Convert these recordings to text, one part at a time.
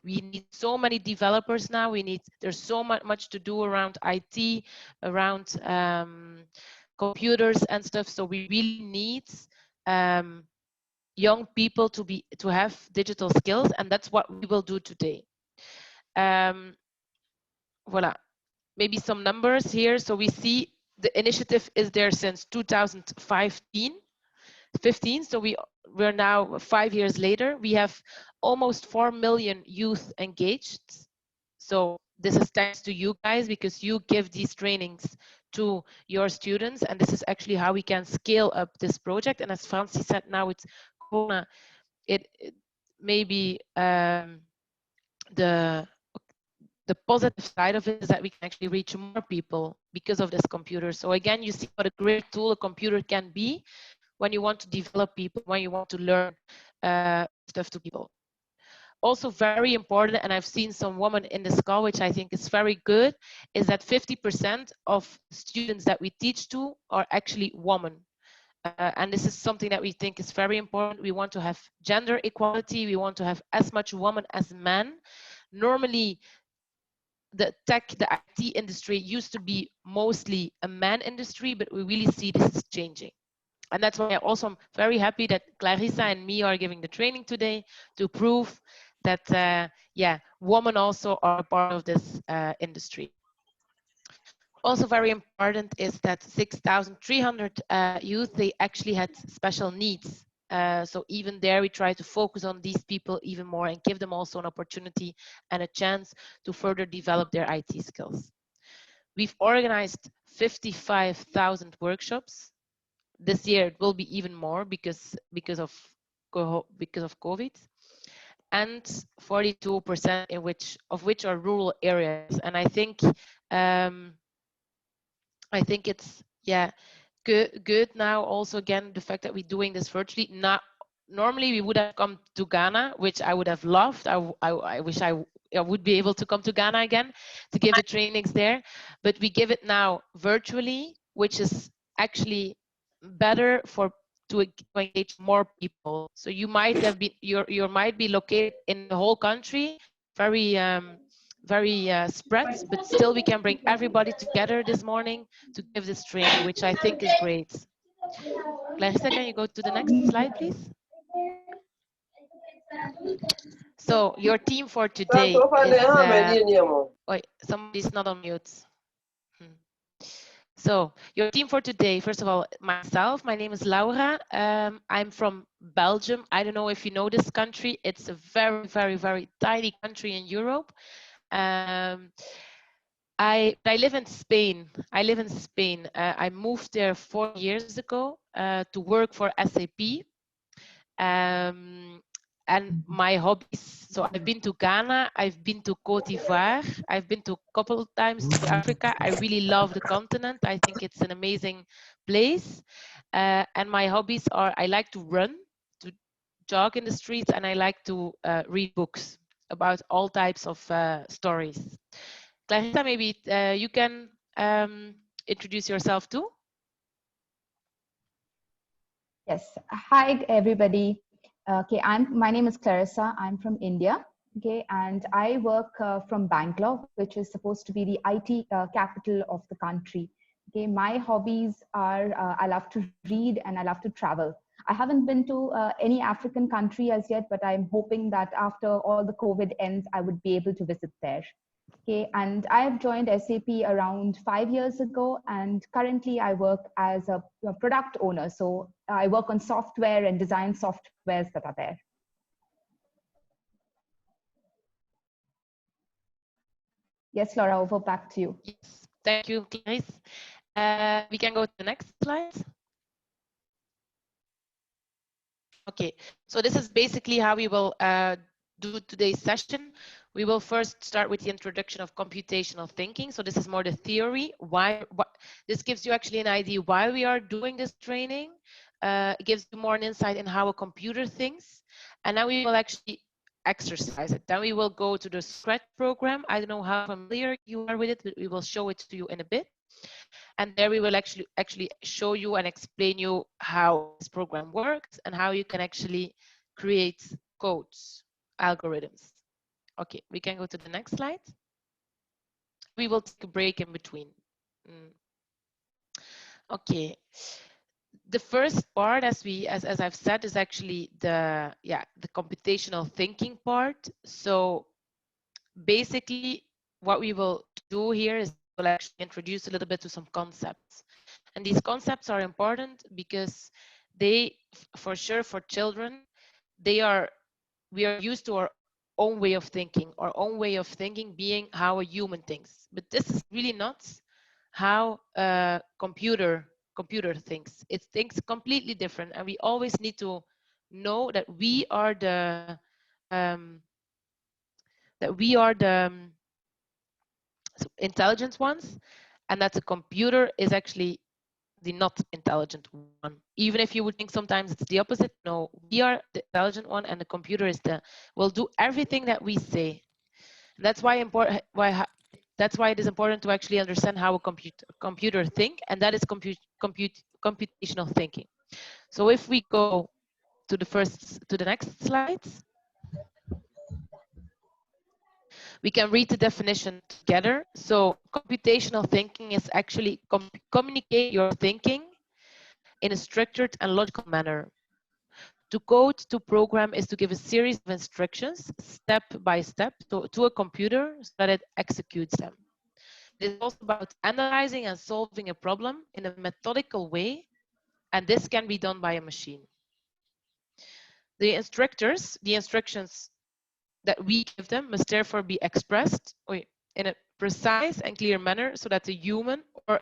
We need so many developers now. There's so much to do around IT, around computers and stuff. So we really need young people to have digital skills, and that's what we will do today. Voila, maybe some numbers here. So we see the initiative is there since 2015. So we're now 5 years later. We have almost 4 million youth engaged. So this is thanks to you guys, because you give these trainings to your students, and this is actually how we can scale up this project. And as Francie said, now it's Corona, it maybe the positive side of it is that we can actually reach more people because of this computer. So again, you see what a great tool a computer can be when you want to develop people, when you want to learn stuff to people. Also very important, and I've seen some women in this call, which I think is very good, is that 50% of students that we teach to are actually women. And this is something that we think is very important. We want to have gender equality. We want to have as much women as men. Normally, the tech, the IT industry used to be mostly a man industry, but we really see this is changing. And that's why I'm very happy that Clarissa and me are giving the training today to prove that, yeah, women also are part of this industry. Also very important is that 6,300 youth, they actually had special needs. So even there, we try to focus on these people even more and give them also an opportunity and a chance to further develop their IT skills. We've organized 55,000 workshops. This year it will be even more because of COVID, and 42% of which are rural areas. And I think it's good now. Also, again, the fact that we're doing this virtually. Normally we would have come to Ghana, which I would have loved. I wish I would be able to come to Ghana again to give the trainings there, but we give it now virtually, which is actually better to engage more people. So you might have been you might be located in the whole country, very spread, but still we can bring everybody together this morning to give this training, which I think is great. Clarissa, can you go to the next slide, please? So your team for today is somebody's not on mute. So your team for today, first of all, myself, my name is Laura. I'm from Belgium. I don't know if you know this country. It's a very, very, very tiny country in Europe. I live in Spain. I moved there 4 years ago to work for SAP. And my hobbies, so I've been to Ghana, I've been to Cote d'Ivoire, I've been to a couple of times to Africa. I really love the continent. I think it's an amazing place. And my hobbies are, I like to run, to jog in the streets, and I like to read books about all types of stories. Clarissa, maybe you can introduce yourself too. Yes. Hi, everybody. Okay, my name is Clarissa. I'm from India. Okay, and I work from Bangalore, which is supposed to be the IT capital of the country. Okay, my hobbies are I love to read and I love to travel. I haven't been to any African country as yet, but I'm hoping that after all the COVID ends, I would be able to visit there. Okay, and I have joined SAP around 5 years ago, and currently I work as a product owner. So I work on software and design softwares that are there. Yes, Laura, over back to you. Yes, thank you, Clarice. We can go to the next slide. Okay, so this is basically how we will do today's session. We will first start with the introduction of computational thinking. So this is more the theory. This gives you actually an idea why we are doing this training. It gives you more an insight in how a computer thinks. And now we will actually exercise it. Then we will go to the Scratch program. I don't know how familiar you are with it, but we will show it to you in a bit. And there we will actually show you and explain you how this program works and how you can actually create codes, algorithms. Okay, we can go to the next slide. We will take a break in between. Okay. The first part, as I've said, is actually the computational thinking part. So basically, what we will do here is we'll actually introduce a little bit to some concepts, and these concepts are important because they, for sure, for children, we are used to our own way of thinking, being how a human thinks, but this is really not how a computer thinks. It thinks completely different, and we always need to know that we are the intelligent ones, and that the computer is actually the not intelligent one. Even if you would think sometimes it's the opposite, no, we are the intelligent one, and the computer will do everything that we say. That's why that's why it is important to actually understand how a computer think, and that is computational thinking. So if we go to the next slides, we can read the definition together. So computational thinking is actually communicate your thinking in a structured and logical manner. To code, to program, is to give a series of instructions step by step to a computer so that it executes them. It is also about analyzing and solving a problem in a methodical way, and this can be done by a machine. The instructions that we give them must therefore be expressed in a precise and clear manner so that the human or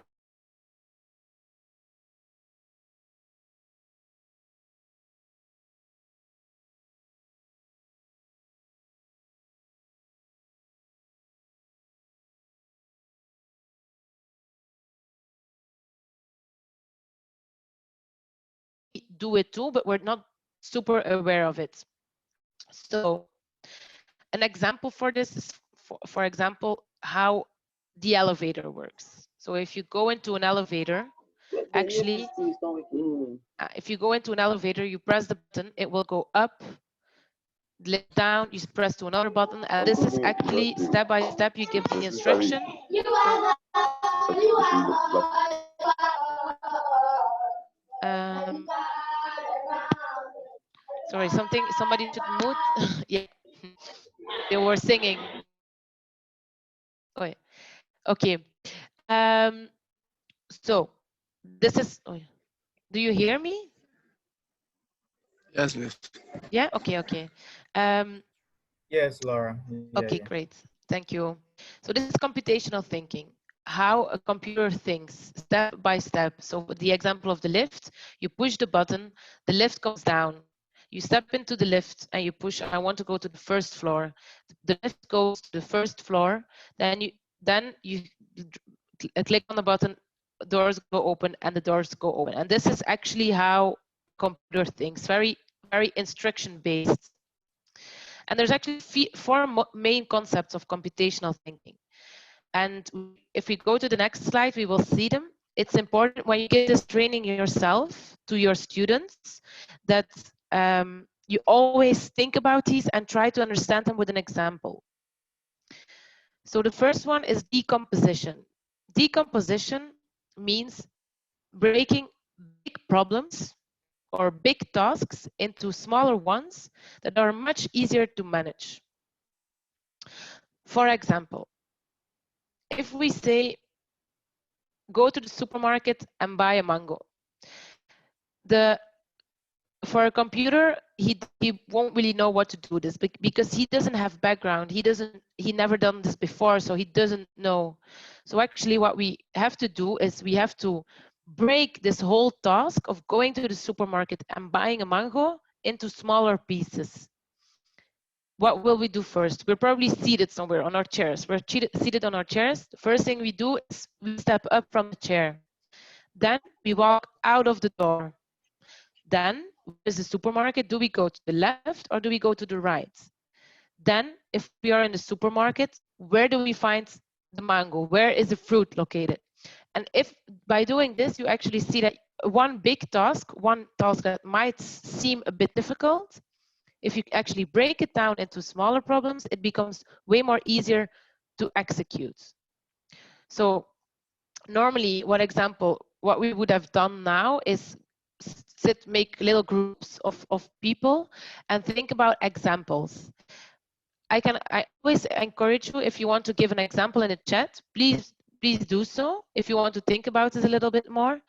do it too, but we're not super aware of it. So an example for this is, for example, how the elevator works. So if you go into an elevator, actually, if you go into an elevator, you press the button, it will go up, lift down, you press to another button, and this is actually step by step. You give the instruction. Sorry, somebody should mute. Yeah, they were singing. Oh, okay. So this is. Oh, do you hear me? Yes, miss. Yeah. Okay. Yes, Laura. Okay, great. Thank you. So this is computational thinking, how a computer thinks step by step. So the example of the lift, you push the button, the lift comes down. You step into the lift and you push, I want to go to the first floor. The lift goes to the first floor, then you click on the button, doors go open, and the doors go open. And this is actually how computer thinks, very, very instruction based. And there's actually four main concepts of computational thinking. And if we go to the next slide, we will see them. It's important when you give this training yourself to your students that you always think about these and try to understand them with an example. So the first one is decomposition. Decomposition means breaking big problems or big tasks into smaller ones that are much easier to manage. For example, if we say, go to the supermarket and buy a mango. For a computer, he won't really know what to do this because he doesn't have background. He never done this before, so he doesn't know. So actually what we have to do is we have to break this whole task of going to the supermarket and buying a mango into smaller pieces. What will we do first? We're probably seated somewhere on our chairs. We're seated on our chairs. The first thing we do is we step up from the chair. Then we walk out of the door. Then, what is the supermarket? Do we go to the left or do we go to the right? Then, if we are in the supermarket, where do we find the mango? Where is the fruit located? And if by doing this, you actually see that one task that might seem a bit difficult, If you actually break it down into smaller problems, it becomes way more easier to execute. So normally, what we would have done now is make little groups of people and think about examples. I always encourage you, if you want to give an example in the chat, please do so. If you want to think about it a little bit more,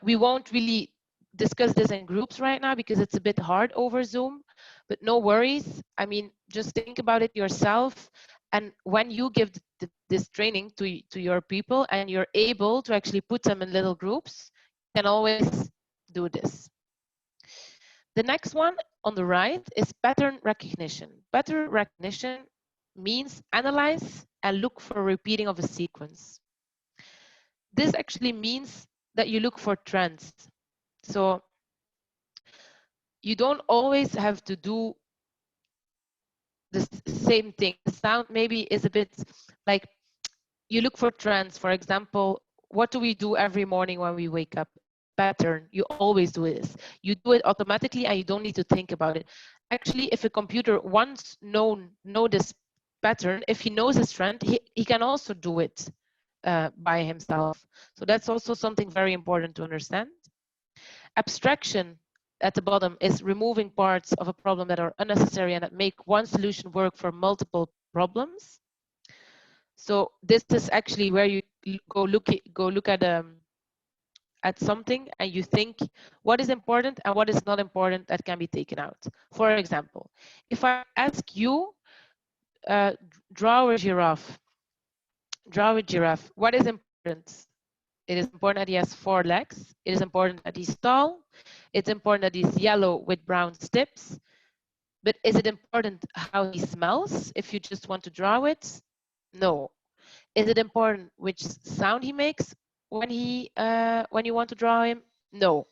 we won't really discuss this in groups right now because it's a bit hard over Zoom, but no worries. I mean, just think about it yourself. And when you give this training to your people and you're able to actually put them in little groups, you can always do this. The next one on the right is pattern recognition. Pattern recognition means analyze and look for a repeating of a sequence. This actually means that you look for trends. So you don't always have to do the same thing. The sound maybe is a bit like you look for trends. For example, what do we do every morning when we wake up? Pattern. You always do this. You do it automatically and you don't need to think about it. Actually, if a computer once know this pattern, if he knows this trend, he can also do it by himself. So that's also something very important to understand. Abstraction at the bottom is removing parts of a problem that are unnecessary and that make one solution work for multiple problems. So this is actually where you go look at something and you think what is important and what is not important that can be taken out. For example, if I ask you, draw a giraffe. Draw a giraffe. What is important? It is important that he has 4 legs. It is important that he's tall. It's important that he's yellow with brown tips. But is it important how he smells if you just want to draw it? No. Is it important which sound he makes when you want to draw him? No.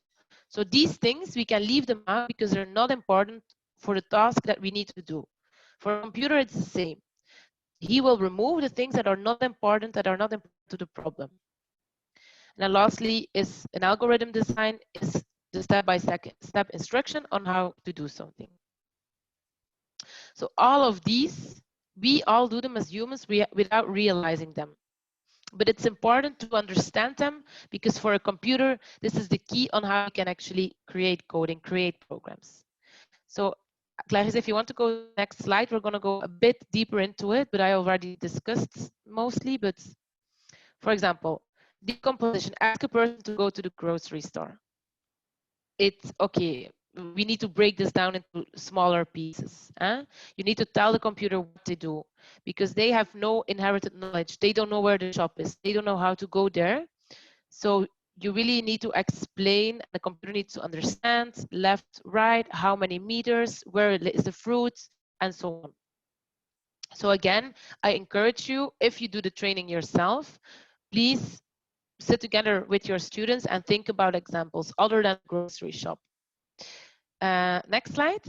So these things, we can leave them out because they're not important for the task that we need to do. For a computer, it's the same. He will remove the things that are not important to the problem. And then lastly is an algorithm design, is the step-by-step instruction on how to do something. So all of these, we all do them as humans without realizing them. But it's important to understand them because for a computer, this is the key on how you can actually create coding, create programs. So Clarice, if you want to go to the next slide, we're going to go a bit deeper into it, but I already discussed mostly. But for example, decomposition, ask a person to go to the grocery store. It's okay. We need to break this down into smaller pieces. You need to tell the computer what to do because they have no inherited knowledge. They don't know where the shop is. They don't know how to go there. So you really need to explain. The computer needs to understand left, right, how many meters, where is the fruit, and so on. So again, I encourage you, if you do the training yourself, please sit together with your students and think about examples other than grocery shop. Next slide.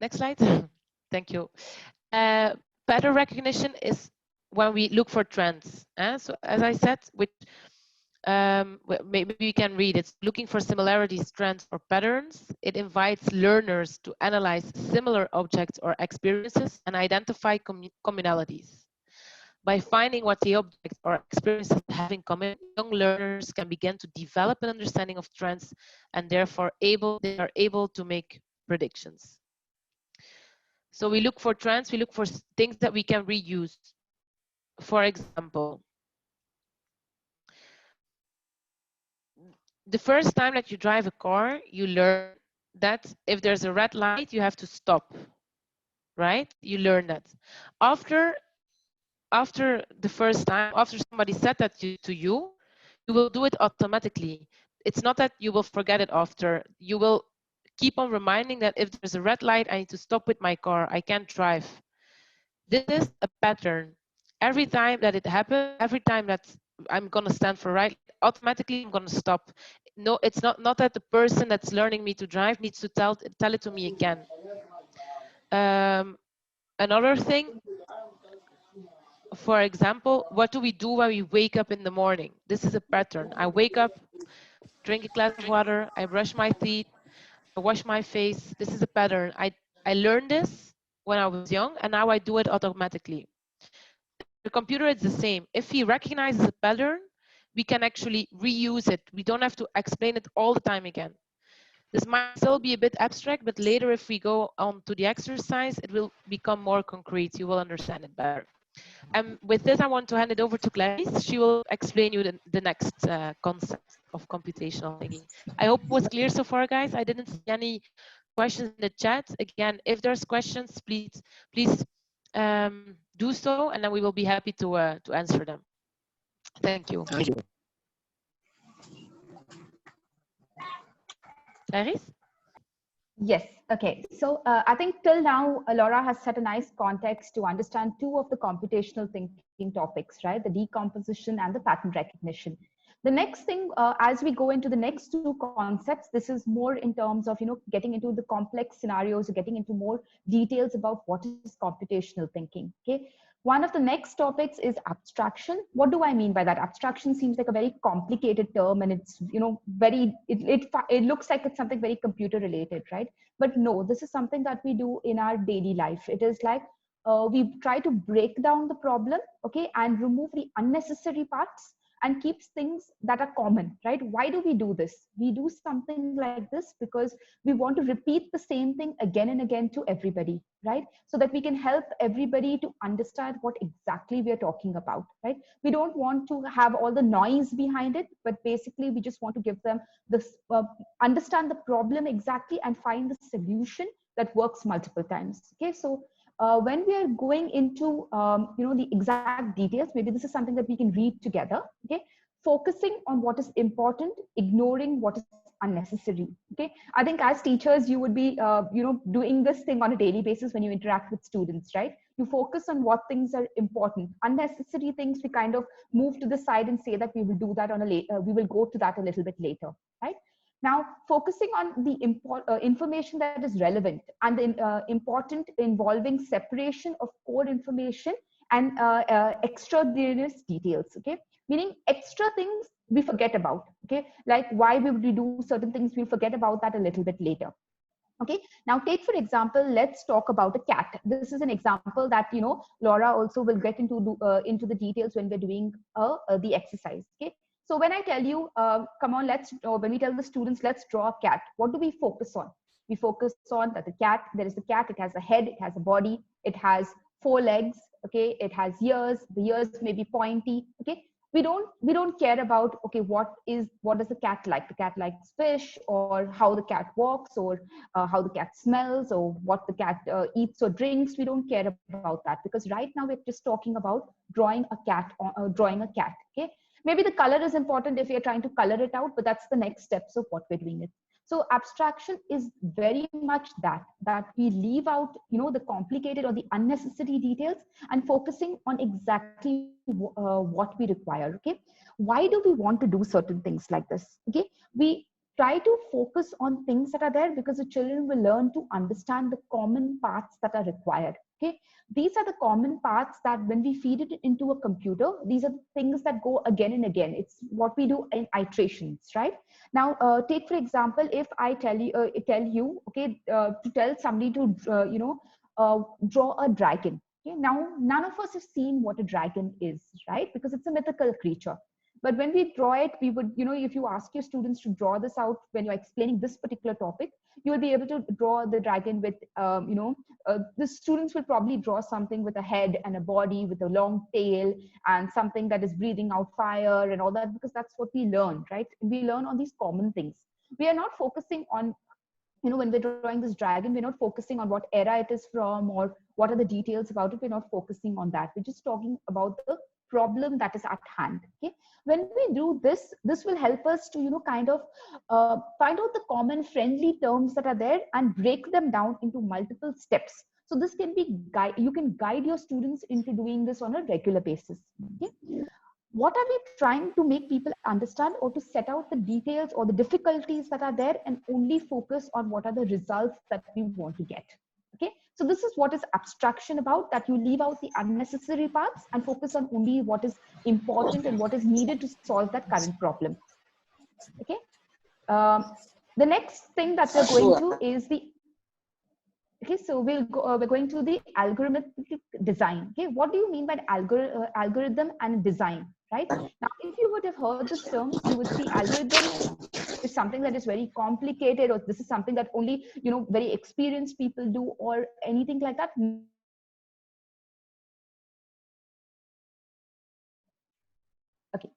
Next slide. Thank you. Pattern recognition is when we look for trends. So as I said, maybe you can read it. Looking for similarities, trends, or patterns. It invites learners to analyze similar objects or experiences and identify commonalities. By finding what the objects or experiences have in common, young learners can begin to develop an understanding of trends and therefore they are able to make predictions. So we look for trends, we look for things that we can reuse. For example, the first time that you drive a car, you learn that if there's a red light, you have to stop, right? You learn that. After the first time, after somebody said that to you, you will do it automatically. It's not that you will forget it after. You will keep on reminding that if there's a red light, I need to stop with my car. I can't drive. This is a pattern. Every time that it happens, every time that I'm going to stand for right, automatically I'm going to stop. No, it's not that the person that's learning me to drive needs to tell it to me again. Another thing, for example, what do we do when we wake up in the morning? This is a pattern. I wake up, drink a glass of water, I brush my teeth, I wash my face. This is a pattern. I learned this when I was young, and now I do it automatically. The computer is the same. If he recognizes a pattern, we can actually reuse it. We don't have to explain it all the time again. This might still be a bit abstract, but later if we go on to the exercise, it will become more concrete. You will understand it better. With this, I want to hand it over to Clarice. She will explain you the next concept of computational thinking. I hope it was clear so far, guys. I didn't see any questions in the chat. Again, if there's questions, please do so, and then we will be happy to answer them. Thank you. Thank you. Clarice? Yes. Okay. So I think till now, Laura has set a nice context to understand two of the computational thinking topics, right? The decomposition and the pattern recognition. The next thing, as we go into the next two concepts, this is more in terms of, getting into the complex scenarios, getting into more details about what is computational thinking. Okay. One of the next topics is abstraction. What do I mean by that? Abstraction seems like a very complicated term, and it's, it looks like it's something very computer related, right? But no, this is something that we do in our daily life. It is like we try to break down the problem, okay, and remove the unnecessary parts and keeps things that are common, right? Why do we do this? We do something like this because we want to repeat the same thing again and again to everybody, right? So that we can help everybody to understand what exactly we are talking about, right? We don't want to have all the noise behind it, but basically we just want to give them this, understand the problem exactly and find the solution that works multiple times, okay? So when we are going into the exact details, maybe this is something that we can read together, okay? Focusing on what is important, ignoring what is unnecessary, okay? I think as teachers, you would be doing this thing on a daily basis when you interact with students, right? You focus on what things are important. Unnecessary things we kind of move to the side and say that we will do that on we will go to that a little bit later, right? Now, focusing on the information that is relevant and the important involving separation of core information and extraneous details, okay? Meaning extra things we forget about, okay? Like why would we do certain things, we'll forget about that a little bit later. Okay, now take for example, let's talk about a cat. This is an example that, Laura also will get into the details when we're doing the exercise, okay? So when I tell you, come on, when we tell the students, let's draw a cat, what do we focus on? We focus on that there is a cat, it has a head, it has a body, it has 4 legs, okay? It has ears, the ears may be pointy, okay? We don't care about, okay, what does the cat like? The cat likes fish, or how the cat walks, or how the cat smells, or what the cat eats or drinks. We don't care about that, because right now we're just talking about drawing a cat, okay? Maybe the color is important if you're trying to color it out, but that's the next steps of what we're doing it. So abstraction is very much that we leave out, the complicated or the unnecessary details and focusing on exactly what we require, okay? Why do we want to do certain things like this, okay? We try to focus on things that are there because the children will learn to understand the common paths that are required, okay? These are the common paths that when we feed it into a computer, these are the things that go again and again. It's what we do in iterations, right? Now, take for example, if I tell you, okay, to tell somebody to, draw a dragon. Okay? Now, none of us have seen what a dragon is, right? Because it's a mythical creature. But when we draw it, we would, if you ask your students to draw this out when you're explaining this particular topic, you will be able to draw the dragon with, the students will probably draw something with a head and a body with a long tail and something that is breathing out fire and all that, because that's what we learn, right? We learn on these common things. We are not focusing on, when we're drawing this dragon, we're not focusing on what era it is from or what are the details about it. We're not focusing on that. We're just talking about the problem that is at hand, okay? When we do this, this will help us to, kind of find out the common friendly terms that are there and break them down into multiple steps. So this can be you can guide your students into doing this on a regular basis, okay? What are we trying to make people understand, or to set out the details or the difficulties that are there and only focus on what are the results that we want to get, okay? So this is what is abstraction about, that you leave out the unnecessary parts and focus on only what is important and what is needed to solve that current problem, okay? The next thing that we're going to is the, okay, so we're going to the algorithmic design. Okay, what do you mean by algorithm and design, right? Now, if you would have heard these terms, you would see algorithm is something that is very complicated, or this is something that only, you know, very experienced people do, or anything like that. Okay.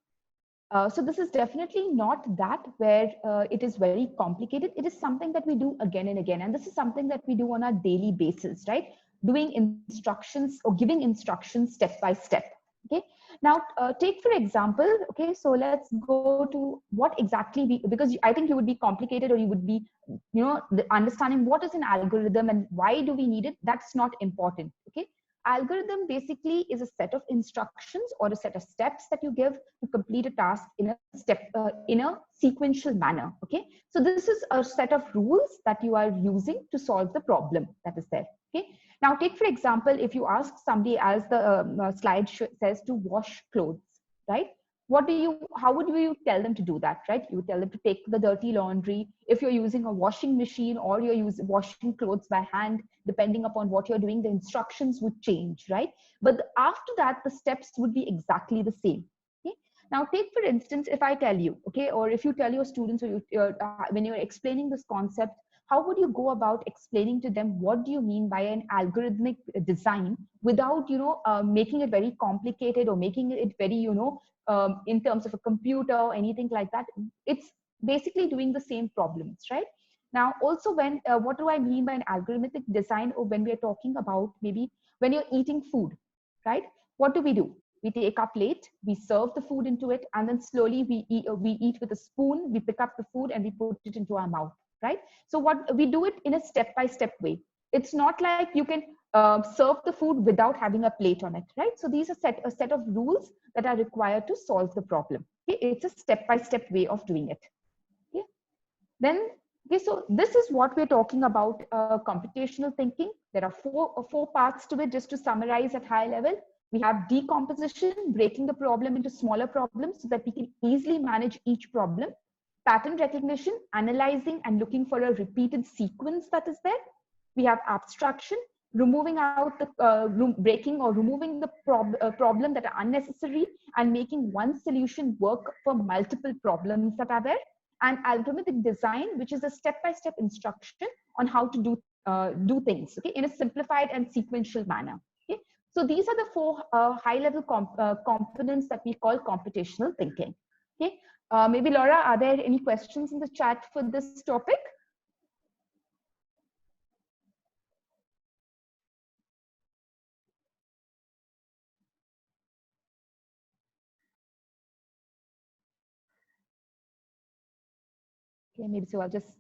So this is definitely not that where it is very complicated. It is something that we do again and again. And this is something that we do on a daily basis, right? Doing instructions or giving instructions step by step. Okay. Now, take for example, okay, so let's go to what exactly we, because I think you would be complicated, or you would be, you know, understanding what is an algorithm and why do we need it. That's not important. Okay. Algorithm basically is a set of instructions or a set of steps that you give to complete a task in a in a sequential manner. Okay, so this is a set of rules that you are using to solve the problem that is there. Okay, now take for example, if you ask somebody, as the slide says, to wash clothes, right? What do you, how would you tell them to do that, right? You would tell them to take the dirty laundry. If you're using a washing machine, or you're washing clothes by hand, depending upon what you're doing, the instructions would change, right? But after that, the steps would be exactly the same. Okay? Now, take for instance, if I tell you, okay, or if you tell your students, or when you're explaining this concept, how would you go about explaining to them what do you mean by an algorithmic design without, you know, making it very complicated, or making it very, you know, in terms of a computer or anything like that? It's basically doing the same problems, right? Now, also, when what do I mean by an algorithmic design, or when we are talking about maybe when you're eating food, right? What do? We take our plate, we serve the food into it, and then slowly we eat with a spoon, we pick up the food and we put it into our mouth, right? So what we do it in a step-by-step way. It's not like you can serve the food without having a plate on it, right? So these are a set of rules that are required to solve the problem. Okay? It's a step-by-step way of doing it. Okay? Then, okay, so this is what we're talking about, computational thinking. There are four parts to it, just to summarize at high level. We have decomposition, breaking the problem into smaller problems so that we can easily manage each problem. Pattern recognition, analyzing and looking for a repeated sequence that is there. We have abstraction, removing out the breaking or removing the problem that are unnecessary and making one solution work for multiple problems that are there. And algorithmic design, which is a step-by-step instruction on how to do things, okay, in a simplified and sequential manner. Okay, so these are the four high-level components that we call computational thinking. Okay, maybe Laura, are there any questions in the chat for this topic? Okay, maybe so I'll just.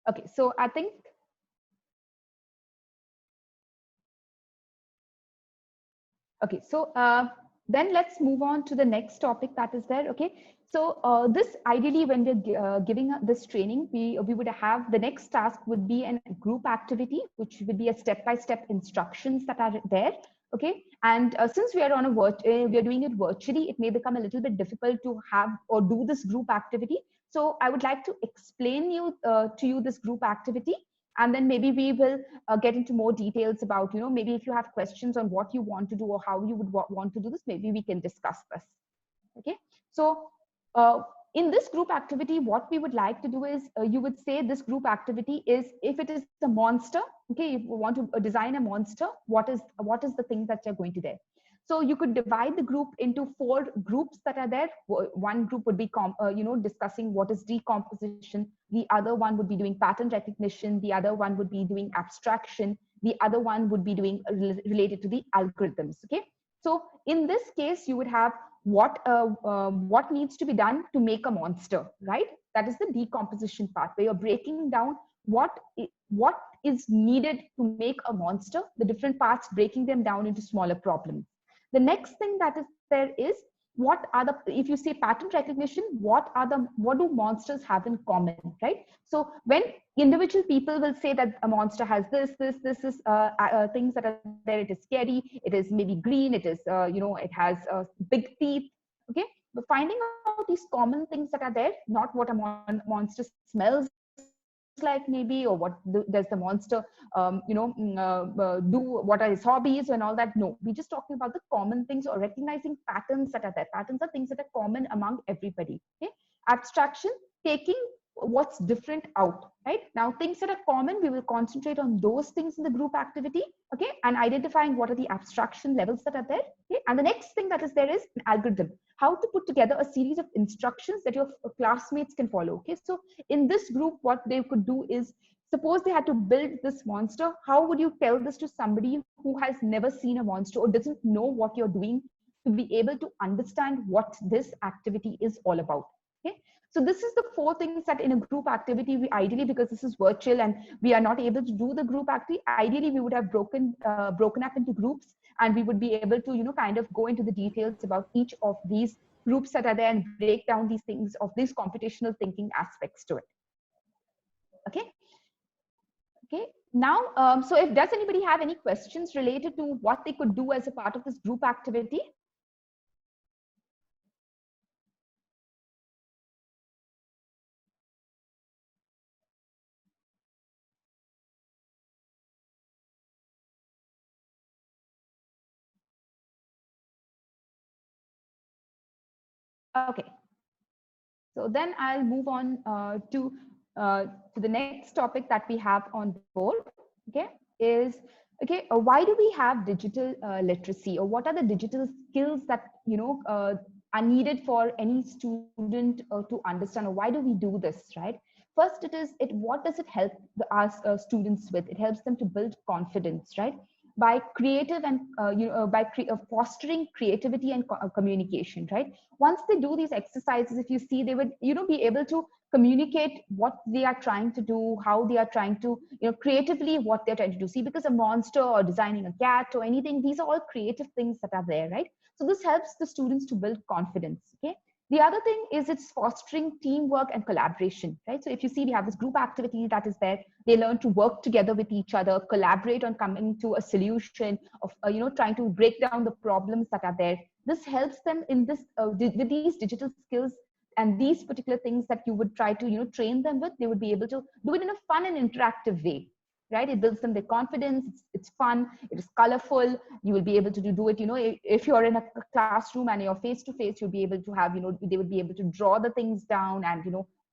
Okay, so I think. Okay, so then let's move on to the next topic that is there. Okay, so this ideally, when we're giving this training, we would have the next task would be a group activity, which would be a step-by-step instructions that are there. Okay, and since we are on a we are doing it virtually, it may become a little bit difficult to have or do this group activity. So I would like to explain to you this group activity, and then maybe we will get into more details about, you know, maybe if you have questions on what you want to do or how you would want to do this, maybe we can discuss this. Okay, so in this group activity, what we would like to do is, you would say this group activity is, if it is a monster, okay, if you want to design a monster, what is the thing that you're going to do? So you could divide the group into 4 groups that are there. One group would be discussing what is decomposition. The other one would be doing pattern recognition. The other one would be doing abstraction. The other one would be doing related to the algorithms. Okay, so in this case, you would have what needs to be done to make a monster, right? That is the decomposition part, where you're breaking down what is needed to make a monster, the different parts, breaking them down into smaller problems. The next thing that is there is what are the, if you say pattern recognition, what do monsters have in common, right? So when individual people will say that a monster has this is things that are there, it is scary, it is maybe green, it is it has big teeth, okay, but finding out these common things that are there, not what a monster smells like maybe, or what does the monster do, what are his hobbies and all that. No, we're just talking about the common things, or recognizing patterns that are there. Patterns are things that are common among everybody. Okay, abstraction, taking what's different out, right? Now things that are common, we will concentrate on those things in the group activity, okay, and identifying what are the abstraction levels that are there. Okay, and the next thing that is there is an algorithm, how to put together a series of instructions that your classmates can follow. Okay, so in this group, what they could do is, suppose they had to build this monster, how would you tell this to somebody who has never seen a monster or doesn't know what you're doing, to be able to understand what this activity is all about? Okay, so this is the four things that in a group activity, we ideally, because this is virtual and we are not able to do the group activity, ideally we would have broken up into groups, and we would be able to kind of go into the details about each of these groups that are there and break down these things of these computational thinking aspects to it. Okay. Okay, now, so if does anybody have any questions related to what they could do as a part of this group activity? Okay, so then I'll move on to the next topic that we have on board. Okay, is okay. Why do we have digital literacy, or what are the digital skills that are needed for any student to understand, or why do we do this, right? First, what does it help our students with? It helps them to build confidence, right? By creative and fostering creativity and communication, right? Once they do these exercises, if you see, they would be able to communicate what they are trying to do, how they are trying to creatively what they're trying to do. See, because a monster or designing a cat or anything, these are all creative things that are there, right? So this helps the students to build confidence. Okay, the other thing is it's fostering teamwork and collaboration, right? So if you see, we have this group activity that is there. They learn to work together with each other, collaborate on coming to a solution of trying to break down the problems that are there. This helps them in this with these digital skills and these particular things that you would try to train them with. They would be able to do it in a fun and interactive way, right? It builds them their confidence. It's fun, it is colorful. You will be able to do it, if you're in a classroom and you're face to face, you'll be able to have, they would be able to draw the things down and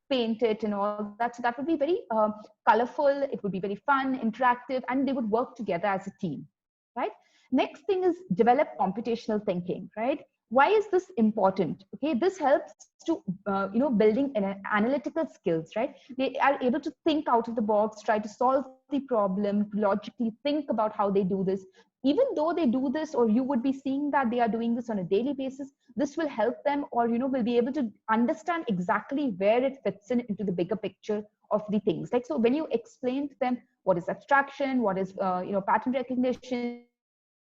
paint it and all that. So that would be very colorful, it would be very fun, interactive, and they would work together as a team, right? Next thing is develop computational thinking, right? Why is this important? Okay, this helps to building an analytical skills, right? They are able to think out of the box, try to solve the problem, logically think about how they do this. Even though they do this, or you would be seeing that they are doing this on a daily basis, this will help them, or will be able to understand exactly where it fits into the bigger picture of the things. Like, so when you explain to them what is abstraction, what is pattern recognition,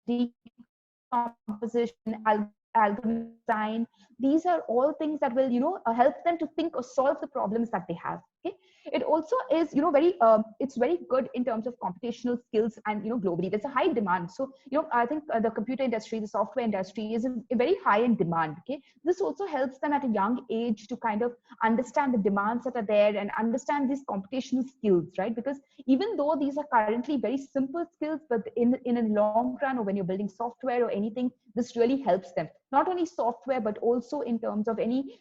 decomposition, algorithm design, these are all things that will help them to think or solve the problems that they have. Okay, it also is very it's very good in terms of computational skills, and globally there's a high demand. So I think the computer industry, the software industry is a very high in demand. Okay, this also helps them at a young age to kind of understand the demands that are there and understand these computational skills, right? Because even though these are currently very simple skills, but in a long run, or when you're building software or anything, this really helps them, not only software but also in terms of any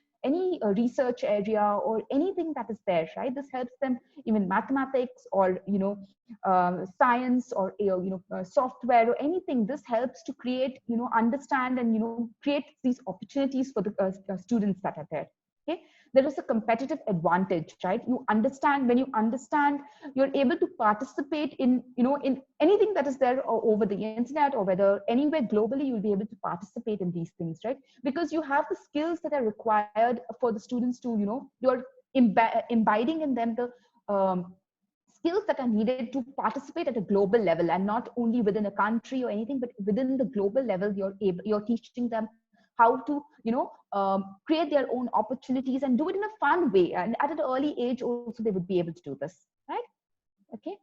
research area or anything that is there, right? This helps them even mathematics or science or software or anything. This helps to create understand and create these opportunities for the students that are there. Okay, there is a competitive advantage, right? You understand, when you understand, you're able to participate in in anything that is there over the internet, or whether anywhere globally, you'll be able to participate in these things, right? Because you have the skills that are required for the students to you're imbibing in them the skills that are needed to participate at a global level, and not only within a country or anything, but within the global level. You're teaching them how to, create their own opportunities and do it in a fun way. And at an early age also, they would be able to do this, right? Okay.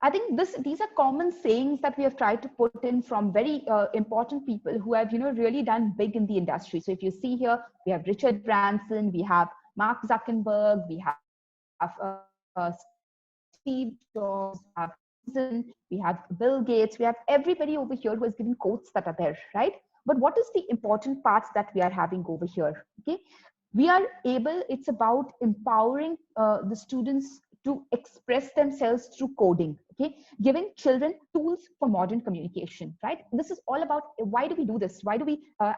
I think these are common sayings that we have tried to put in from very important people who have, really done big in the industry. So if you see here, we have Richard Branson, we have Mark Zuckerberg, we have Steve Jobs, we have Bill Gates, we have everybody over here who has given quotes that are there, right? But what is the important parts that we are having over here? Okay, we are able. It's about empowering the students to express themselves through coding, okay, giving children tools for modern communication, right? And this is all about, why do we do this? Why do we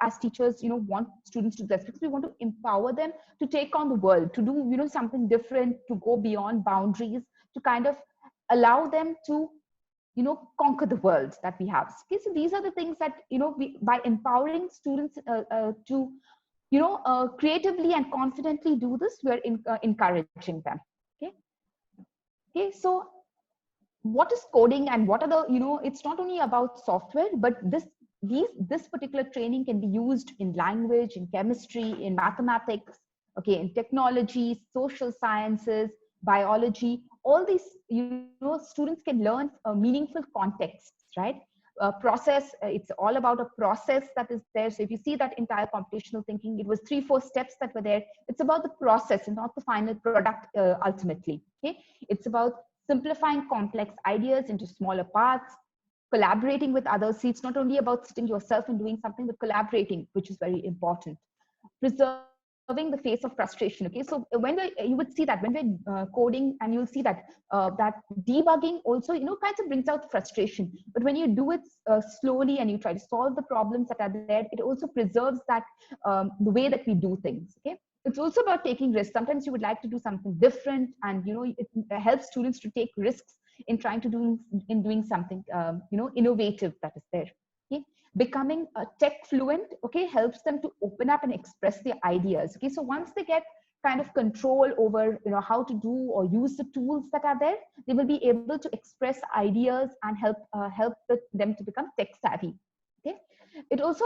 as teachers, want students to do this? Because we want to empower them to take on the world, to do, something different, to go beyond boundaries, to kind of allow them to, conquer the world that we have. Okay, so these are the things that, by empowering students to, creatively and confidently do this, we're encouraging them. Okay, so what is coding and what are the, it's not only about software, but this particular training can be used in language, in chemistry, in mathematics, okay, in technology, social sciences, biology. All these, students can learn meaningful contexts, right? Process, it's all about a process that is there. So if you see that entire computational thinking, it was 3-4 steps that were there. It's about the process and not the final product ultimately. Okay, it's about simplifying complex ideas into smaller parts, collaborating with others. See, it's not only about sitting yourself and doing something, but collaborating, which is very important. Preserving the face of frustration. Okay, so when you would see that when we're coding, and you'll see that that debugging also, kind of brings out frustration. But when you do it slowly and you try to solve the problems that are there, it also preserves that the way that we do things. Okay, it's also about taking risks. Sometimes you would like to do something different, and it helps students to take risks in trying to doing something innovative that is there. Okay, becoming tech fluent, okay, helps them to open up and express their ideas. Okay, so once they get kind of control over how to do or use the tools that are there, they will be able to express ideas and help them to become tech savvy. Okay, it also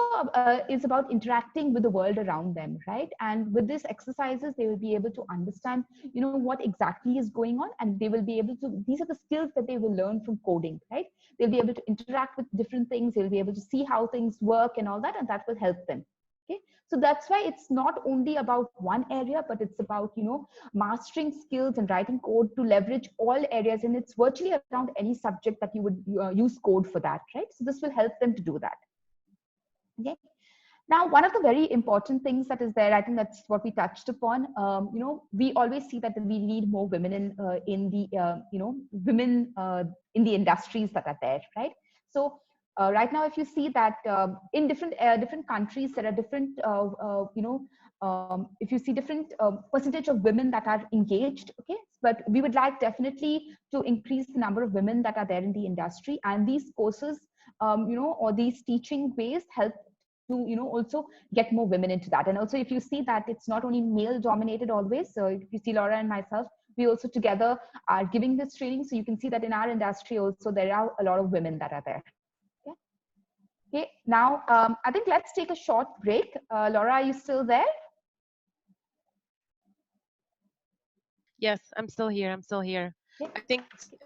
is about interacting with the world around them, right? And with these exercises, they will be able to understand what exactly is going on, and they will be able to, these are the skills that they will learn from coding, right? They'll be able to interact with different things, they'll be able to see how things work and all that, and that will help them. Okay, so that's why it's not only about one area, but it's about mastering skills and writing code to leverage all areas, and it's virtually around any subject that you would use code for that, right? So this will help them to do that. Okay, now one of the very important things that is there, I think that's what we touched upon. We always see that we need more women in the women in the industries that are there, right? So right now, if you see that in different countries, there are different if you see different percentage of women that are engaged. Okay, but we would like definitely to increase the number of women that are there in the industry, and these courses or these teaching ways help to also get more women into that. And also, if you see that it's not only male dominated always, so if you see Laura and myself, we also together are giving this training, so you can see that in our industry also there are a lot of women that are there. Okay, now I think let's take a short break. Laura, are you still there? Yes, I'm still here. I'm still here. Okay.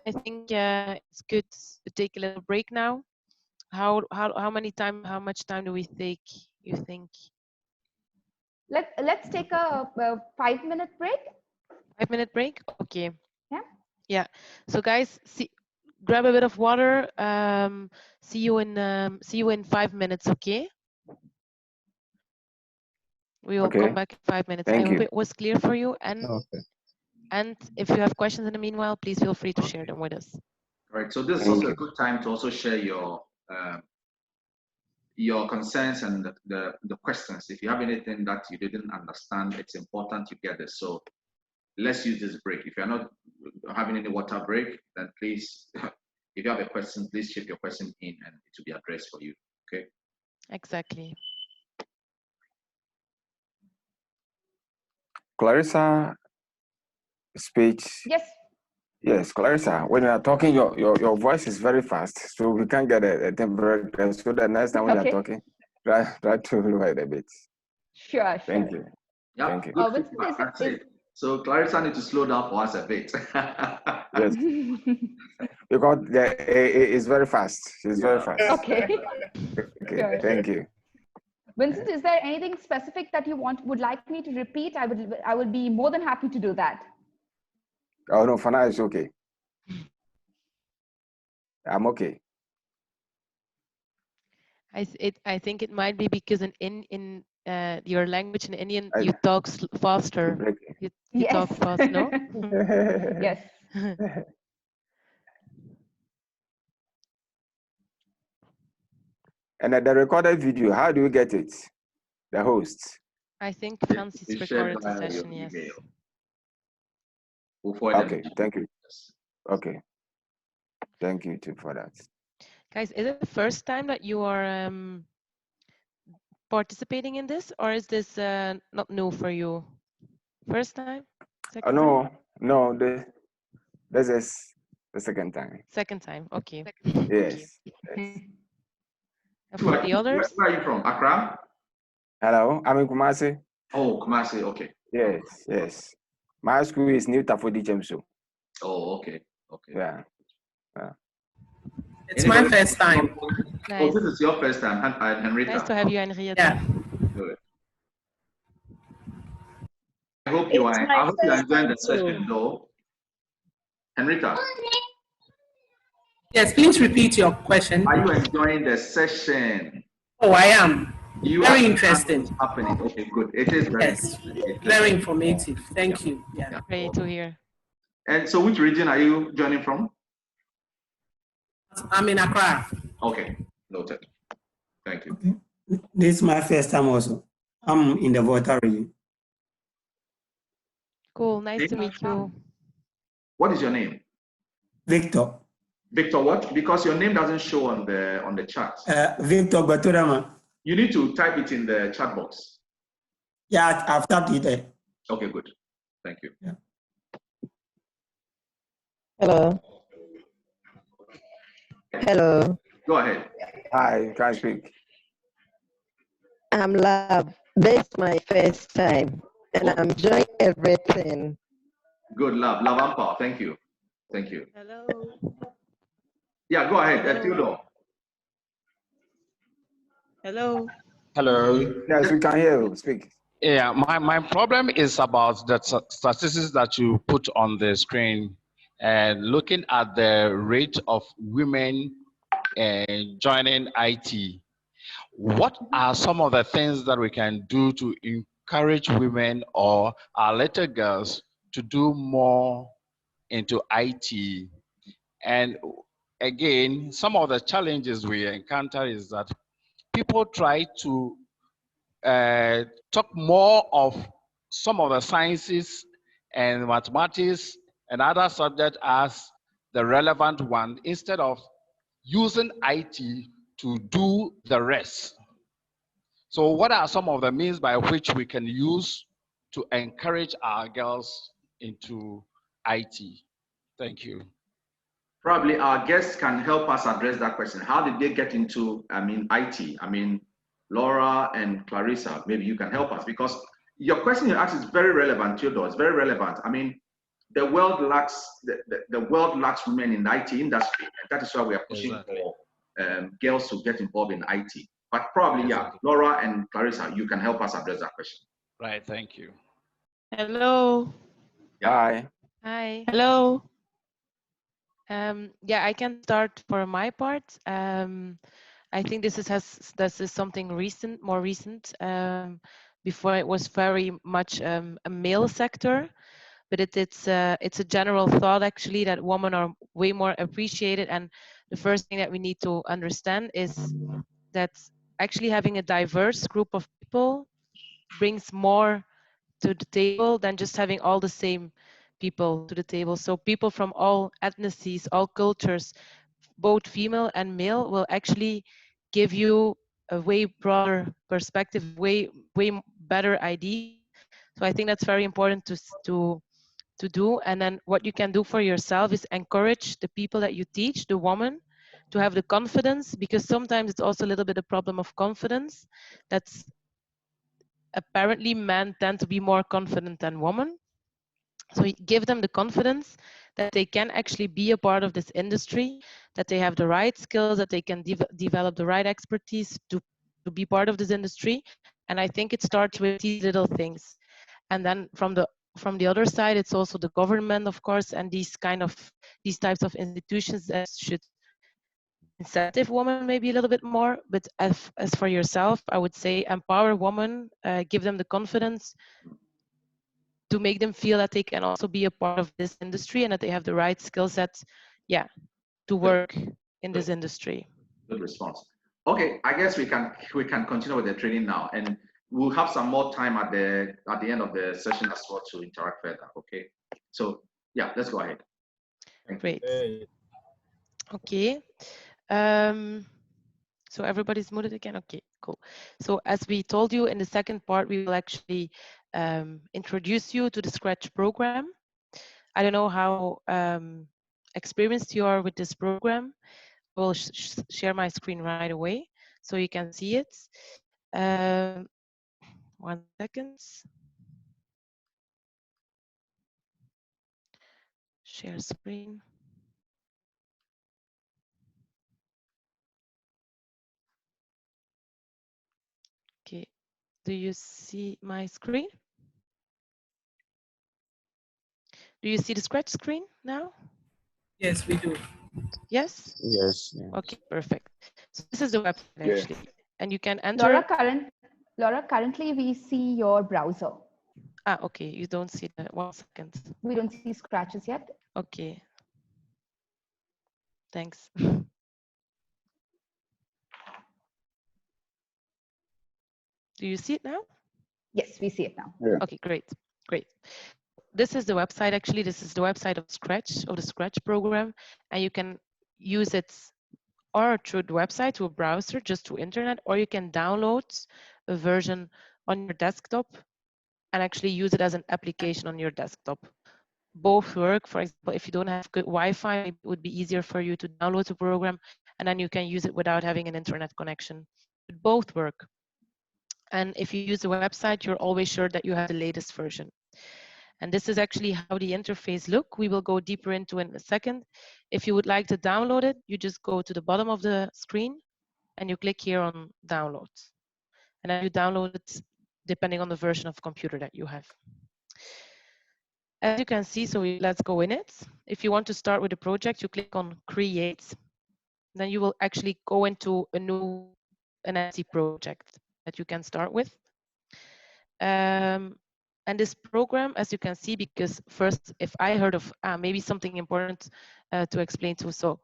I think it's good to take a little break now. How much time do we take, you think? Let's take a 5-minute break. 5-minute break? Okay. Yeah. Yeah. So guys, grab a bit of water. See you in 5 minutes. Okay. We will come back in 5 minutes. I hope it was clear for you. And if you have questions in the meanwhile, please feel free to share them with us. All right. So this is also a good time to also share your concerns and the questions. If you have anything that you didn't understand, it's important you get this. So let's use this break. If you're not having any water break, then please, if you have a question, please chip your question in and it will be addressed for you. Okay? Exactly. Clarissa, speech. Yes. Yes, Clarissa, when you are talking, your voice is very fast, so we can't get a temperature. So the next time when you're talking, try to lower it a bit. Sure, Thank sure. you. Yeah, Thank you. good Vincent, feedback. That's it. So Clarissa need to slow down for us a bit. Yes, because it's very fast. She's very fast. Okay. Okay, Sure. thank you. Vincent, is there anything specific that you would like me to repeat? I would be more than happy to do that. Oh no, for now it's okay. I'm okay. I think it might be because in your language in Indian I- you talk faster. breaking. You Yes. talk fast, no? Yes. And the recorded video, how do you get it? The host. I think It's Francis shared recorded the via your session, yes. email. We'll forward Okay, them. thank you. Okay, thank you too for that. Guys, is it the first time that you are participating in this, or is this not new for you? First time? Second time? No, this is the second time. Second time, okay. Yes. And for the others? Where are you from? Accra? Hello, I'm in Kumasi. Oh, Kumasi. Okay. Yes. My school is New Tafodi Jemso. Oh, okay. Yeah. It's my first time. Nice. Oh, this is your first time, Henrietta. Nice to have you, Henrietta. Yeah. Good. I hope you are enjoying the session, though. Henrietta, Yes, please repeat your question. are you enjoying the session? Oh, I am. You Very understand interesting. what's happening. Okay, good. It is very Yes, interesting. very informative. Thank you. Yeah. Great to hear. And so, which region are you joining from? I'm in Accra. Okay, noted. Thank you. Okay. This is my first time also. I'm in the Volta region. Cool, nice to meet you. What is your name? Victor. Victor what? Because your name doesn't show on the chat. Victor Baturama. You need to type it in the chat box. Yeah, I've tapped it there. Okay, good. Thank you. Yeah. Hello. Hello. Go ahead. Hi, you can speak. I'm Love. This is my first time, and I'm enjoying everything. Good, love. Love and power. Thank you. Thank you. Hello. Yeah, go ahead. Hello. Theodore. Hello. Hello. Yes, we can hear you. Speak. Yeah, my problem is about the statistics that you put on the screen and looking at the rate of women joining IT. What are some of the things that we can do to encourage women or our little girls to do more into IT? And again, some of the challenges we encounter is that people try to talk more of some of the sciences and mathematics and other subjects as the relevant one instead of using IT to do the rest. So what are some of the means by which we can use to encourage our girls into IT? Thank you. Probably our guests can help us address that question. How did they get into, IT? Laura and Clarissa, maybe you can help us, because your question you asked is very relevant, Theodore. It's very relevant. The world lacks the world lacks women in the IT industry, and that is why we are pushing for girls to get involved in IT. But probably, yeah, Laura and Clarissa, you can help us address that question. Right. Thank you. Hello. Yeah. Hi. Hi. Hello. Yeah, I can start for my part. I think this is something recent, more recent. Before it was very much a male sector, but it's a general thought actually that women are way more appreciated. And the first thing that we need to understand is that actually having a diverse group of people brings more to the table than just having all the same people to the table. So people from all ethnicities, all cultures, both female and male, will actually give you a way broader perspective, way better idea. So I think that's very important to do. And then what you can do for yourself is encourage the people that you teach, the women, to have the confidence, because sometimes it's also a little bit a problem of confidence. That's apparently men tend to be more confident than women. So give them the confidence that they can actually be a part of this industry, that they have the right skills, that they can develop the right expertise to be part of this industry. And I think it starts with these little things. And then from the other side, it's also the government, of course, and these types of institutions that should incentive women maybe a little bit more. But as for yourself, I would say empower women, give them the confidence to make them feel that they can also be a part of this industry and that they have the right skill sets, yeah, to work in this industry. Good response. Okay, I guess we can continue with the training now, and we'll have some more time at the end of the session as well to interact further. Okay, so yeah, let's go ahead. Great. Okay. So everybody's muted again. Okay, cool. So as we told you in the second part, we will actually introduce you to the Scratch program. I don't know how experienced you are with this program. I will share my screen right away so you can see it. 1 second. Share screen. Okay, do you see my screen? Do you see the Scratch screen now? Yes, we do. Yes? Yes. Okay, perfect. So this is the website actually. And you can enter. Laura, currently we see your browser. Ah, okay, you don't see that. 1 second. We don't see scratches yet. Okay. Thanks. Do you see it now? Yes, we see it now. Yeah. Okay, great, great. This is the website actually. This is the website of Scratch, of the Scratch program, and you can use it or through the website, to a browser, just to internet, or you can download a version on your desktop and actually use it as an application on your desktop. Both work. For example, if you don't have good Wi-Fi, it would be easier for you to download the program, and then you can use it without having an internet connection. But both work. And if you use the website, you're always sure that you have the latest version. And this is actually how the interface look. We will go deeper into it in a second. If you would like to download it, you just go to the bottom of the screen and you click here on download. And then you download it depending on the version of computer that you have. As you can see, so let's go in it. If you want to start with a project, you click on create. Then you will actually go into an empty project that you can start with. And this program, as you can see, because first, if I heard of maybe something important to explain to. So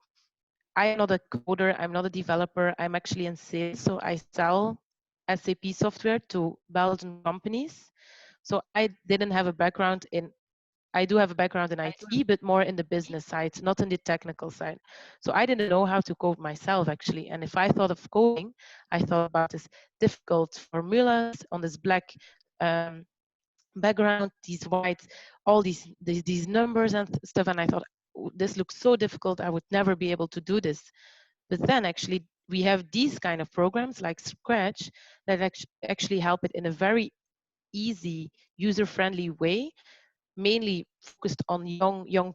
I am not a coder, I'm not a developer, I'm actually in sales. So I sell SAP software to Belgian companies. So I didn't have a background in, I do have a background in IT, but more in the business side, not in the technical side. So I didn't know how to code myself actually. And if I thought of coding, I thought about this difficult formulas on this black background, these white, all these numbers and stuff. And I thought, this looks so difficult, I would never be able to do this. But then actually we have these kind of programs like Scratch that actually help it in a very easy, user-friendly way, mainly focused on young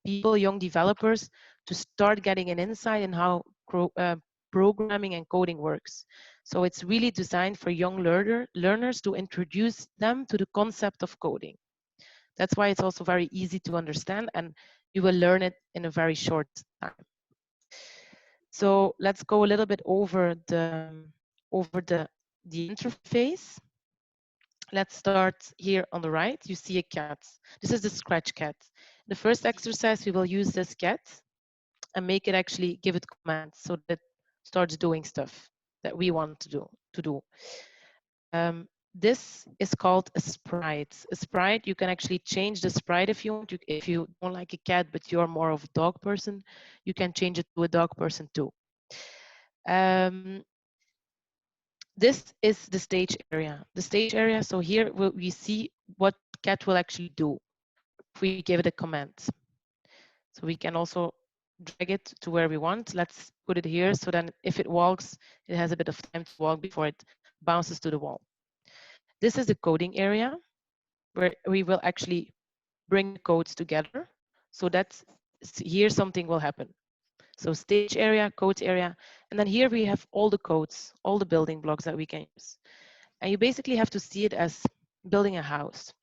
people, young developers, to start getting an insight in how programming and coding works. So it's really designed for young learners to introduce them to the concept of coding. That's why it's also very easy to understand, and you will learn it in a very short time. So let's go a little bit over the interface. Let's start here on the right. You see a cat. This is the Scratch cat. The first exercise, we will use this cat and make it actually give it commands so that it starts doing stuff that we want to do. This is called a sprite. A sprite, you can actually change the sprite if you want. If you don't like a cat, but you're more of a dog person, you can change it to a dog person too. This is the stage area. The stage area, so here we see what cat will actually do if we give it a command. So we can also drag it to where we want. Let's put it here so then if it walks, it has a bit of time to walk before it bounces to the wall. This is the coding area where we will actually bring the codes together. So that's here something will happen. So stage area, code area, and then here we have all the codes, all the building blocks that we can use. And you basically have to see it as building a house.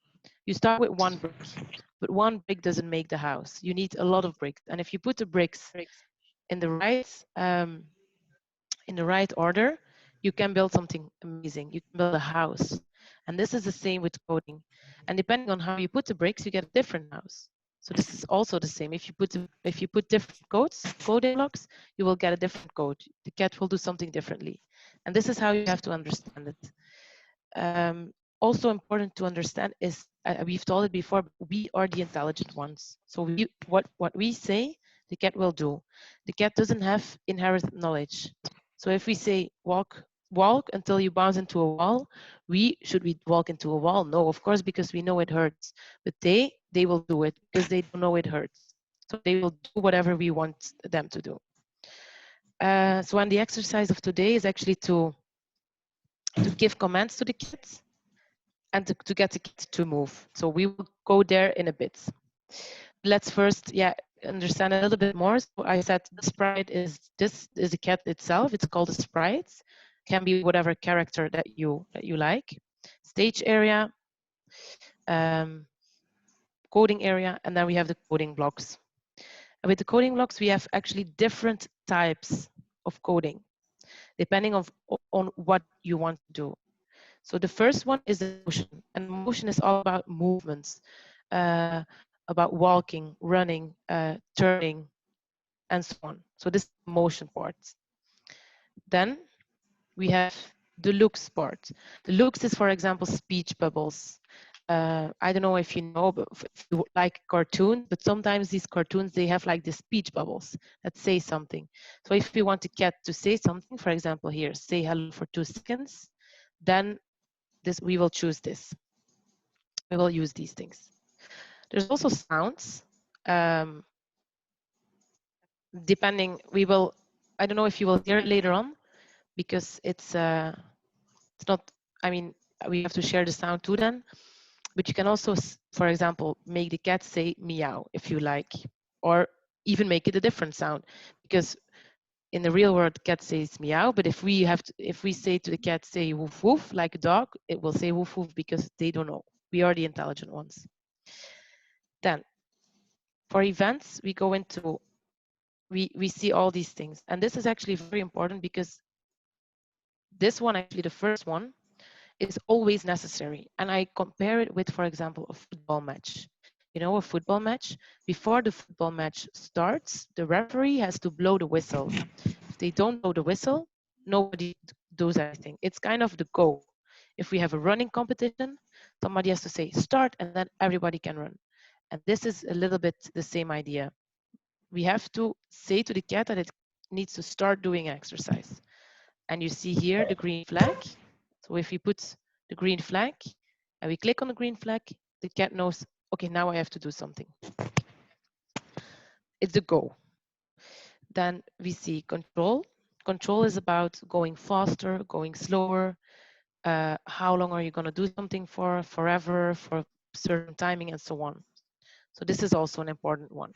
You start with one brick, but one brick doesn't make the house. You need a lot of bricks. And if you put the bricks in the right order, you can build something amazing. You can build a house. And this is the same with coding. And depending on how you put the bricks, you get a different house. So this is also the same. If you put different coding blocks, you will get a different code. The cat will do something differently. And this is how you have to understand it. Also important to understand is, we've told it before, we are the intelligent ones. So what we say, the cat will do. The cat doesn't have inherited knowledge. So if we say walk until you bounce into a wall, should we walk into a wall? No, of course, because we know it hurts. But they will do it because they don't know it hurts. So they will do whatever we want them to do. So and the exercise of today is actually to give commands to the kids and to get the kit to move. So we will go there in a bit. Let's first, understand a little bit more. So I said the sprite is a cat itself. It's called a sprite. Can be whatever character that you like. Stage area, coding area, and then we have the coding blocks. And with the coding blocks, we have actually different types of coding, depending on what you want to do. So the first one is the motion, and motion is all about movements, about walking, running, turning, and so on. So this is the motion part. Then we have the looks part. The looks is, for example, speech bubbles. I don't know if you know, but if you like cartoons, but sometimes these cartoons, they have like the speech bubbles that say something. So if we want a cat to say something, for example, here, say hello for 2 seconds, then we will choose this. We will use these things. There's also sounds. Depending, I don't know if you will hear it later on, because it's not, I mean, we have to share the sound too then, but you can also, for example, make the cat say meow if you like, or even make it a different sound, because in the real world, cat says meow, but if we say to the cat, say woof woof, like a dog, it will say woof woof because they don't know. We are the intelligent ones. Then, for events, we go into, we see all these things. And this is actually very important because this one, actually the first one, is always necessary. And I compare it with, for example, a football match. You know, a football match, before the football match starts, the referee has to blow the whistle. If they don't blow the whistle, nobody does anything. It's kind of the go. If we have a running competition, somebody has to say start, and then everybody can run. And this is a little bit the same idea. We have to say to the cat that it needs to start doing exercise. And you see here the green flag. So if we put the green flag and we click on the green flag, the cat knows, okay, now I have to do something. It's a go. Then we see control. Control is about going faster, going slower. How long are you going to do something for? Forever, for certain timing, and so on. So this is also an important one.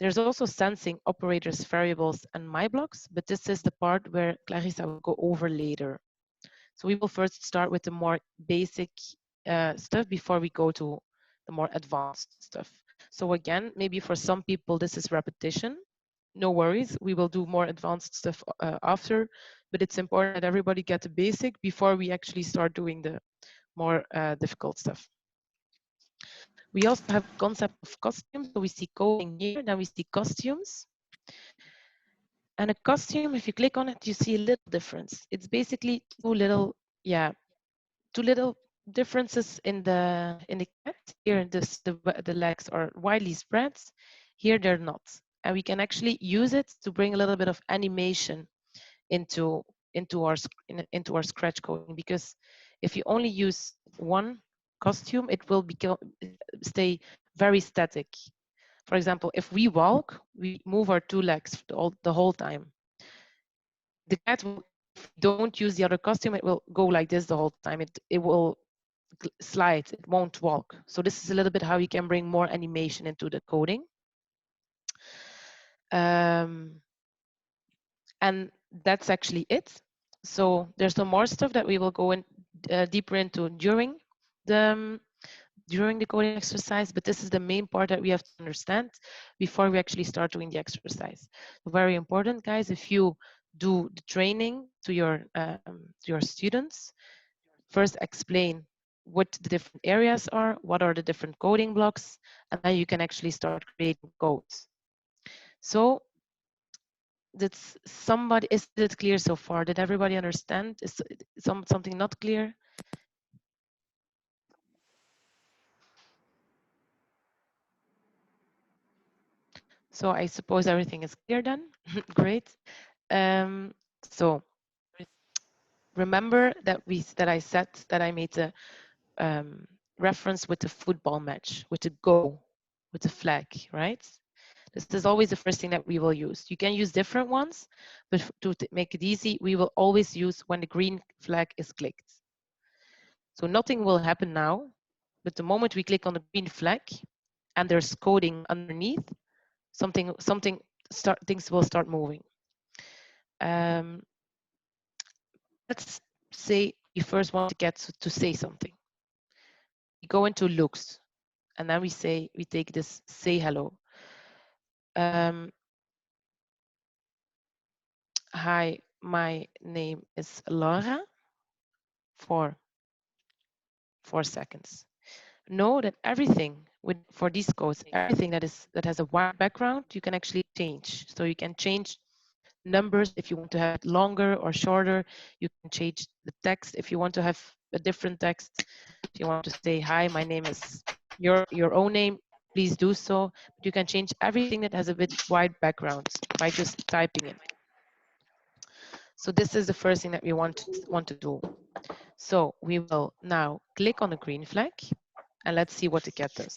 There's also sensing, operators, variables, and my blocks, but this is the part where Clarissa will go over later. So we will first start with the more basic stuff before we go to the more advanced stuff. So again, maybe for some people this is repetition. No worries, we will do more advanced stuff after, but it's important that everybody get the basic before we actually start doing the more difficult stuff. We also have the concept of costumes. So we see coding here, then we see costumes. And a costume, if you click on it, you see a little difference. It's basically two little differences in the cat. Here, the legs are widely spread. Here, they're not. And we can actually use it to bring a little bit of animation into our Scratch coding, because if you only use one costume, it will stay very static. For example, if we walk, we move our 2 legs the whole time. The cat will, if we don't use the other costume, it will go like this the whole time. It will slide, it won't walk. So this is a little bit how you can bring more animation into the coding. And that's actually it. So there's some more stuff that we will go in deeper into during the coding exercise, but this is the main part that we have to understand before we actually start doing the exercise. Very important, guys. If you do the training to your students, first explain what the different areas are, what are the different coding blocks, and then you can actually start creating codes. So that's somebody, is it clear so far? Did everybody understand? Is something not clear? So I suppose everything is clear then. Great. So remember that I said that I made a reference with the football match, with the goal, with the flag, right? This is always the first thing that we will use. You can use different ones, but to make it easy, we will always use when the green flag is clicked. So nothing will happen now, but the moment we click on the green flag and there's coding underneath, things will start moving. Let's say you first want to get to say something. We go into looks, and then we take this say hello. Hi, my name is Laura. For 4 seconds. Know that everything for these codes, everything that has a white background, you can actually change. So you can change numbers if you want to have it longer or shorter. You can change the text if you want to have a different text. If you want to say, hi, my name is your own name, please do so. But you can change everything that has a bit wide background by just typing it. So this is the first thing that we want to do. So we will now click on the green flag and let's see what the cat does.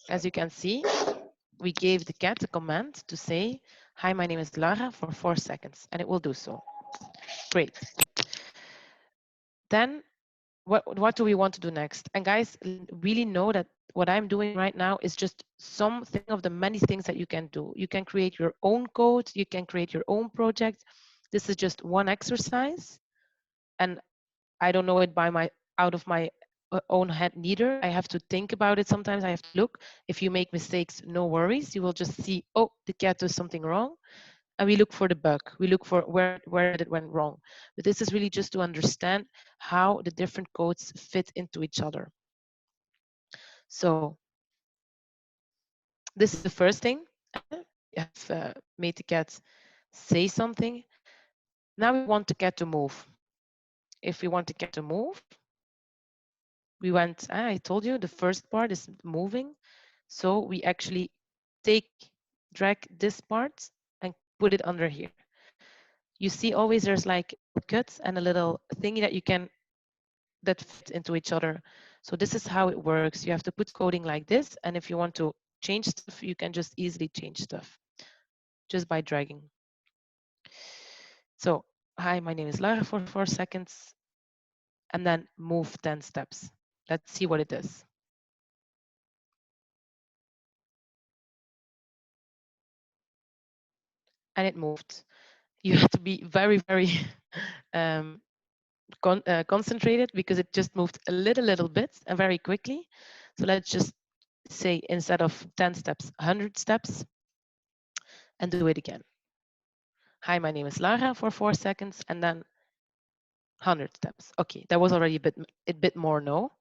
As you can see, we gave the cat a command to say, hi, my name is Lara for 4 seconds, and it will do so. Great. Then what do we want to do next? And guys, really know that what I'm doing right now is just something of the many things that you can do. You can create your own code, you can create your own project. This is just one exercise, and I don't know it out of my own head neither. I have to think about it. Sometimes I have to look. If you make mistakes, no worries. You will just see, oh, the cat does something wrong. And we look for the bug. We look for where it went wrong. But this is really just to understand how the different codes fit into each other. So this is the first thing. You have made the cat say something. Now we want the cat to move. If we want the cat to move, we went, I told you the first part is moving. So we actually drag this part and put it under here. You see always there's like cuts and a little thingy that fit into each other. So this is how it works. You have to put coding like this. And if you want to change stuff, you can just easily change stuff just by dragging. So, hi, my name is Lara for 4 seconds. And then move 10 steps. Let's see what it does. And it moved. You have to be very, very concentrated because it just moved a little bit and very quickly. So let's just say instead of 10 steps, 100 steps, and do it again. Hi, my name is Lara for 4 seconds, and then 100 steps. Okay, that was already a bit more no.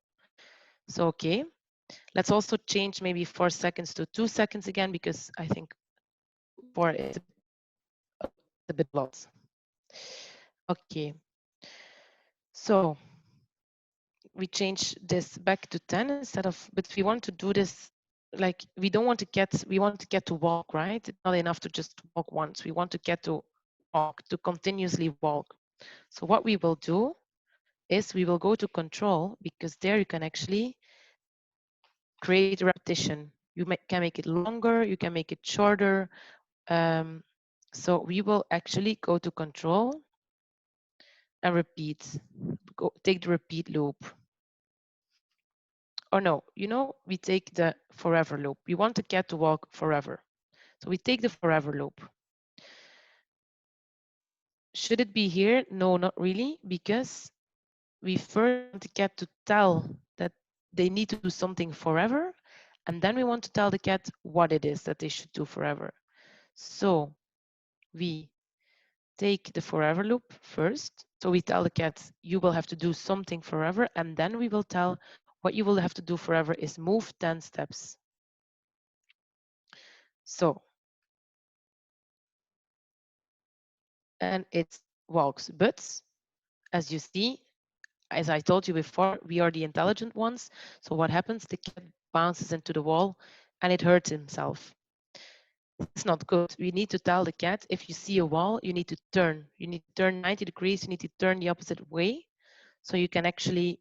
So okay, let's also change maybe 4 seconds to 2 seconds again, because I think 4 is a bit lot. Okay, so we change this back to 10 instead of, but we want to do this like, we want to get to walk, right? It's not enough to just walk once. We want to get to walk, to continuously walk. So what we will do is we will go to control, because there you can actually create a repetition. You can make it longer, you can make it shorter. So we will actually go to control and repeat. Take the repeat loop. Or no, we take the forever loop. We want the cat to walk forever. So we take the forever loop. Should it be here? No, not really, because we first want the cat to tell that they need to do something forever, and then we want to tell the cat what it is that they should do forever. So we take the forever loop first. So we tell the cat, you will have to do something forever, and then we will tell what you will have to do forever is move 10 steps. So, and it walks, but as you see, as I told you before, we are the intelligent ones. So what happens? The cat bounces into the wall and it hurts himself. It's not good. We need to tell the cat, if you see a wall, you need to turn. You need to turn 90 degrees. You need to turn the opposite way. So you can actually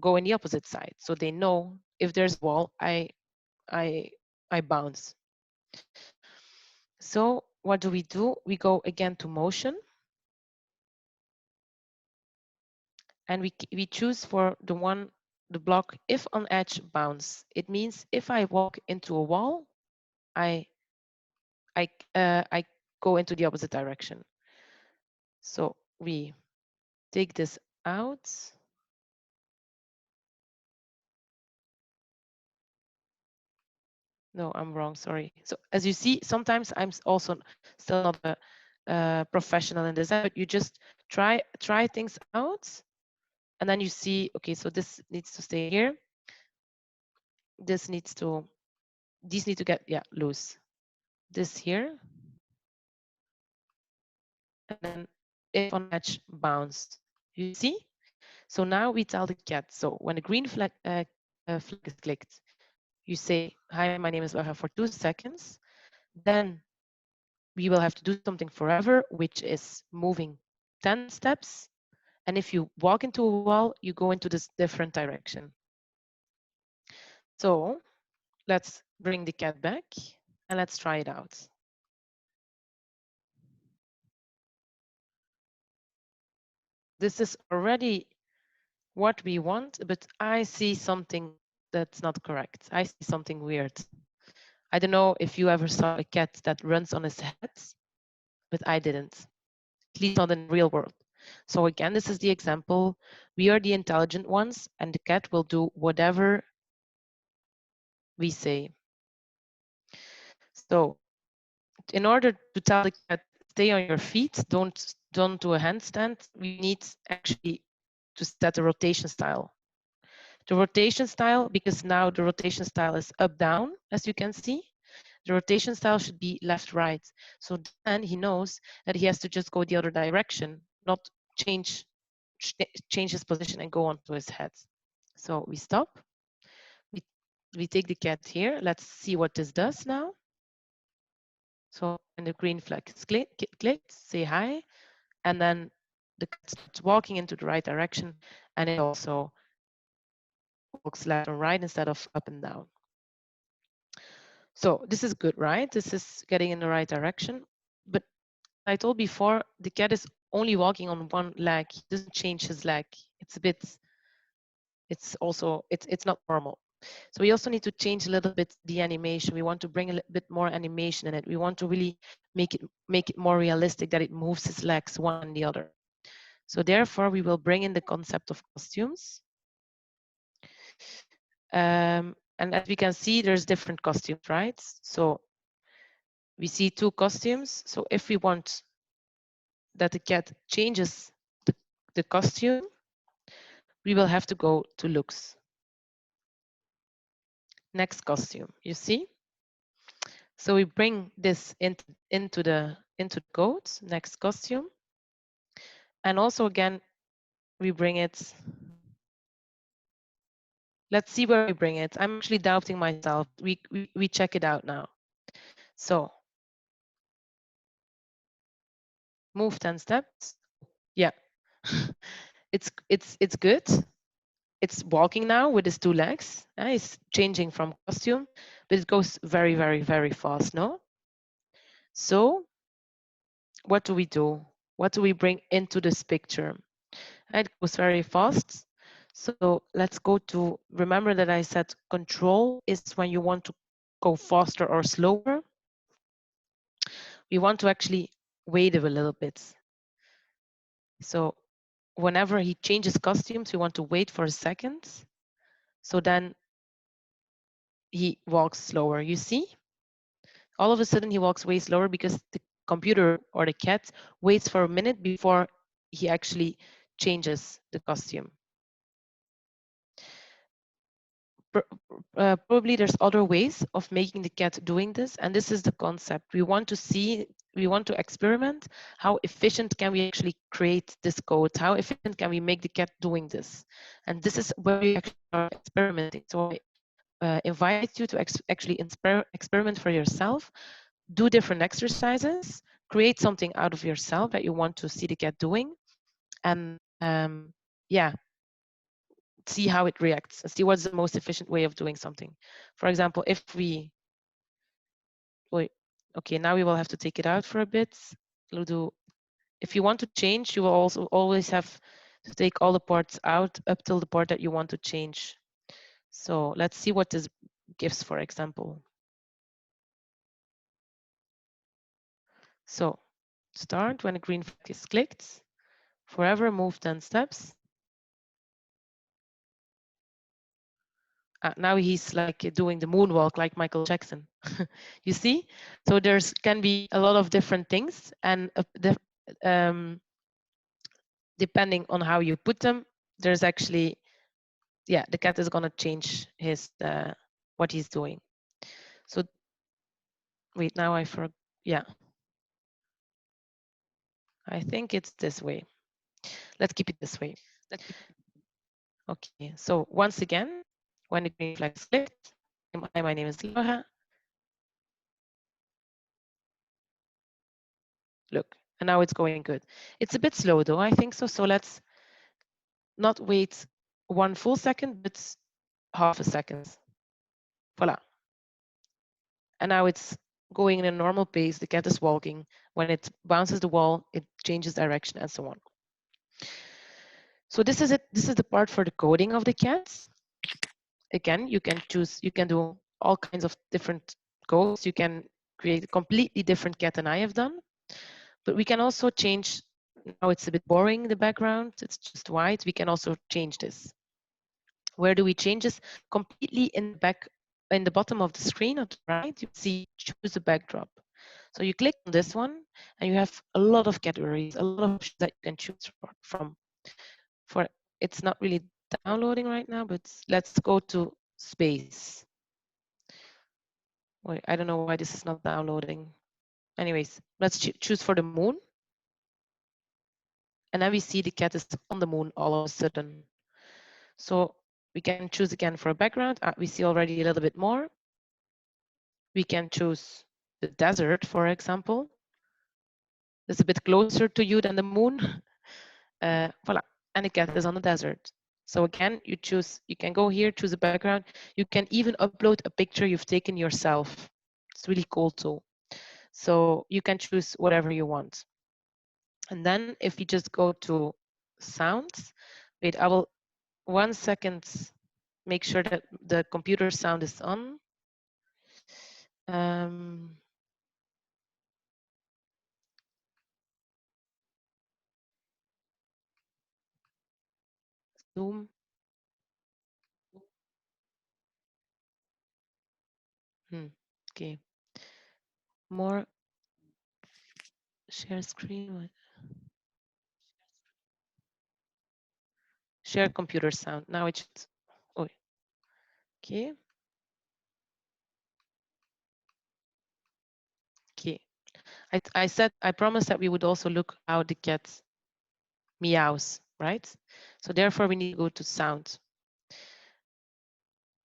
go in the opposite side. So they know if there's a wall, I bounce. So what do? We go again to motion. And we choose for the block if on edge bounce. It means if I walk into a wall, I go into the opposite direction. So we take this out. No, I'm wrong, sorry. So as you see, sometimes I'm also still not a professional in design, but you just try things out, and then you see, okay, so this needs to stay here. These need to get, loose. This here. And then if on edge bounce, you see? So now we tell the cat, so when the green flag is clicked, you say, hi, my name is Laura for 2 seconds. Then we will have to do something forever, which is moving 10 steps. And if you walk into a wall, you go into this different direction. So let's bring the cat back and let's try it out. This is already what we want, but I see something that's not correct. I see something weird. I don't know if you ever saw a cat that runs on his head, but I didn't, at least not in the real world. So again, this is the example. We are the intelligent ones, and the cat will do whatever we say. So in order to tell the cat, stay on your feet, don't do a handstand, we need actually to set a rotation style. The rotation style, because now the rotation style is up down, as you can see. The rotation style should be left right. So then he knows that he has to just go the other direction, not change his position and go onto his head. So we stop. We take the cat here. Let's see what this does now. So when the green flag is clicked, say hi, and then the cat starts walking into the right direction, and it also walks left and right instead of up and down. So this is good, right? This is getting in the right direction. But I told before, the cat is only walking on one leg. He doesn't change his leg. It's a bit, it's not normal. So we also need to change a little bit the animation. We want to bring a little bit more animation in it. We want to really make it more realistic, that it moves his legs one and the other. So therefore, we will bring in the concept of costumes. And as we can see, there's different costumes, right? So we see 2 costumes. So if we want that the cat changes the costume, we will have to go to looks. Next costume, you see? So we bring this into the code, next costume. And also again, we bring it. Let's see where we bring it. I'm actually doubting myself. We check it out now. So move 10 steps. Yeah, it's good. it's walking now with its 2 legs. It's changing from costume, but it goes very, very, very fast, no? So what do we do? What do we bring into this picture? It goes very fast. So let's go to, remember that I said control is when you want to go faster or slower. We want to actually wait a little bit. So whenever he changes costumes, we want to wait for a second. So then he walks slower, you see? All of a sudden he walks way slower because the computer or the cat waits for a minute before he actually changes the costume. Probably there's other ways of making the cat doing this, and this is the concept. We want to experiment how efficient can we actually create this code, how efficient can we make the cat doing this, and this is where we actually are experimenting. So I invite you to actually experiment for yourself, do different exercises, create something out of yourself that you want to see the cat doing, and yeah, see how it reacts and see what's the most efficient way of doing something. For example, if we, okay, now we will have to take it out for a bit. We'll do, if you want to change, you will also always have to take all the parts out up till the part that you want to change. So let's see what this gives, for example. So start when a green flag is clicked, forever move 10 steps. Now he's like doing the moonwalk like Michael Jackson. You see? So there's can be a lot of different things, and depending on how you put them, there's actually, yeah, the cat is gonna change his what he's doing. So wait, now I forgot. Yeah, I think it's this way. Let's keep it this way. Okay, so once again, when the green flag is clicked, hi, my name is Laura. Look, and now it's going good. It's a bit slow though, I think so. So let's not wait 1 full second, but half a second. Voila. And now it's going in a normal pace. The cat is walking. When it bounces the wall, it changes direction and so on. So this is it. This is the part for the coding of the cats. Again, you can choose, you can do all kinds of different codes. You can create a completely different cat than I have done. But we can also change, now it's a bit boring, the background, it's just white. We can also change this. Where do we change this? Completely in the back, in the bottom of the screen on the right, you see choose a backdrop. So you click on this one and you have a lot of categories, a lot of options that you can choose from. For it's not really downloading right now, but let's go to space. Wait, I don't know why this is not downloading. Anyways, let's choose for the moon. And then we see the cat is on the moon all of a sudden. So we can choose again for a background. We see already a little bit more. We can choose the desert, for example. It's a bit closer to you than the moon. Voila, and the cat is on the desert. So again, you can go here, choose a background. You can even upload a picture you've taken yourself. It's really cool too. So you can choose whatever you want. And then if you just go to sounds, wait, I will 1 second make sure that the computer sound is on. Zoom. Okay. More share screen. Share computer sound. Now it should. Oh, okay. Okay. I promised that we would also look how the cat meows, right? So therefore we need to go to sound.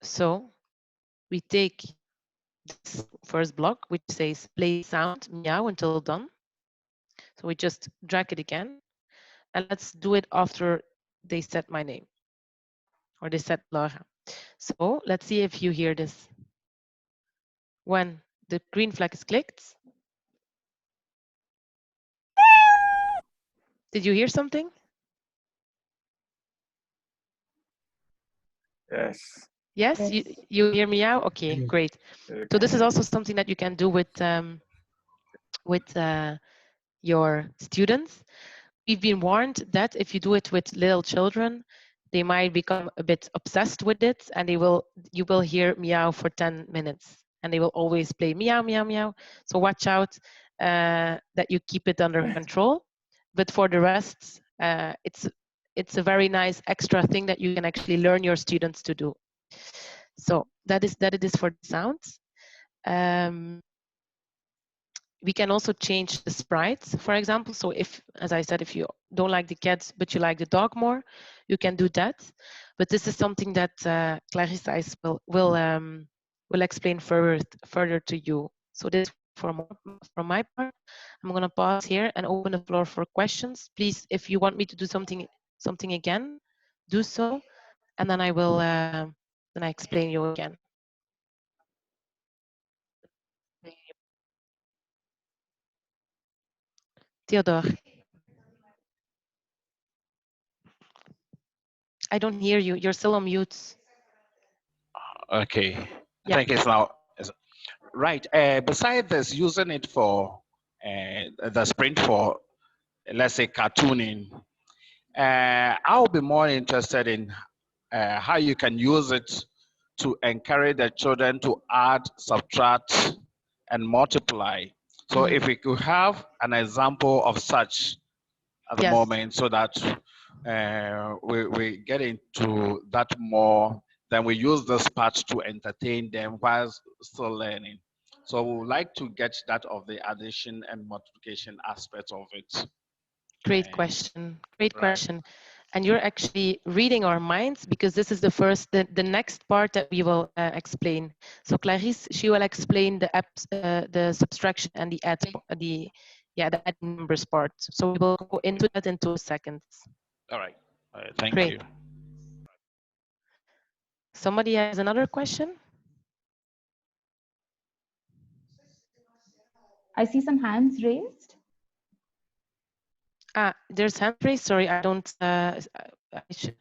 So we take this first block, which says play sound meow until done. So we just drag it again, and let's do it after they said my name. or they said Laura. So let's see if you hear this. When the green flag is clicked, did you hear something? Yes. Yes, Yes. you hear me out? Okay, great. So this is also something that you can do with your students. We've been warned that if you do it with little children, they might become a bit obsessed with it, and you will hear meow for 10 minutes, and they will always play meow, meow, meow. So watch out that you keep it under control. But for the rest, it's a very nice extra thing that you can actually learn your students to do. So that it is for the sounds. We can also change the sprites, for example. So if, as I said, if you don't like the cats, but you like the dog more, you can do that. But this is something that Clarissa will explain further to you. So this from my part, I'm going to pause here and open the floor for questions. Please, if you want me to do something again, do so, and then I will then I explain you again. Theodore, I don't hear you. You're still on mute. Okay. I Yeah. think it's now. Right. Besides this, using it for the sprint for, let's say, cartooning, I'll be more interested in how you can use it to encourage the children to add, subtract, and multiply. So if we could have an example of such at the moment, so that we get into that more, then we use this part to entertain them while still learning. So we would like to get that of the addition and multiplication aspect of it. Great question. Great Right. question. And you're actually reading our minds, because this is the next part that we will explain. So Clarisse, she will explain the the subtraction and the add, the add numbers part. So we will go into that in 2 seconds. All right. Thank Great. you. Somebody has another question? I see some hands raised. There's hand raised. Sorry, I don't. I should.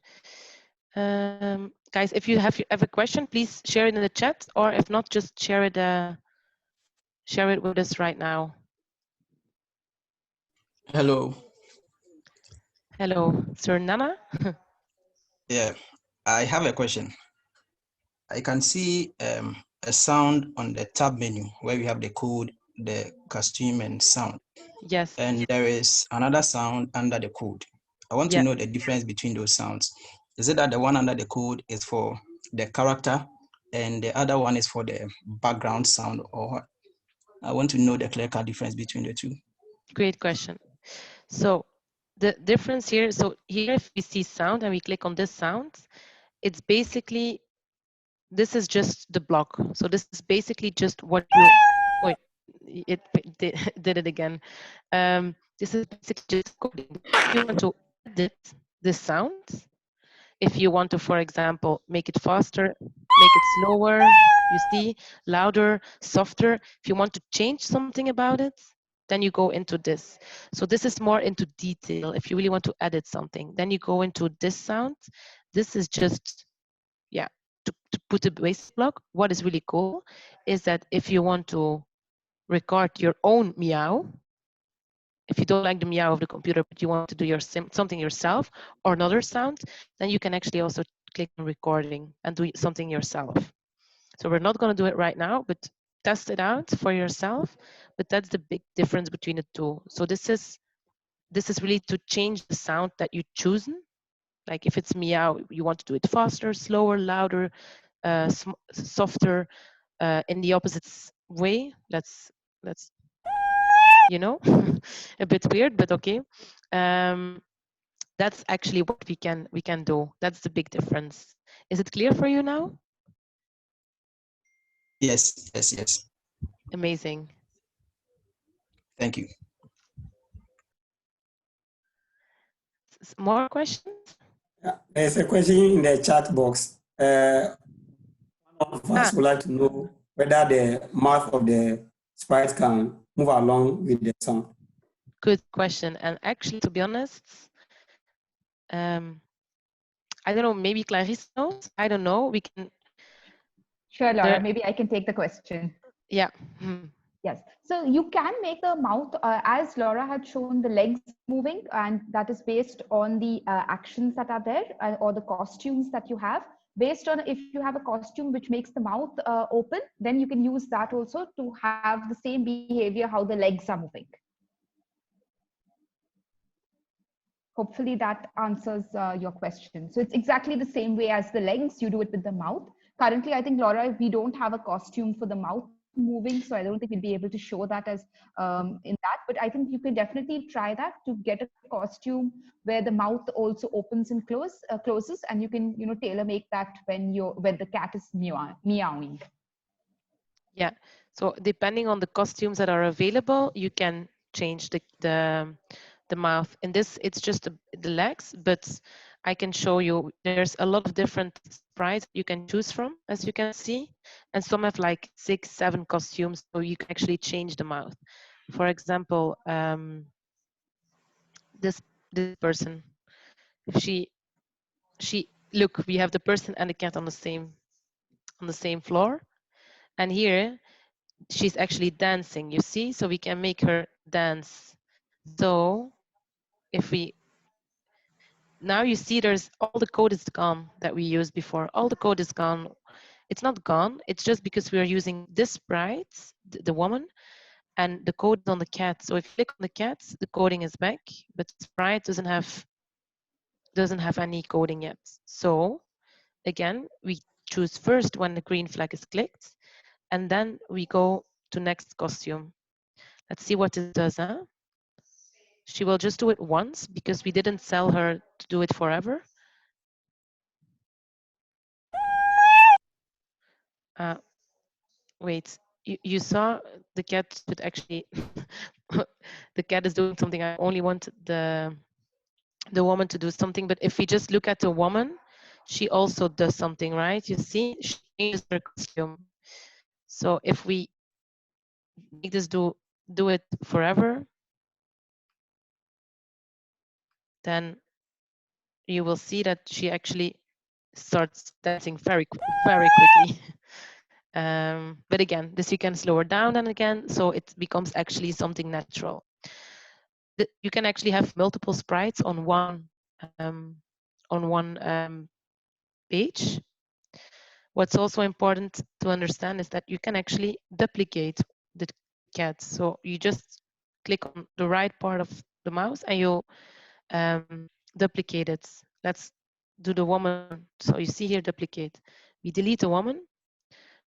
Guys, if you have a question, please share it in the chat, or if not, just share it with us right now. Hello. Hello, Sir Nana. Yeah, I have a question. I can see a sound on the tab menu where we have the code, the costume, and sound. Yes. And there is another sound under the code. I want to know the difference between those sounds. Is it that the one under the code is for the character and the other one is for the background sound, or what? I want to know the clear-cut difference between the two. Great question. So the difference here, so here if we see sound and we click on this sound, it's basically, this is just the block. So this is basically just what you, wait, it did it again. This is basically just coding. If you want to edit the sound, if you want to, for example, make it faster, make it slower, you see, louder, softer, if you want to change something about it, then you go into this. So this is more into detail. If you really want to edit something, then you go into this sound. This is just, yeah, to put a base block. What is really cool is that if you want to record your own meow, if you don't like the meow of the computer, but you want to do something yourself or another sound, then you can actually also click on recording and do something yourself. So we're not going to do it right now, but test it out for yourself. But that's the big difference between the two. So this is really to change the sound that you choose. Like if it's meow, you want to do it faster, slower, louder, softer, in the opposite way. Let's you know, a bit weird, but okay. That's actually what we can do. That's the big difference. Is it clear for you now? Yes, yes, yes. Amazing. Thank you. More questions? There's a question in the chat box. One of us would like to know whether the mouth of the sprite can move along with the sound. Good question. And actually, to be honest, I don't know, maybe Clarisse knows. I don't know. We can. Sure, Laura, maybe I can take the question. Yeah. Yes. So you can make the mouth, as Laura had shown, the legs moving, and that is based on the actions that are there or the costumes that you have. Based on if you have a costume which makes the mouth open, then you can use that also to have the same behavior, how the legs are moving. Hopefully that answers your question. So it's exactly the same way as the legs, you do it with the mouth. Currently, I think, Laura, we don't have a costume for the mouth moving, so I don't think we'll be able to show that as in that, but I think you can definitely try that to get a costume where the mouth also opens and closes, and you can, you know, tailor make that when the cat is meowing. Yeah, so depending on the costumes that are available, you can change the mouth. In this, it's just the legs, but I can show you there's a lot of different sprites you can choose from, as you can see, and some have like 6, 7 costumes, so you can actually change the mouth. For example, this person, she look, we have the person and the cat on the same floor, and here she's actually dancing, you see, so we can make her dance. So if we now, you see there's all the code is gone that we used before. All the code is gone. It's not gone, it's just because we are using this sprite, the woman, and the code is on the cat. So if you click on the cat, the coding is back, but sprite doesn't have any coding yet. So again, we choose first when the green flag is clicked, and then we go to next costume. Let's see what it does, huh? She will just do it once because we didn't sell her to do it forever. Wait, you saw the cat would actually, the cat is doing something. I only want the woman to do something, but if we just look at the woman, she also does something, right? You see, she changes her costume. So if we make this do it forever, then you will see that she actually starts dancing very quickly. But again, this you can slow her down and again, so it becomes actually something natural. You can actually have multiple sprites on one page. What's also important to understand is that you can actually duplicate the cat. So you just click on the right part of the mouse and you'll duplicate it. Let's do the woman. So you see here, duplicate. We delete the woman.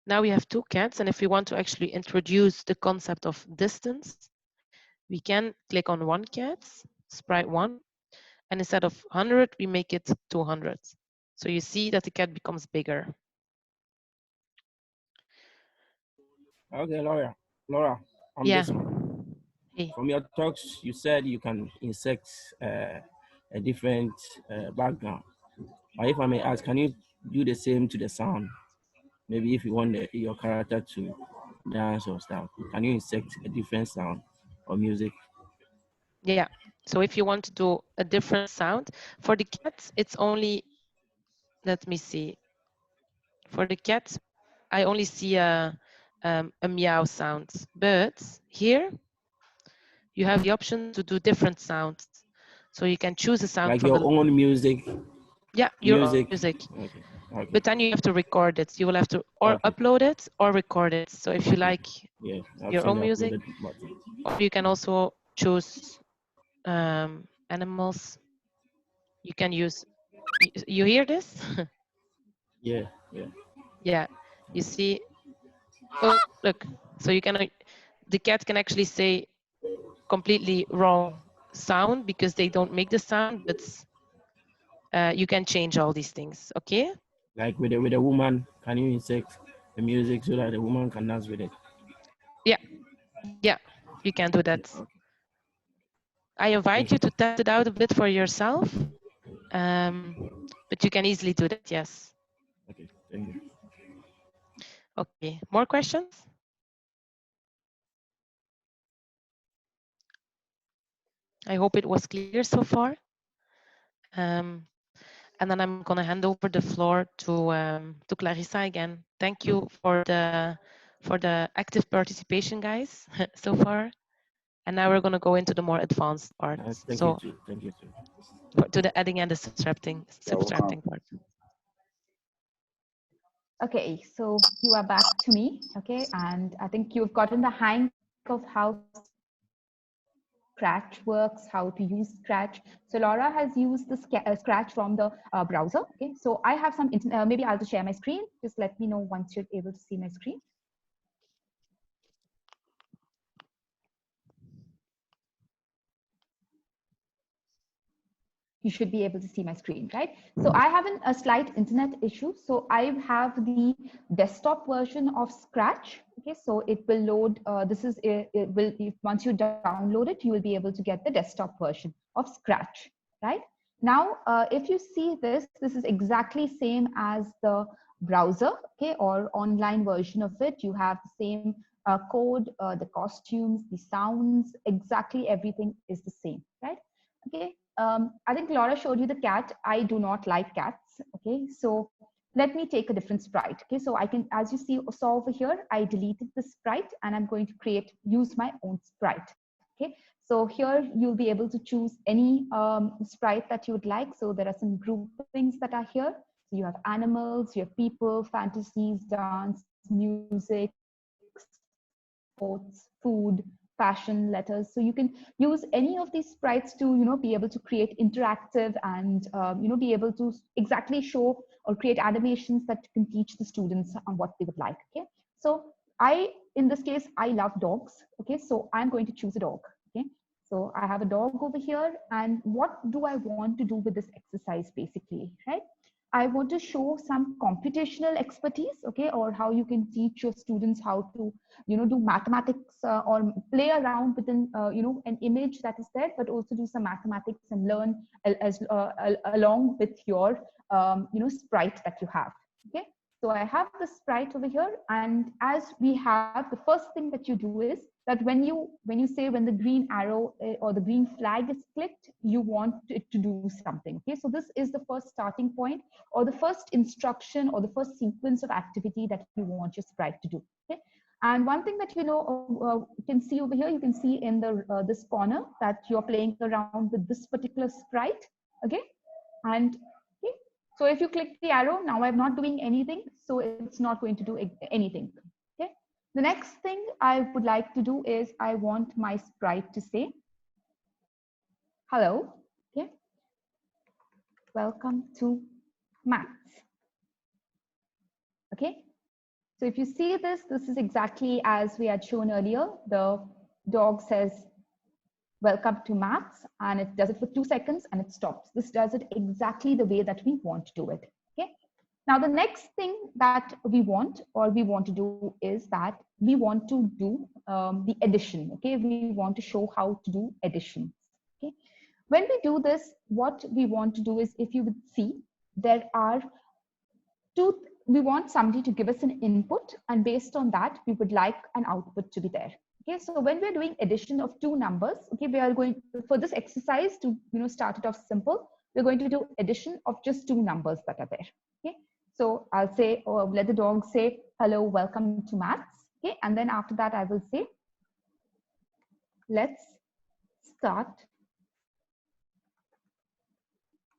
Now we have 2 cats, and if we want to actually introduce the concept of distance, we can click on 1 cat, sprite 1, and instead of 100, we make it 200. So you see that the cat becomes bigger. Okay, Laura, on yeah. this one. Hey. From your talks, you said you can insert a different background. Or if I may ask, can you do the same to the sound? Maybe if you want your character to dance or stuff, can you insert a different sound or music? Yeah. So if you want to do a different sound, for the cats, it's only, let me see. For the cat, I only see a meow sound. But here, you have the option to do different sounds. So you can choose a sound Like from your own music? Yeah, your own music. Okay. Okay. But then you have to record it. You will have to or upload it or record it. So if you like your own music, or you can also choose animals. You can use, you hear this? Yeah. Yeah, you see, oh, look, so you can, the cat can actually say completely wrong sound because they don't make the sound, but you can change all these things, okay? Like with a woman, can you insert the music so that the woman can dance with it? Yeah, you can do that. I invite you to test it out a bit for yourself. But you can easily do that, yes. Okay, thank you. Okay, more questions? I hope it was clear so far. And then I'm going to hand over the floor to Clarissa again. Thank you for the active participation, guys, so far. And now we're going to go into the more advanced part. Thank So you too. Thank you too. to the adding and the subtracting part. Okay, so you are back to me, okay, and I think you've gotten the hang of how Scratch works, how to use Scratch. So Laura has used the Scratch from the browser, okay. So I have some, maybe I'll just share my screen. Just let me know once you're able to see my screen. You should be able to see my screen, right? So I have a slight internet issue. So I have the desktop version of Scratch. Okay, so it will load. Once you download it, you will be able to get the desktop version of Scratch, right? Now, if you see this is exactly same as the browser, okay, or online version of it. You have the same code, the costumes, the sounds, exactly everything is the same, right? Okay. I think Laura showed you the cat. I do not like cats. Okay, so let me take a different sprite. Okay, so I can, as you saw over here, I deleted the sprite and I'm going to use my own sprite. Okay, so here you'll be able to choose any sprite that you would like. So there are some groupings that are here. So you have animals, you have people, fantasies, dance, music, sports, food, fashion, letters. So you can use any of these sprites to, be able to create interactive and, be able to exactly show or create animations that can teach the students on what they would like. Okay. So in this case, I love dogs. Okay. So I'm going to choose a dog. Okay. So I have a dog over here. And what do I want to do with this exercise basically, right? I want to show some computational expertise, okay, or how you can teach your students how to, do mathematics or play around with an image that is there, but also do some mathematics and learn along with your, sprite that you have, okay. So I have the sprite over here, and as we have, the first thing that you do is that when you say when the green arrow or the green flag is clicked, you want it to do something. Okay, so this is the first starting point or the first instruction or the first sequence of activity that you want your sprite to do. Okay, and one thing that you can see over here, you can see in the this corner that you're playing around with this particular sprite. Okay, and okay, so if you click the arrow, now I'm not doing anything, so it's not going to do anything. Okay. The next thing I would like to do is I want my sprite to say, hello, okay, welcome to maths. Okay, so if you see this is exactly as we had shown earlier. The dog says, welcome to maths, and it does it for 2 seconds and it stops. This does it exactly the way that we want to do it. Okay. Now, the next thing that we want to do is that we want to do the addition. Okay, we want to show how to do addition. Okay, when we do this, what we want to do is, if you would see, there are we want somebody to give us an input, and based on that, we would like an output to be there. Okay, so when we're doing addition of two numbers, okay, we are going for this exercise to start it off simple. We're going to do addition of just two numbers that are there. Okay, so I'll say, or let the dog say, hello, welcome to maths. Okay, and then after that, I will say, let's start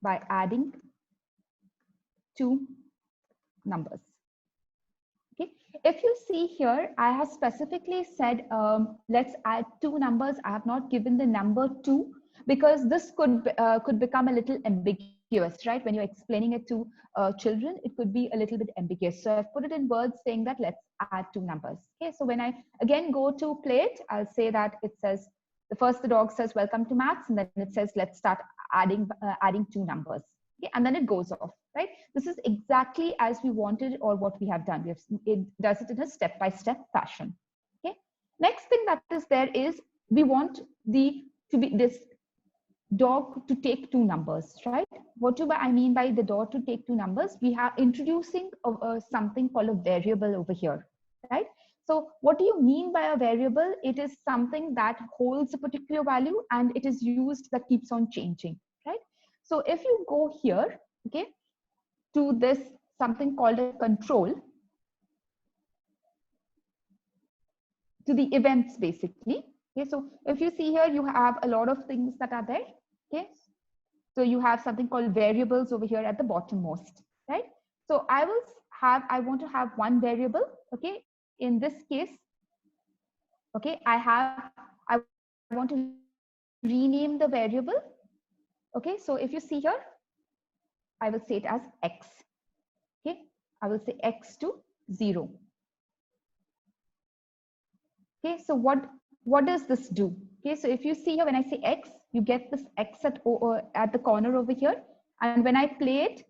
by adding two numbers. Okay, if you see here, I have specifically said, let's add two numbers. I have not given the number 2 because this could become a little ambiguous, right? When you're explaining it to children, it could be a little bit ambiguous. So I've put it in words saying that let's add two numbers. Okay, so when I again go to play it, I'll say that it says, the dog says, welcome to maths, and then it says, let's start adding two numbers. Okay, and then it goes off, right? This is exactly as we wanted or what we have done. It does it in a step-by-step fashion. Okay. Next thing that is there is we want to be this door to take two numbers, right? What do I mean by the door to take two numbers? We are introducing something called a variable over here, right? So what do you mean by a variable? It is something that holds a particular value and it is used that keeps on changing, right? So if you go here, okay, to this something called a control, to the events basically. Okay, so if you see here, you have a lot of things that are there. Okay, so you have something called variables over here at the bottommost, right? So I want to have one variable. Okay, in this case, okay, I want to rename the variable. Okay, so if you see here, I will say it as x. Okay, I will say x to 0. Okay, so what does this do? Okay, so if you see here, when I say x, you get this x at the corner over here. And when I play it,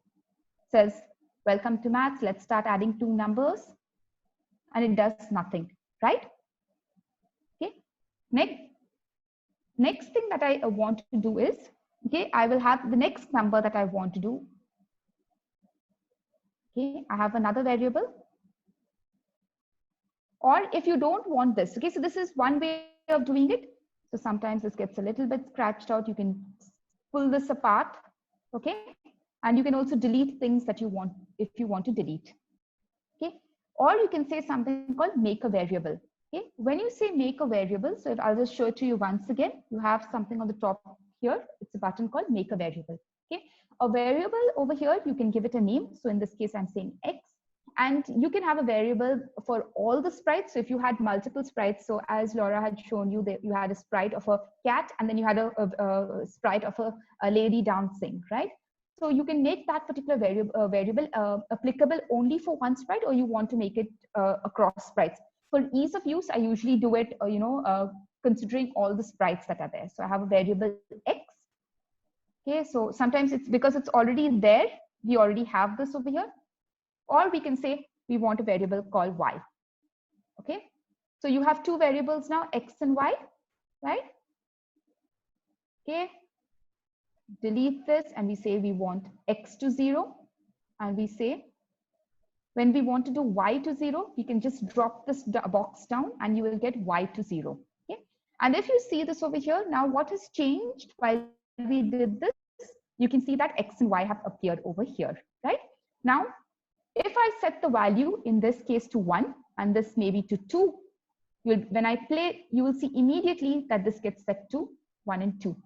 says, welcome to maths, let's start adding two numbers. And it does nothing, right? Okay, next thing that I want to do is, okay, I will have the next number that I want to do. Okay, I have another variable. Or if you don't want this, okay, so this is one way of doing it. So sometimes this gets a little bit scratched out. You can pull this apart, okay? And you can also delete things that you want, if you want to delete, okay? Or you can say something called make a variable, okay? When you say make a variable, so if I'll just show it to you once again, you have something on the top here. It's a button called make a variable, okay? A variable over here, you can give it a name. So in this case, I'm saying X. And you can have a variable for all the sprites. So if you had multiple sprites, so as Laura had shown you, that you had a sprite of a cat, and then you had a sprite of a lady dancing, right? So you can make that particular variable applicable only for one sprite, or you want to make it across sprites. For ease of use, I usually do it, considering all the sprites that are there. So I have a variable X. Okay, so sometimes it's because it's already there. We already have this over here. Or we can say we want a variable called y. Okay, so you have two variables now, x and y, right? Okay, delete this and we say we want x to 0. And we say when we want to do y to 0, we can just drop this box down and you will get y to 0. Okay, and if you see this over here, now what has changed while we did this? You can see that x and y have appeared over here, right? Now, if I set the value in this case to 1 and this maybe to 2, when I play, you will see immediately that this gets set to 1 and 2,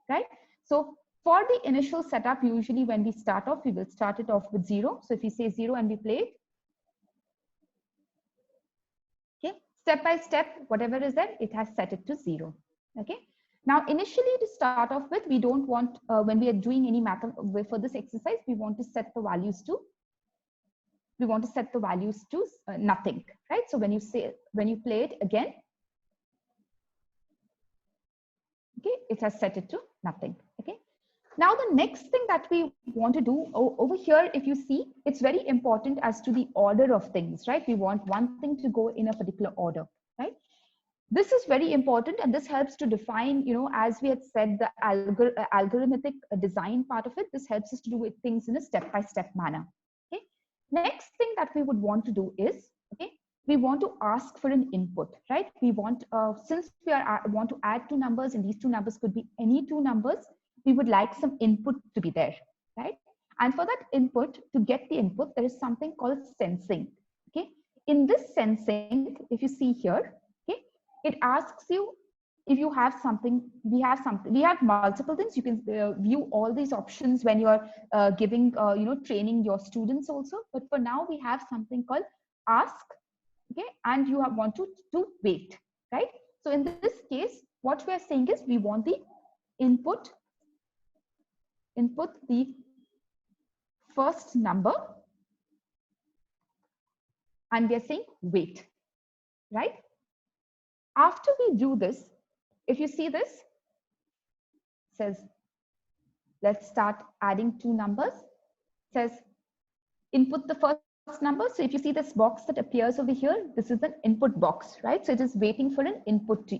right? So for the initial setup, usually when we start off, we will start it off with 0. So if you say 0 and we play it, okay, step by step, whatever is there, it has set it to 0. Okay. Now, initially to start off with, we don't want, when we are doing any math for this exercise, we want to set the values to nothing, right? So when you play it again, okay, it has set it to nothing. Okay. Now the next thing that we want to do over here, if you see, it's very important as to the order of things, right? We want one thing to go in a particular order, right? This is very important, and this helps to define, as we had said, the algorithmic design part of it. This helps us to do things in a step-by-step manner. Okay. Next thing that we would want to do is, okay, we want to ask for an input, right? We want, since we want to add two numbers, and these two numbers could be any two numbers, we would like some input to be there, right? And for that input, to get the input, there is something called sensing. Okay. In this sensing, if you see here, okay, it asks you if you have something. We have multiple things. You can view all these options when you're giving, training your students also. But for now, we have something called ask, okay, and you want to wait, right? So in this case, what we are saying is we want the input the first number, and we are saying wait, right? After we do this, if you see this, says, let's start adding two numbers, says input the first number. So if you see this box that appears over here, this is an input box, right? So it is waiting for an input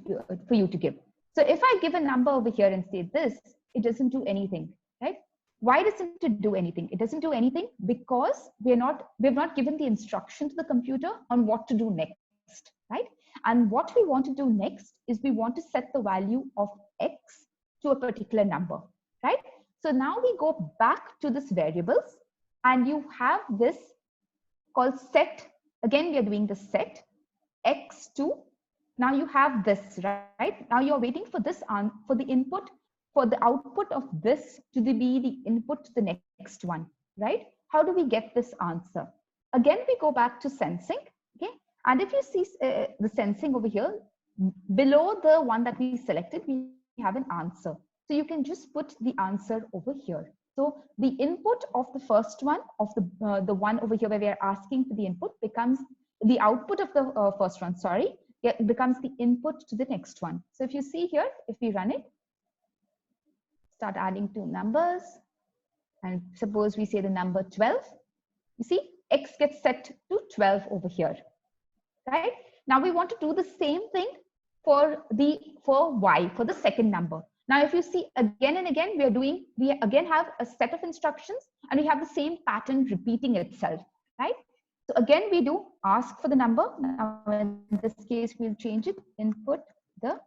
for you to give. So if I give a number over here and say this, it doesn't do anything, right? Why doesn't it do anything? It doesn't do anything because we've not given the instruction to the computer on what to do next, right? And what we want to do next is we want to set the value of x to a particular number, right? So now we go back to this variables, and you have this called set. Again, we are doing the set x to, now you have this, right? Now you're waiting for this for the input, for the output of this to be the input to the next one, right? How do we get this answer? Again, we go back to sensing, okay? And if you see the sensing over here, below the one that we selected, we have an answer. So you can just put the answer over here. So the input of the first one, of the one over here where we are asking for the input, becomes the output of the first one, sorry, it becomes the input to the next one. So if you see here, if we run it, start adding two numbers, and suppose we say the number 12, you see x gets set to 12 over here, right? Now we want to do the same thing for y, for the second number. Now if you see again and again, we again have a set of instructions, and we have the same pattern repeating itself, right? So again, we do ask for the number. Now in this case, we'll change it, input the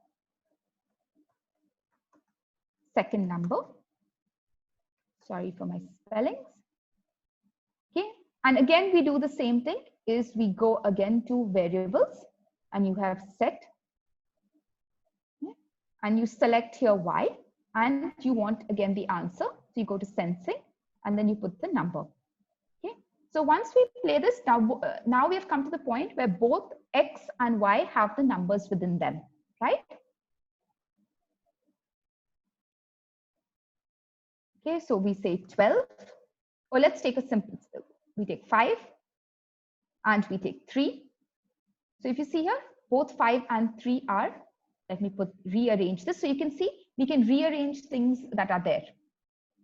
second number. Sorry for my spellings. Okay, and again, we do the same thing, is we go again to variables, and you have set, okay, and you select here y, and you want again the answer. So you go to sensing, and then you put the number. So once we play this, now we have come to the point where both x and y have the numbers within them, right? Okay, so we say 12, or let's take a simple, we take 5 and we take 3. So if you see here, both 5 and 3 are, let me rearrange this so you can see, we can rearrange things that are there.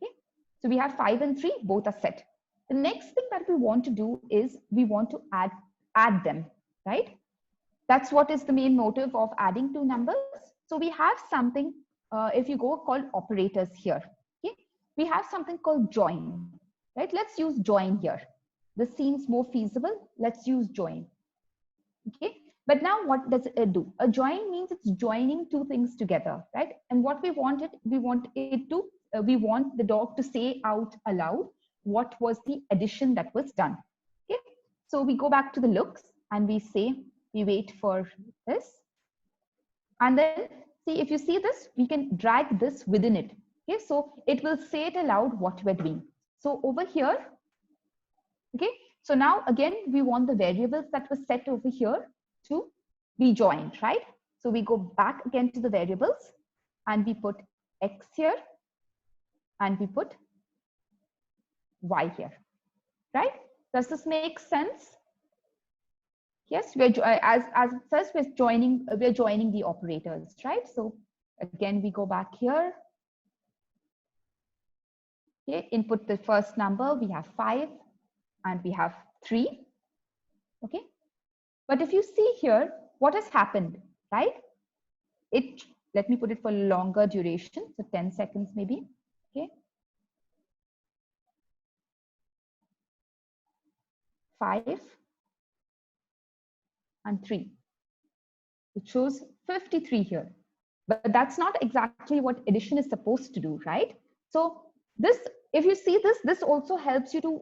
Okay, so we have 5 and 3, both are set. The next thing that we want to do is we want to add them, right? That's what is the main motive of adding two numbers. So we have something, if you go, called operators here. Okay, we have something called join, right? Let's use join here. This seems more feasible. Let's use join. Okay, but now what does it do? A join means it's joining two things together, right? And what we want the dog to say out aloud what was the addition that was done. Okay, so we go back to the looks, and we say, we wait for this, and then see, if you see this, we can drag this within it. Okay, so it will say it aloud what we're doing. So over here, okay, so now again, we want the variables that were set over here to be joined, right? So we go back again to the variables, and we put x here, and we put y here, right? Does this make sense? Yes, we're as it says, we're joining the operators, right? So again, we go back here. Okay, input the first number. We have 5 and we have 3. Okay, but if you see here, what has happened, right? Let me put it for longer duration, so 10 seconds maybe. Okay. 5 and 3. It shows 53 here, but that's not exactly what addition is supposed to do, right? So this, if you see this, this also helps you to,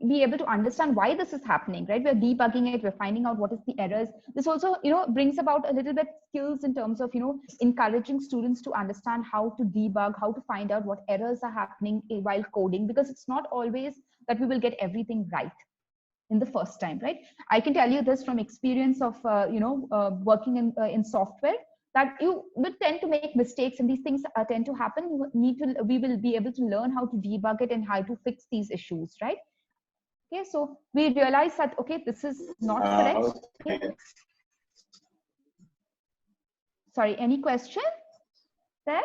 be able to understand why this is happening, right? We're debugging it, we're finding out what is the errors. This also, brings about a little bit skills in terms of, encouraging students to understand how to debug, how to find out what errors are happening while coding, because it's not always that we will get everything right in the first time, right? I can tell you this from experience of, working in software, that you will tend to make mistakes, and these things tend to happen. We will be able to learn how to debug it and how to fix these issues, right? Okay, so we realize that, okay, this is not correct. Okay. Sorry, any question there?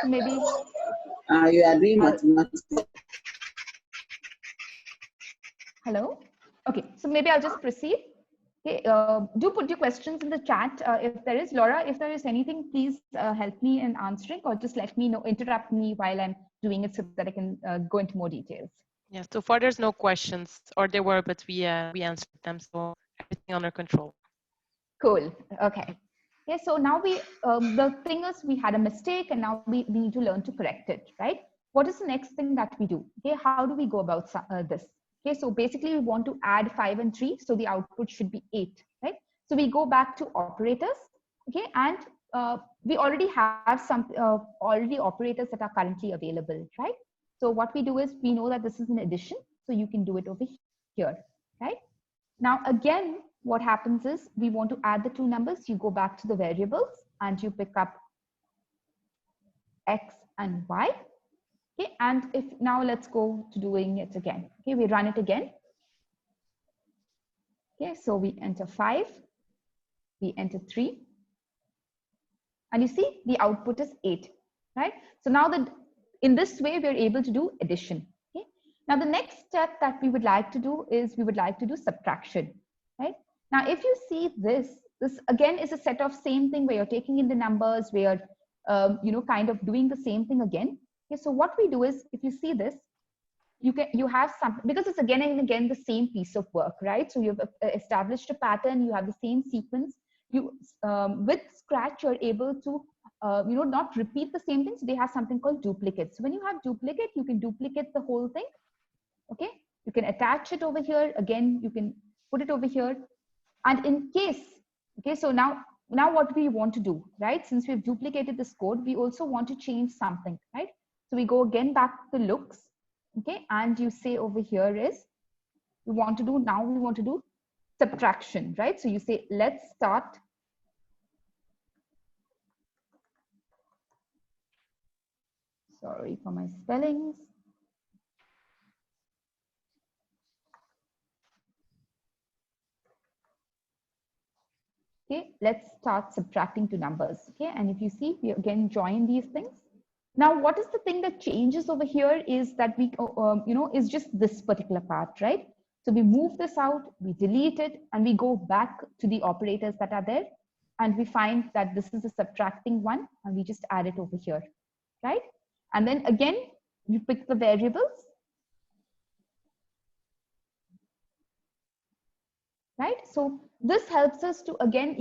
Maybe you are doing mathematics. Hello. Okay, so maybe I'll just proceed. Okay, do put your questions in the chat. If there is, Laura, if there is anything, please help me in answering, or just let me know, interrupt me while I'm doing it so that I can go into more details. Yes, so far there's no questions, or there were, but we answered them, so everything under control. Cool. Okay. Okay, so now the thing is, we had a mistake, and now we need to learn to correct it, right? What is the next thing that we do? Okay, how do we go about this? Okay, so basically we want to add 5 and 3, so the output should be 8, right? So we go back to operators, okay, and we already have some already operators that are currently available, right? So what we do is, we know that this is an addition, so you can do it over here, right? Now again, what happens is, we want to add the two numbers. You go back to the variables and you pick up X and Y. Okay, and if now let's go to doing it again. Okay, we run it again. Okay, so we enter 5, we enter 3, and you see the output is 8, right? So now that in this way, we are able to do addition. Okay, now the next step that we would like to do is, we would like to do subtraction, right? Now, if you see this again is a set of same thing where you're taking in the numbers, where you're kind of doing the same thing again. Okay, so what we do is, if you see this, you have some, because it's again and again the same piece of work, right? So you've established a pattern, you have the same sequence. You with Scratch, you're able to not repeat the same thing. So they have something called duplicate. So when you have duplicate, you can duplicate the whole thing. Okay, you can attach it over here again. You can put it over here. And in case, okay, so now what we want to do, right? Since we've duplicated this code, we also want to change something, right? So we go again back to the looks, okay? And you say over here is, we want to do subtraction, right? So you say, let's start sorry for my spellings. Okay, let's start subtracting two numbers. Okay, and if you see, we again join these things. Now, what is the thing that changes over here is that we, is just this particular part, right? So we move this out, we delete it, and we go back to the operators that are there, and we find that this is a subtracting one, and we just add it over here, right? And then again, you pick the variables, right? So this helps us to again,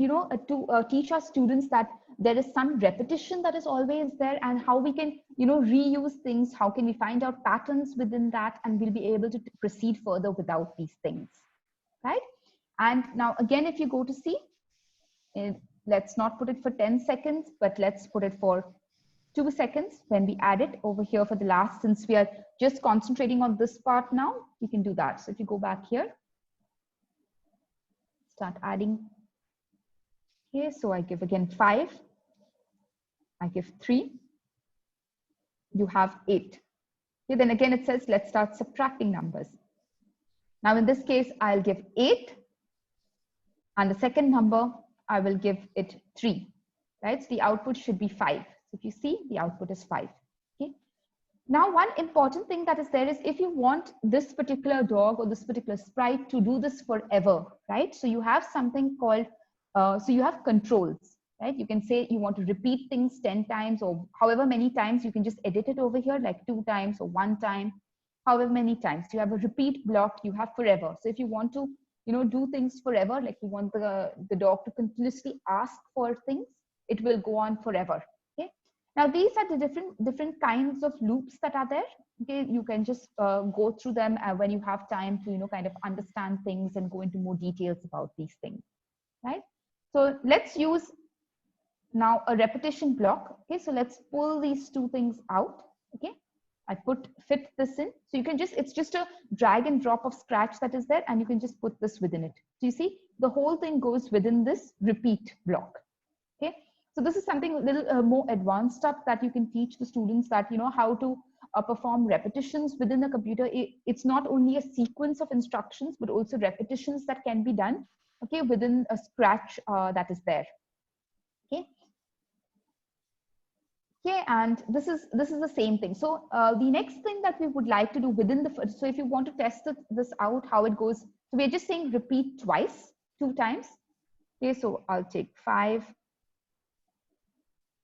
teach our students that there is some repetition that is always there, and how we can, reuse things. How can we find out patterns within that, and we'll be able to proceed further without these things, right? And now again, if you go to see, let's not put it for 10 seconds, but let's put it for 2 seconds when we add it over here for the last, since we are just concentrating on this part now, we can do that. So if you go back here, start adding. Okay, so I give again 5, I give 3, you have 8. Okay, then again it says, let's start subtracting numbers. Now in this case, I'll give 8, and the second number, I will give it 3, right? So the output should be 5. So if you see, the output is 5. Okay. Now, one important thing that is there is, if you want this particular dog or this particular sprite to do this forever, right? So you have something called, so you have controls, right? You can say you want to repeat things 10 times or however many times. You can just edit it over here, like 2 times or 1 time, however many times. You have a repeat block, you have forever. So if you want to, do things forever, like you want the dog to continuously ask for things, it will go on forever. Okay. Now these are the different kinds of loops that are there. Okay, you can just go through them when you have time to kind of understand things and go into more details about these things, right? So let's use now a repetition block. Okay, so let's pull these two things out. Okay, I fit this in. So you can just, it's just a drag and drop of Scratch that is there, and you can just put this within it. So you see, the whole thing goes within this repeat block. Okay, so this is something a little more advanced stuff that you can teach the students, that how to perform repetitions within a computer. It's not only a sequence of instructions, but also repetitions that can be done, okay, within a Scratch that is there. Okay. Okay, and this is the same thing. So the next thing that we would like to do within the, so if you want to test this out, how it goes, so we're just saying repeat twice 2 times. Okay, so I'll take 5.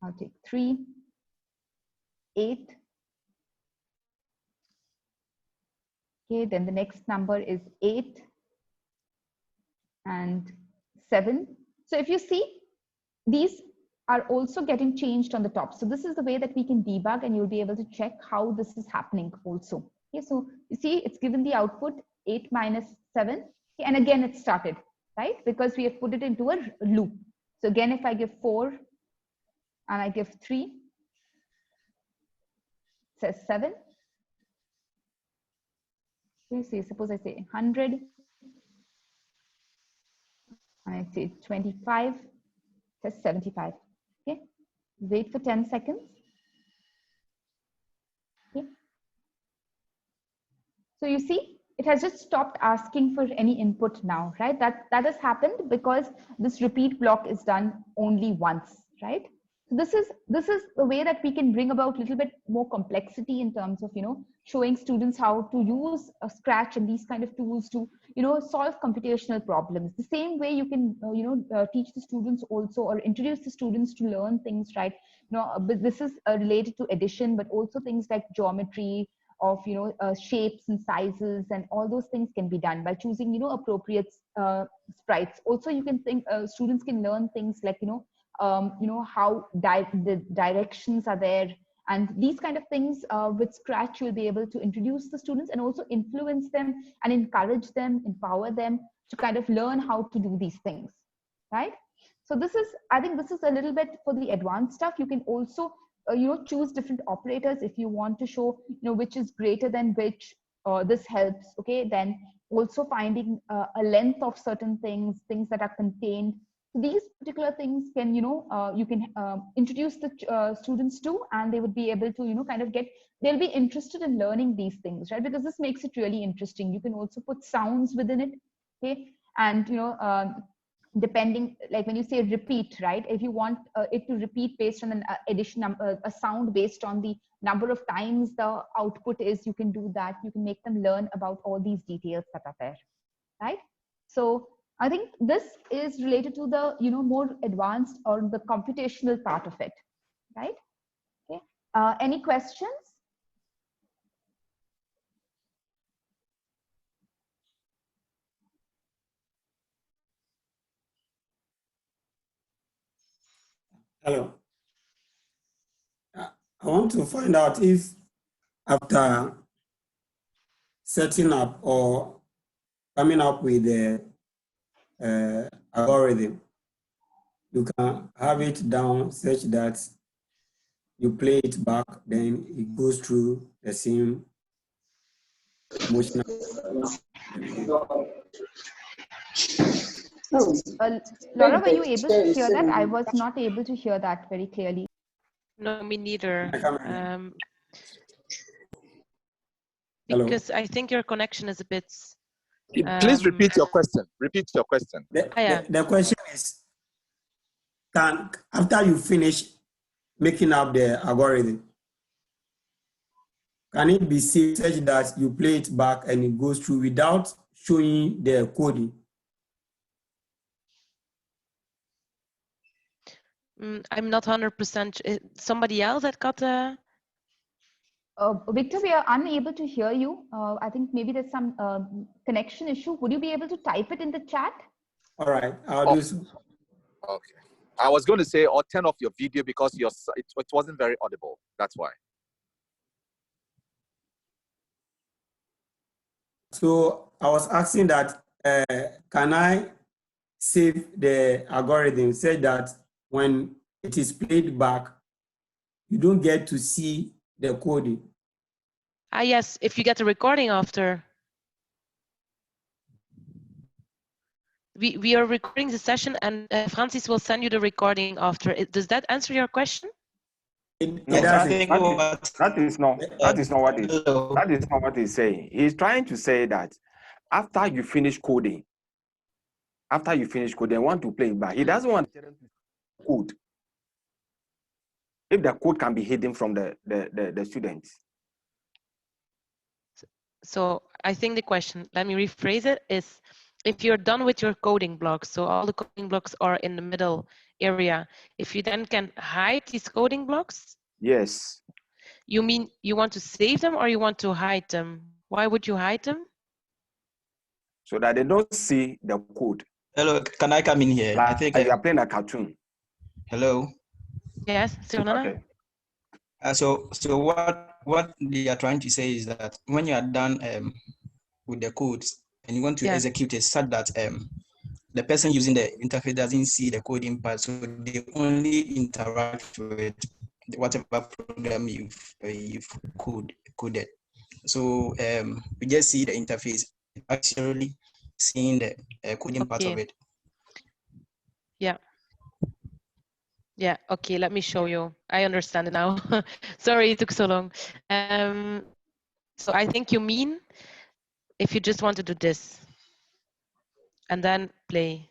I'll take 3, 8. Okay, then the next number is 8 and 7. So if you see, these are also getting changed on the top. So this is the way that we can debug, and you'll be able to check how this is happening also. Okay, so you see it's given the output 8 minus 7. Okay, and again it started, right? Because we have put it into a loop. So again, if I give 4 and I give 3, it says 7. Okay, so suppose I say 100 and I say 25, it says 75. Okay, wait for 10 seconds. Okay. So you see, it has just stopped asking for any input now, right? That has happened because this repeat block is done only once, right? So this is the way that we can bring about a little bit more complexity in terms of, you know, showing students how to use Scratch and these kind of tools to, you know, solve computational problems. The same way you can, teach the students also, or introduce the students to learn things, right? You know, but this is related to addition, but also things like geometry, of, you know, shapes and sizes, and all those things can be done by choosing, you know, appropriate sprites. Also, you can think students can learn things like, how the directions are there, and these kind of things with Scratch you'll be able to introduce the students and also influence them and encourage them, empower them to kind of learn how to do these things, right? So this is, I think this is a little bit for the advanced stuff. You can also choose different operators if you want to show, you know, which is greater than which. This helps. Okay, then also finding a length of certain things that are contained. So these particular things can, you can introduce the students to, and they would be able to, kind of they'll be interested in learning these things, right? Because this makes it really interesting. You can also put sounds within it. Okay, and depending, like when you say repeat, right? If you want it to repeat based on an addition, a sound based on the number of times the output is, you can do that. You can make them learn about all these details that are there, right? So I think this is related to the, more advanced or the computational part of it, right? Okay. Any questions? Hello. I want to find out if after setting up or coming up with the algorithm, you can have it down such that you play it back, then it goes through the same motion. Laura, were you able to hear that? I was not able to hear that very clearly. No, me neither. Hello? Because I think your connection is a bit... Please repeat your question. Repeat your question. The question is, after you finish making up the algorithm, can it be saved such that you play it back and it goes through without showing the coding? I'm not 100%. Somebody else that got a... Victor, we are unable to hear you. I think maybe there's some connection issue. Would you be able to type it in the chat? All right, I'll do so. Okay. I was going to say, or turn off your video because it wasn't very audible. That's why. So I was asking that, can I save the algorithm such that when it is played back, you don't get to see the coding? Yes, if you get the recording after. We are recording the session, and Francis will send you the recording after. Does that answer your question? That is not what he's saying. He's trying to say that after you finish coding, want to play it back. He doesn't want to code. If the code can be hidden from the students. So I think the question, let me rephrase it, is if you're done with your coding blocks, so all the coding blocks are in the middle area, if you then can hide these coding blocks. Yes. You mean you want to save them or you want to hide them? Why would you hide them? So that they don't see the code. Hello, can I come in here? Like, I think you are playing a cartoon. Hello. Yes, okay. So what they are trying to say is that when you are done with the codes and you want to execute it such that the person using the interface doesn't see the coding part, so they only interact with whatever program you've coded. So we just see the interface, actually seeing the coding part of it. Yeah. Yeah, okay, let me show you. I understand it now. Sorry it took so long. So I think you mean if you just want to do this and then play.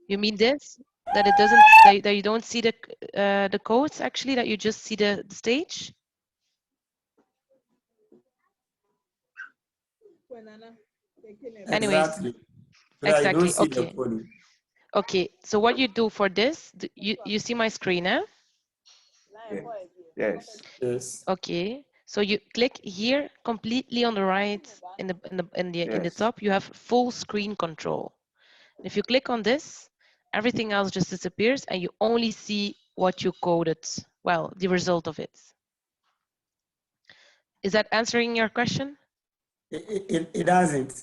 You mean this? That it doesn't, that you don't see the codes actually, that you just see the stage? Anyways, exactly. Okay. Okay. So what you do for this? You see my screen, eh? Yes. Yes. Okay. So you click here completely on the right in the top. You have full screen control. If you click on this, everything else just disappears, and you only see what you coded. Well, the result of it. Is that answering your question? It doesn't.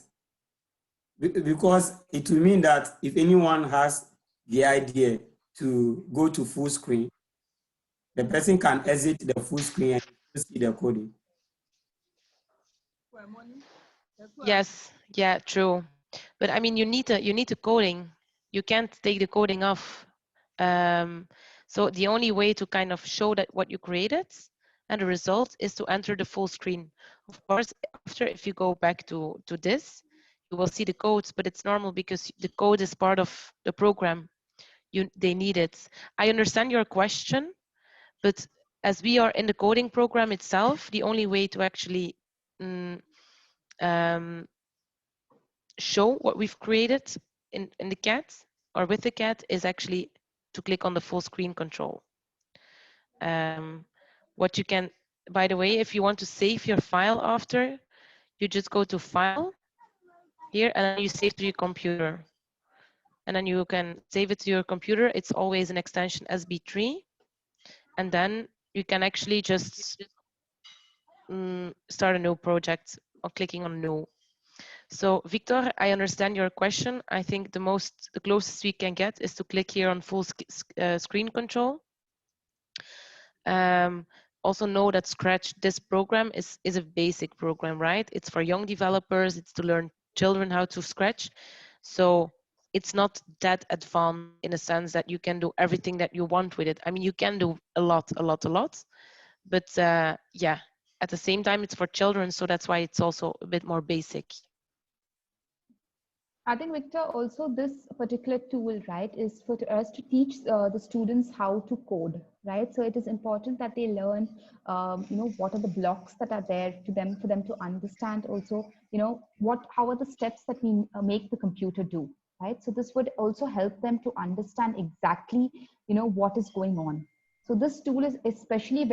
Because it will mean that if anyone has the idea to go to full screen, the person can exit the full screen and see the coding. Yes, yeah, true. But I mean, you need the coding. You can't take the coding off. So the only way to kind of show that what you created and the result is to enter the full screen. Of course, after, if you go back to this, you will see the codes, but it's normal because the code is part of the program. They need it. I understand your question, but as we are in the coding program itself, the only way to actually show what we've created in the cat or with the cat is actually to click on the full screen control. What you can, by the way, if you want to save your file after, you just go to File here and then you save to your computer. And then you can save it to your computer. It's always an extension SB3. And then you can actually just start a new project or clicking on New. So Victor, I understand your question. I think the closest we can get is to click here on full screen control. Also know that Scratch, this program is a basic program, right? It's for young developers. It's to learn children how to Scratch. So it's not that advanced in a sense that you can do everything that you want with it. I mean, you can do a lot. But yeah, at the same time, it's for children. So that's why it's also a bit more basic. I think, Victor, also this particular tool, right, is for us to teach the students how to code, right? So it is important that they learn, what are the blocks that are there to them, for them to understand also, how are the steps that we make the computer do, right? So this would also help them to understand exactly, what is going on. So this tool is especially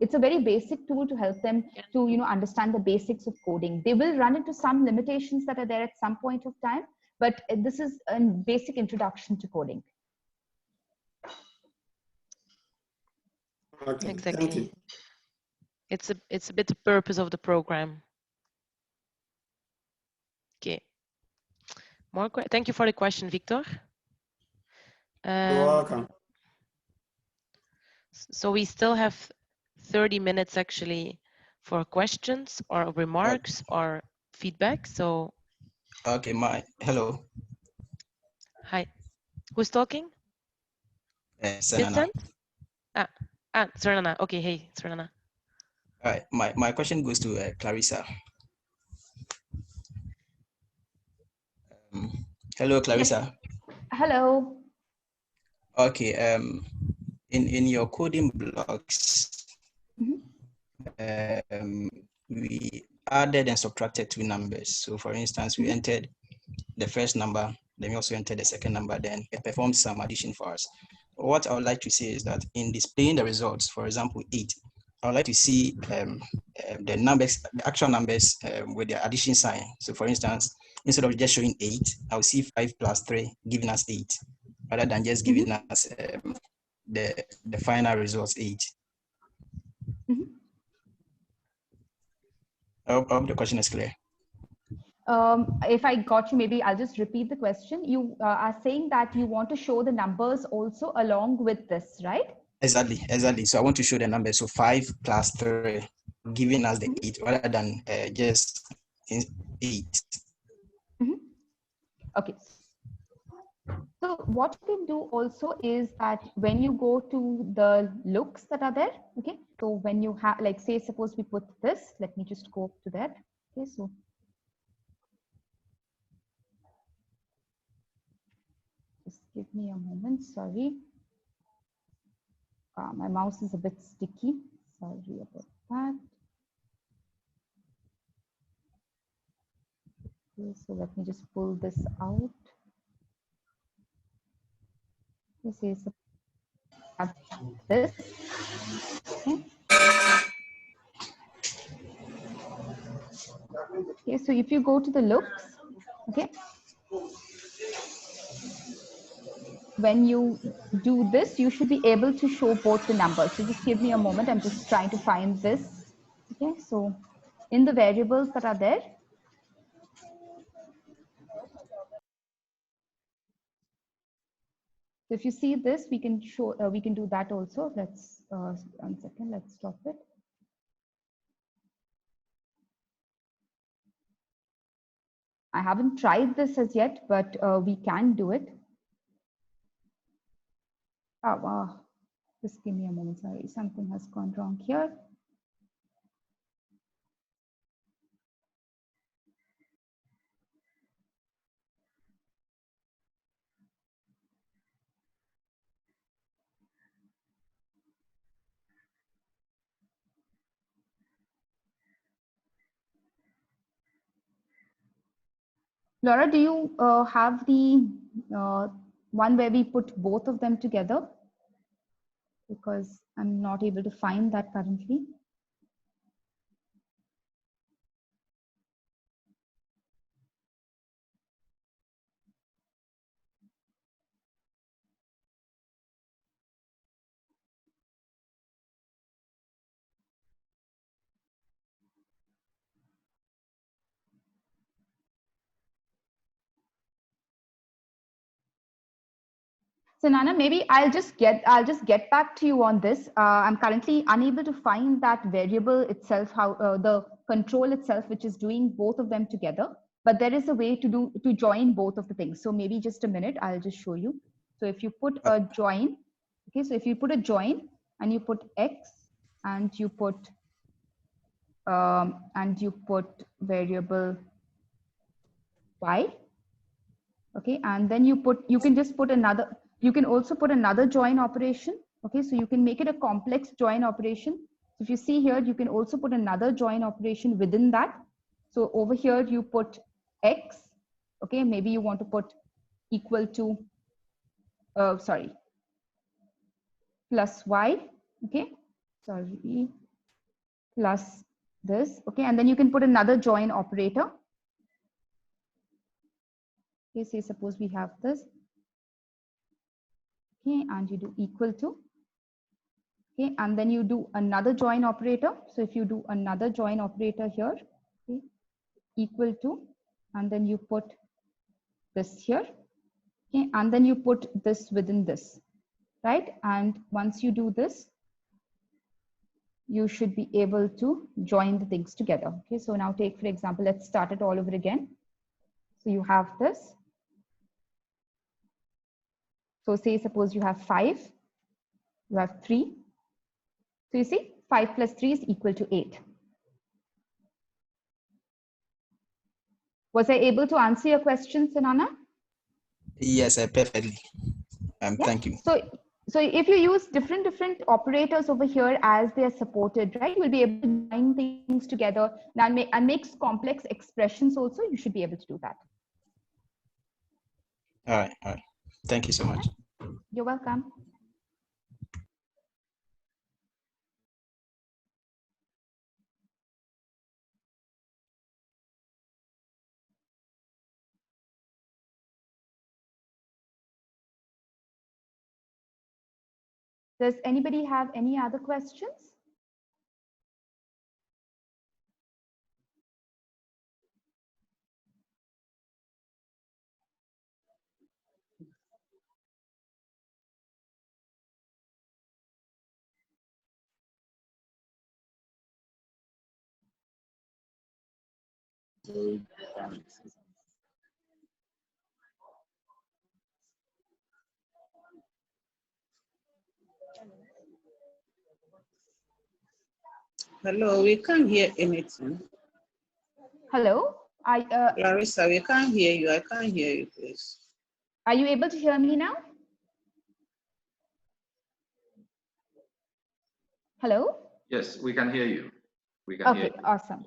it's a very basic tool to help them to, understand the basics of coding. They will run into some limitations that are there at some point of time, but this is a basic introduction to coding. Okay, exactly. thank you. It's a bit the purpose of the program. Okay. Thank you for the question, Victor. You're welcome. So we still have 30 minutes actually for questions or remarks or feedback. So. Okay, hello. Hi. Who's talking? Vincent? Sernana. Okay, hey, Sernana. All right, my question goes to Clarissa. Hello, Clarissa. Yes. Hello. Okay, in your coding blocks, we added and subtracted two numbers. So for instance, we entered the first number, then we also enter the second number, then it performs some addition for us. What I would like to say is that in displaying the results, for example, 8, I would like to see the numbers, the actual numbers with the addition sign. So for instance, instead of just showing 8, I'll see 5 plus 3 giving us 8, rather than just giving us the final results 8. I hope the question is clear. If I got you, maybe I'll just repeat the question. You are saying that you want to show the numbers also along with this, right? Exactly. So I want to show the numbers. So 5 plus 3, giving us the 8, rather than just 8. Okay. So what you can do also is that when you go to the looks that are there, okay, so when you have, like, say, suppose we put this, let me just go to that. Okay, so just give me a moment, sorry. My mouse is a bit sticky, sorry about that. Okay, so let me just pull this out. This is this. Okay. Okay, so if you go to the looks, okay, when you do this, you should be able to show both the numbers. So just give me a moment. I'm just trying to find this. Okay, so in the variables that are there, so if you see this, we can show, we can do that also. Let's, 1 second, let's stop it. I haven't tried this as yet, but we can do it. Oh, wow. Just give me a moment, sorry, something has gone wrong here. Laura, do you have the one where we put both of them together? Because I'm not able to find that currently. So Nana, maybe I'll just get back to you on this. I'm currently unable to find that variable itself, how the control itself, which is doing both of them together. But there is a way to join both of the things. So maybe just a minute, I'll just show you. So if you put a join, okay, so if you put a join and you put X and you put variable Y, okay, and then you can just put another, you can also put another join operation. Okay, so you can make it a complex join operation. If you see here, you can also put another join operation within that. So over here you put X, okay, maybe you want to put equal to plus Y, okay, sorry, plus this, okay, and then you can put another join operator. Okay, say suppose we have this, okay, and you do equal to, okay, and then you do another join operator. So if you do another join operator here, okay, equal to, and then you put this here, okay, and then you put this within this, right? And once you do this, you should be able to join the things together. Okay, so now take, for example, let's start it all over again. So you have this. So say suppose you have 5, you have 3. So you see 5 plus 3 is equal to 8. Was I able to answer your question, Sanana? Yes, perfectly. Thank you. So if you use different operators over here as they are supported, right, you will be able to join things together and makes complex expressions also. You should be able to do that. All right, all right. Thank you so much. You're welcome. Does anybody have any other questions? Hello, we can't hear anything. Hello? Larissa, we can't hear you. I can't hear you, please. Are you able to hear me now? Hello? Yes, we can hear you. We can hear Okay, you. awesome.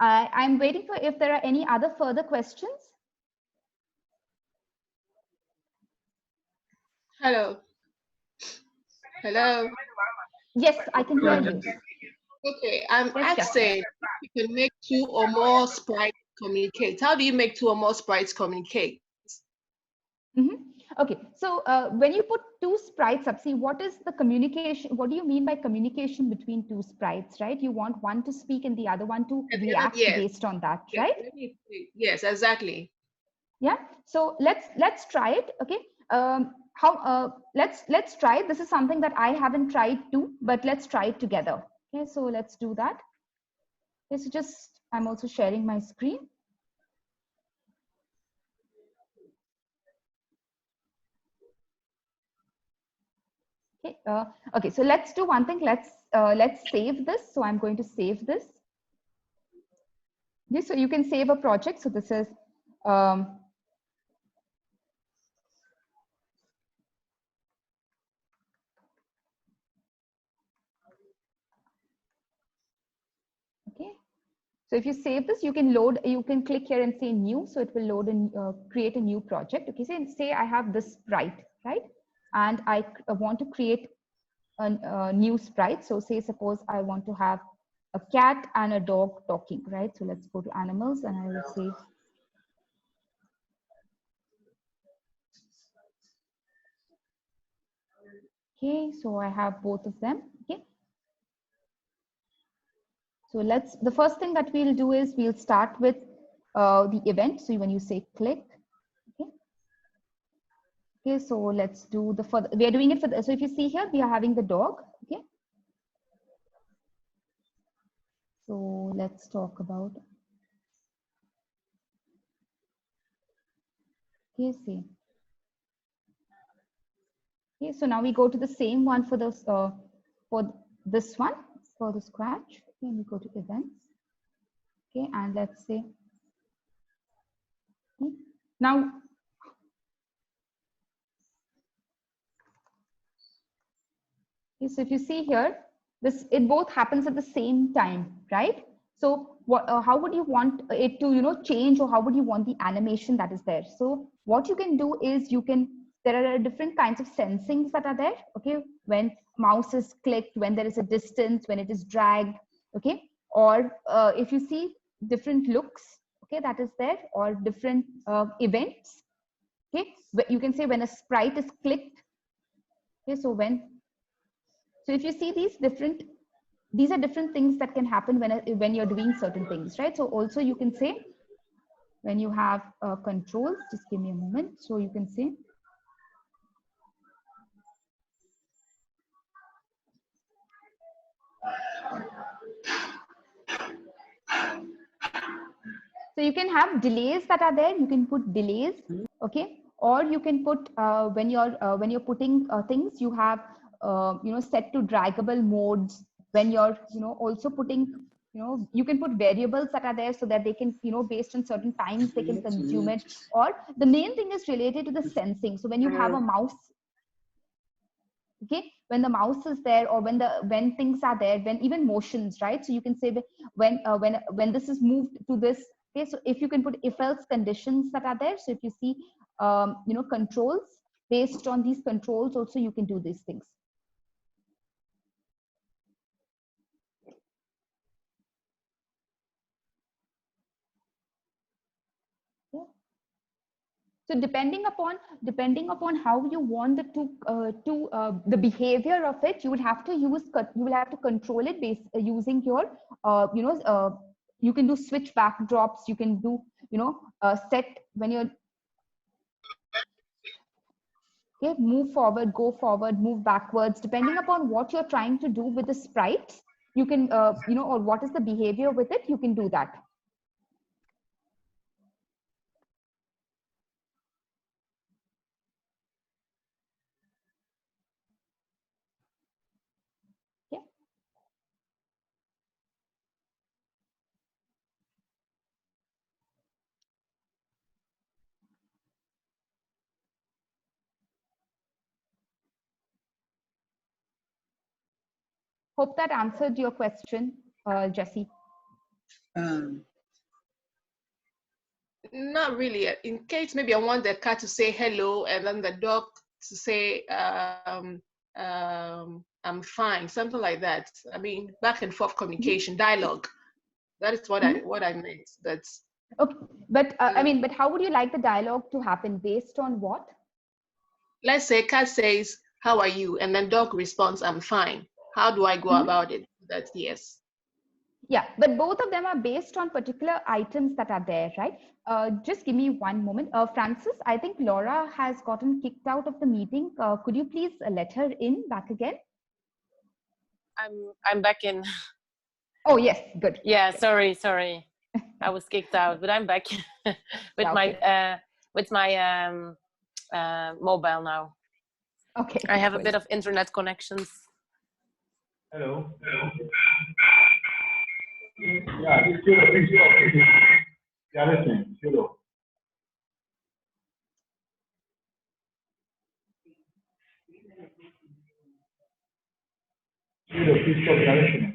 I'm waiting for if there are any other further questions. Hello. Hello. Yes, I can hear you. Okay, I'm Yes, asking if you can make two or more sprites communicate. How do you make two or more sprites communicate? Okay, so when you put two sprites up, see what is the communication? What do you mean by communication between two sprites, right? You want one to speak and the other one to react Yes. based on that, Yes, right? Yes, exactly. Yeah. So let's try it. Okay. Let's try it. This is something that I haven't tried too, but let's try it together. Okay. So let's do that. Okay. So I'm also sharing my screen. Okay. Okay. So let's do one thing. Let's save this. So I'm going to save this. Okay. So you can save a project. So this is okay. So if you save this, you can click here and say new. So it will load and create a new project. Okay. So say I have this sprite, right? And I want to create a new sprite. So suppose I want to have a cat and a dog talking, right? So let's go to animals and I will say, okay, so I have both of them. Okay. So the first thing that we'll do is we'll start with the event. So when you say click, okay. Okay, so let's do we are doing it so if you see here, we are having the dog, okay. So let's talk about, okay, see. Okay, so now we go to the same one for this one, for the scratch. Okay, and we go to events. Okay, and let's say, okay. Now, okay, so if you see here, it both happens at the same time, right? So how would you want it to change, or how would you want the animation that is there? So what you can do is there are different kinds of sensings that are there. Okay, when mouse is clicked, when there is a distance, when it is dragged. Okay, or if you see different looks, okay, that is there, or different events. Okay, you can say when a sprite is clicked. Okay, so if you see these are different things that can happen when you're doing certain things, right? So also you can say when you have controls, just give me a moment. So you can say, so you can have delays that are there. You can put delays, okay, or you can put when you're putting things, you have set to draggable modes. When you're also putting you can put variables that are there so that they can based on certain times they can consume it. Or the main thing is related to the sensing. So when you have a mouse, okay, when the mouse is there, or when things are there, when even motions, right? So you can say when this is moved to this. Okay, so if you can put if else conditions that are there. So if you see controls. Based on these controls also you can do these things. Yeah. So depending upon how you want the behavior of it, you will have to control it using your you can do switch backdrops, you can do set when you're move forward, go forward, move backwards, depending upon what you're trying to do with the sprites, you can or what is the behavior with it, you can do that. Hope that answered your question, Jesse. Not really. In case maybe I want the cat to say hello and then the dog to say I'm fine, something like that. I mean, back and forth communication, dialogue. That is what I meant. That's okay. But I mean, but how would you like the dialogue to happen? Based on what? Let's say cat says, "How are you?" and then dog responds, "I'm fine." How do I go about it? That's yes. Yeah, but both of them are based on particular items that are there, right? Just give me one moment. Francis, I think Laura has gotten kicked out of the meeting. Could you please let her in back again? I'm back in. Oh yes, good. Yeah, good. sorry. I was kicked out, but I'm back with my mobile now. Okay. I have a bit of internet connections. Hello. Yeah, yeah, listen, hello. Please stop listening.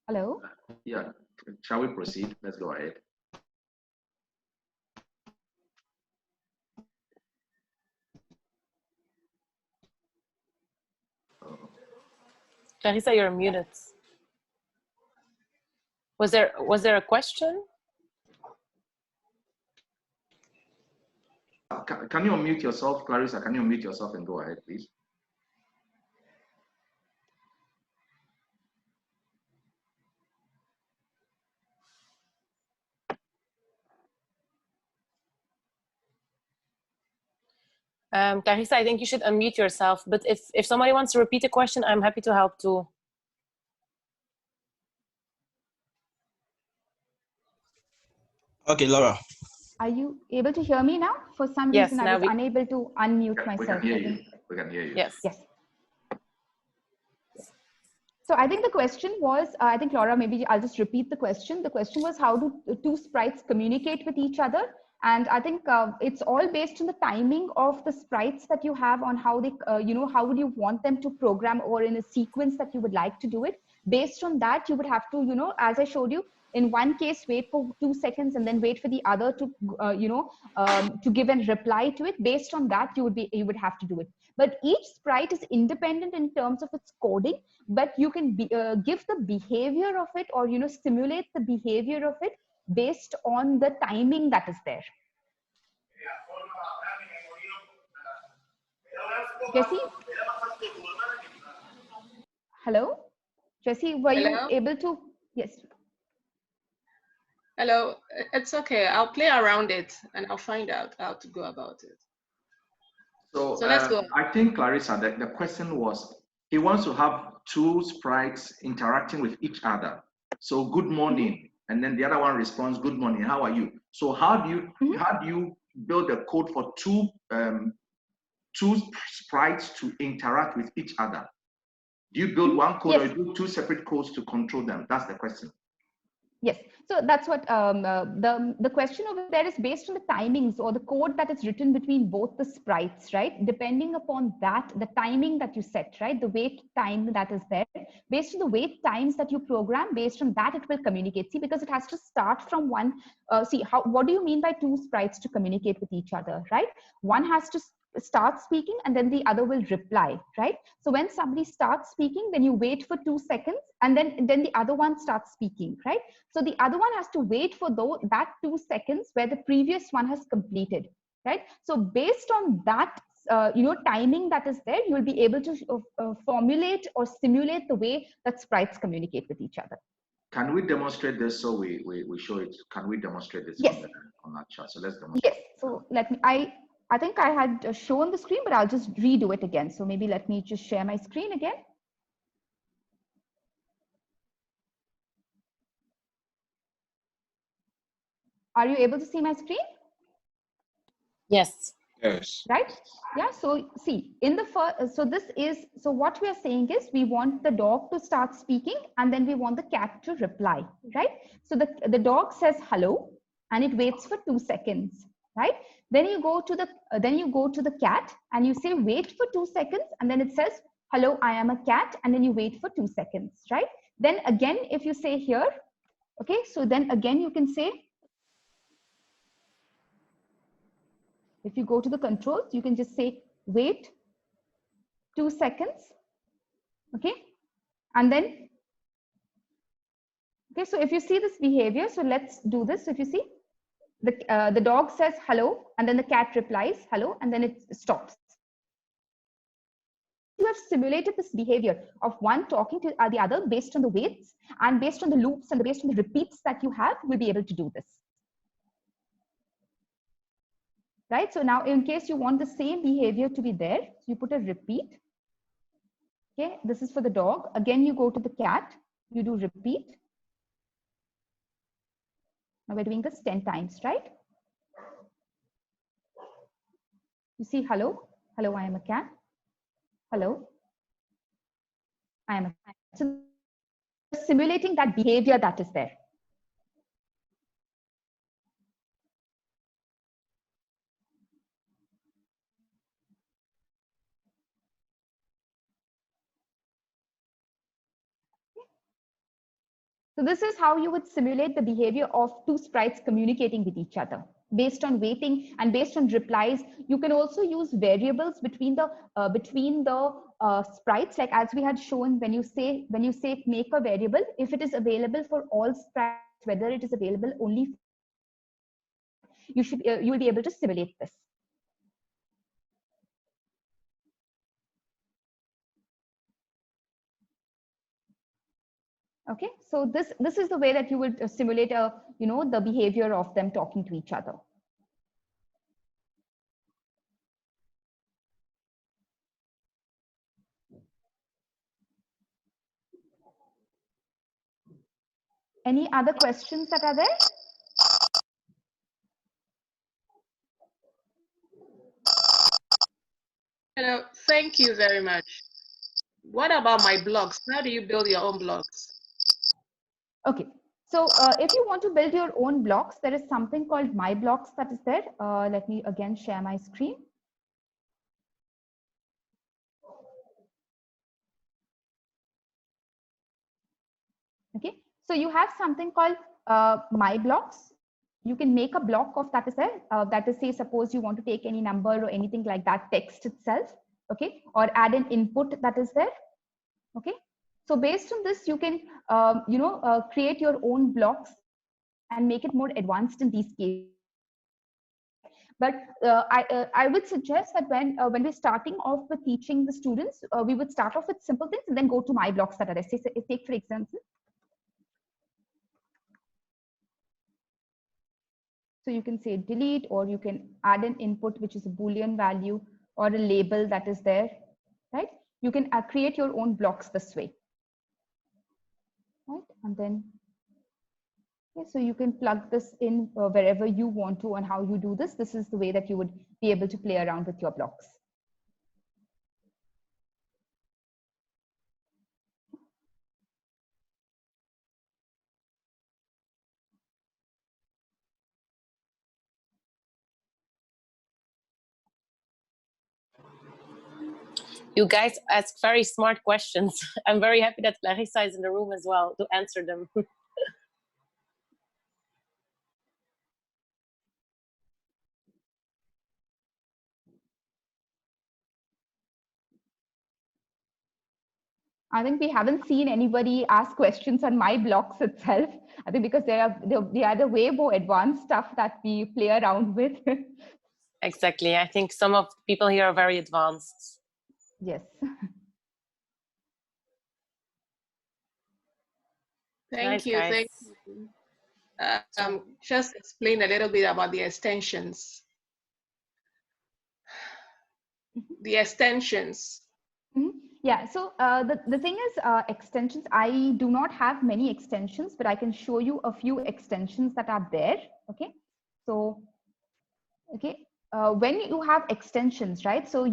Hello? Yeah, shall we proceed? Let's go ahead. Clarissa, you're muted. Was there a question? Can you unmute yourself, Clarissa? Can you unmute yourself and go ahead, please? Clarissa, I think you should unmute yourself, but if somebody wants to repeat a question, I'm happy to help too. Okay, Laura. Are you able to hear me now? For some reason, I was unable to unmute myself. We can hear you. We can hear you. Yes. Yes. So I think the question was, I think Laura, maybe I'll just repeat the question. The question was, how do two sprites communicate with each other? And I think it's all based on the timing of the sprites that you have on how they, how would you want them to program or in a sequence that you would like to do it. Based on that, you would have to, as I showed you, in one case, wait for 2 seconds and then wait for the other to, to give a reply to it. Based on that, you would have to do it. But each sprite is independent in terms of its coding, but you can give the behavior of it or, simulate the behavior of it based on the timing that is there. Jesse? Hello? Jesse, were you able to? Yes. Hello, it's okay. I'll play around it and I'll find out how to go about it. So let's go. I think, Clarissa, the question was, he wants to have two sprites interacting with each other. So good morning, and then the other one responds, good morning, how are you? So how do you build a code for two sprites to interact with each other? Do you build one code or you do two separate codes to control them? That's the question. Yes, so that's what the question over there is based on the timings or the code that is written between both the sprites, right? Depending upon that, the timing that you set, right? The wait time that is there, based on the wait times that you program, based on that it will communicate. See, because it has to start from one. See, what do you mean by two sprites to communicate with each other, right? One has to start speaking and then the other will reply, right? So when somebody starts speaking, then you wait for 2 seconds and then the other one starts speaking, right? So the other one has to wait for that 2 seconds where the previous one has completed, right? So based on that, timing that is there, you will be able to formulate or simulate the way that sprites communicate with each other. Can we demonstrate this so we show it? Can we demonstrate this yes. on that chart? So let's demonstrate. Yes. So let me, I think I had shown the screen, but I'll just redo it again. So maybe let me just share my screen again. Are you able to see my screen? Yes. Yes. Right? Yeah. So see, in the first, so what we are saying is we want the dog to start speaking and then we want the cat to reply, right? So the dog says hello and it waits for 2 seconds, right? Then you go to the cat and you say wait for 2 seconds and then it says hello, I am a cat, and then you wait for 2 seconds, right? Then again, if you say here, okay, so then again you can say, if you go to the controls, you can just say wait 2 seconds, okay, and then, okay, so if you see this behavior, so let's do this. So if you see, the dog says hello, and then the cat replies hello, and then it stops. You have simulated this behavior of one talking to the other based on the waits and based on the loops and based on the repeats that you have, we'll be able to do this. Right? So now in case you want the same behavior to be there, you put a repeat. Okay, this is for the dog. Again, you go to the cat, you do repeat. Now we're doing this 10 times, right? You see, hello, hello, I am a cat. Hello, I am a cat. So simulating that behavior that is there. So this is how you would simulate the behavior of two sprites communicating with each other based on waiting and based on replies. You can also use variables between the sprites, like as we had shown when you say make a variable, if it is available for all sprites, whether it is available only, you will be able to simulate this. Okay, so this is the way that you would simulate the behavior of them talking to each other. Any other questions that are there? Hello, thank you very much. What about my blogs? How do you build your own blogs? Okay, so if you want to build your own blocks, there is something called My Blocks that is there. Let me again share my screen. Okay, so you have something called My Blocks. You can make a block of that is there. That is, say, suppose you want to take any number or anything like that, text itself. Okay, or add an input that is there. Okay, so based on this, you can create your own blocks and make it more advanced in these cases. But I would suggest that when we're starting off with teaching the students, we would start off with simple things and then go to My Blocks that are there. Take for example. So you can say delete, or you can add an input, which is a Boolean value or a label that is there, right? You can create your own blocks this way. Right? And then, okay, so you can plug this in wherever you want to and how you do this. This is the way that you would be able to play around with your blocks. You guys ask very smart questions. I'm very happy that Clarissa is in the room as well to answer them. I think we haven't seen anybody ask questions on my blocks itself. I think because they are the way more advanced stuff that we play around with. Exactly. I think some of the people here are very advanced. Yes. Thank you. Guys. Thank you. Just explain a little bit about the extensions. The extensions. Yeah, so the thing is extensions, I do not have many extensions, but I can show you a few extensions that are there, okay? So, okay, when you have extensions, right? So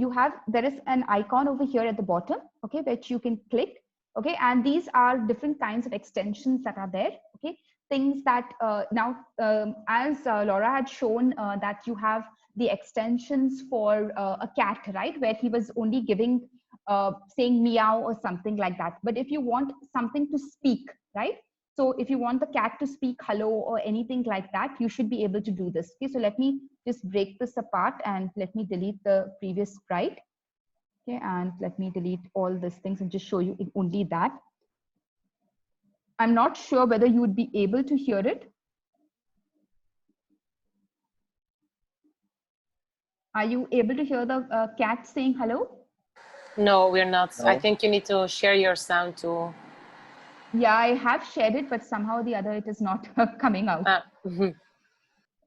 there is an icon over here at the bottom, okay, which you can click, okay? And these are different kinds of extensions that are there, okay? Things that now, as Laura had shown that you have the extensions for a cat, right? Where he was only giving saying meow or something like that. But if you want something to speak, right? So if you want the cat to speak hello or anything like that, you should be able to do this. Okay, so let me just break this apart and let me delete the previous sprite. Okay, and let me delete all these things and just show you only that. I'm not sure whether you would be able to hear it. Are you able to hear the cat saying hello? No, we're not. No. I think you need to share your sound too. Yeah, I have shared it, but somehow the other it is not coming out.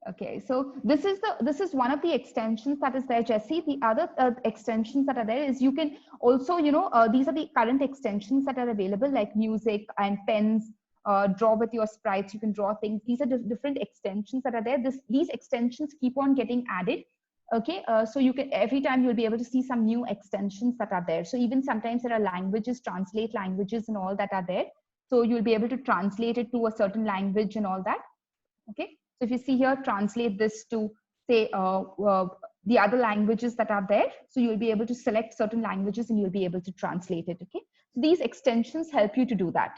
Okay, so this is one of the extensions that is there, Jesse. The other extensions that are there is you can also, these are the current extensions that are available, like music and pens, draw with your sprites, you can draw things. These are different extensions that are there. These extensions keep on getting added. Okay, so you can, every time you'll be able to see some new extensions that are there. So even sometimes there are languages, translate languages and all that are there. So you'll be able to translate it to a certain language and all that. Okay, so if you see here, translate this to say the other languages that are there. So you'll be able to select certain languages and you'll be able to translate it. Okay, so these extensions help you to do that.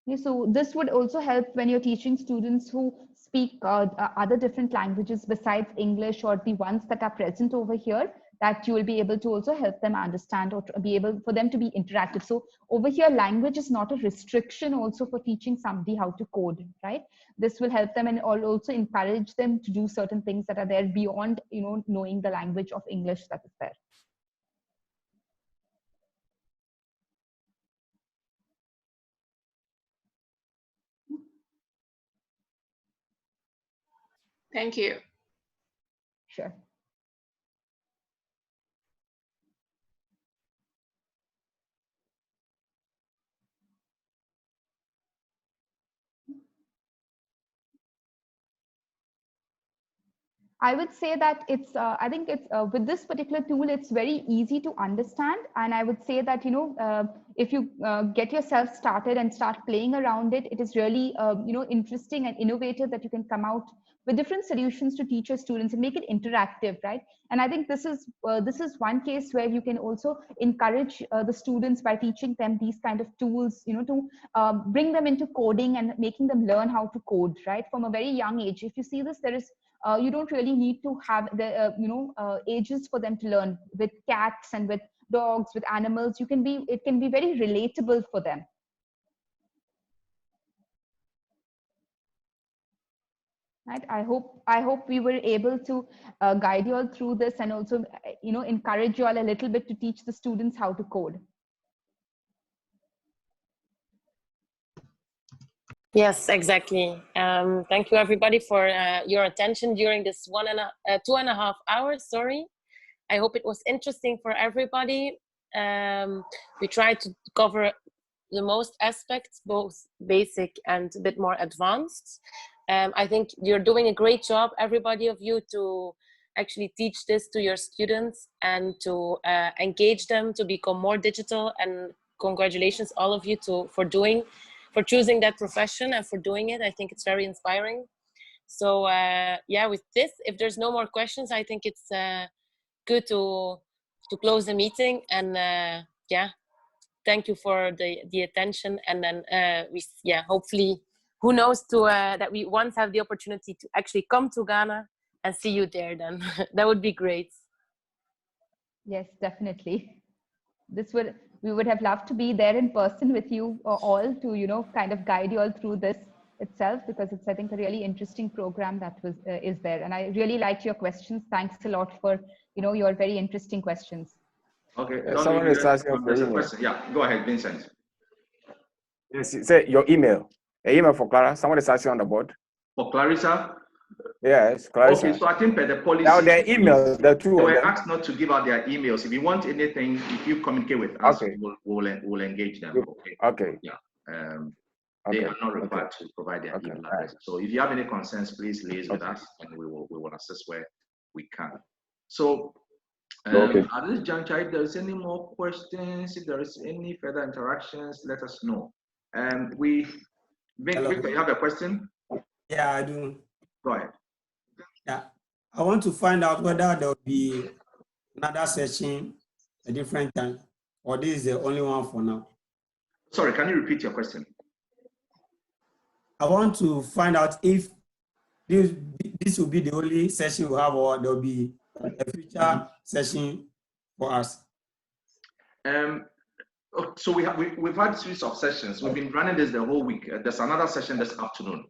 Okay, so this would also help when you're teaching students who speak other different languages besides English or the ones that are present over here, that you will be able to also help them understand or be able for them to be interactive. So over here, language is not a restriction also for teaching somebody how to code, right? This will help them and also encourage them to do certain things that are there beyond, knowing the language of English that is there. Thank you. Sure. I would say that it's, I think it's with this particular tool, it's very easy to understand. And I would say that, if you get yourself started and start playing around it, it is really, interesting and innovative that you can come out with different solutions to teach your students and make it interactive, right? And I think this is one case where you can also encourage the students by teaching them these kind of tools, to bring them into coding and making them learn how to code, right? From a very young age. If you see this, there is you don't really need to have the ages for them to learn. With cats and with dogs, with animals, it can be very relatable for them. Right. I hope we were able to guide you all through this and also encourage you all a little bit to teach the students how to code. Yes, exactly. Thank you everybody for your attention during this 2.5 hours. Sorry, I hope it was interesting for everybody. We tried to cover the most aspects, both basic and a bit more advanced. I think you're doing a great job, everybody of you, to actually teach this to your students and to engage them to become more digital. And congratulations all of you for choosing that profession and for doing it. I think it's very inspiring. So yeah, with this, if there's no more questions, I think it's good to close the meeting. And yeah, thank you for the attention. And then hopefully, who knows, that we once have the opportunity to actually come to Ghana and see you there. Then that would be great. Yes, definitely. We would have loved to be there in person with you all to kind of guide you all through this itself, because it's, I think, a really interesting program that is there. And I really liked your questions. Thanks a lot for your very interesting questions. Okay, someone is asking for a question. Yeah, go ahead, Vincent. Yes, say your email. An email for Clara. Someone is asking on the board. For Clarissa? Yes, Clarissa. Okay, so I think per the policy. Now their email, the two they of were them. asked not to give out their emails. If you want anything, if you communicate with us, okay. we'll engage them. Okay. Okay. Yeah. They are not required to provide their email address. So if you have any concerns, please liaise with us, and we will assist where we can. So at this juncture, if there is any more questions, if there is any further interactions, let us know. Victor, you have a question? Yeah, I do. Go ahead. Yeah, I want to find out whether there will be another session a different time, or this is the only one for now. Sorry, can you repeat your question? I want to find out if this will be the only session we have, or there will be a future session for us. So we've had a series of sessions. We've been running this the whole week. There's another session this afternoon.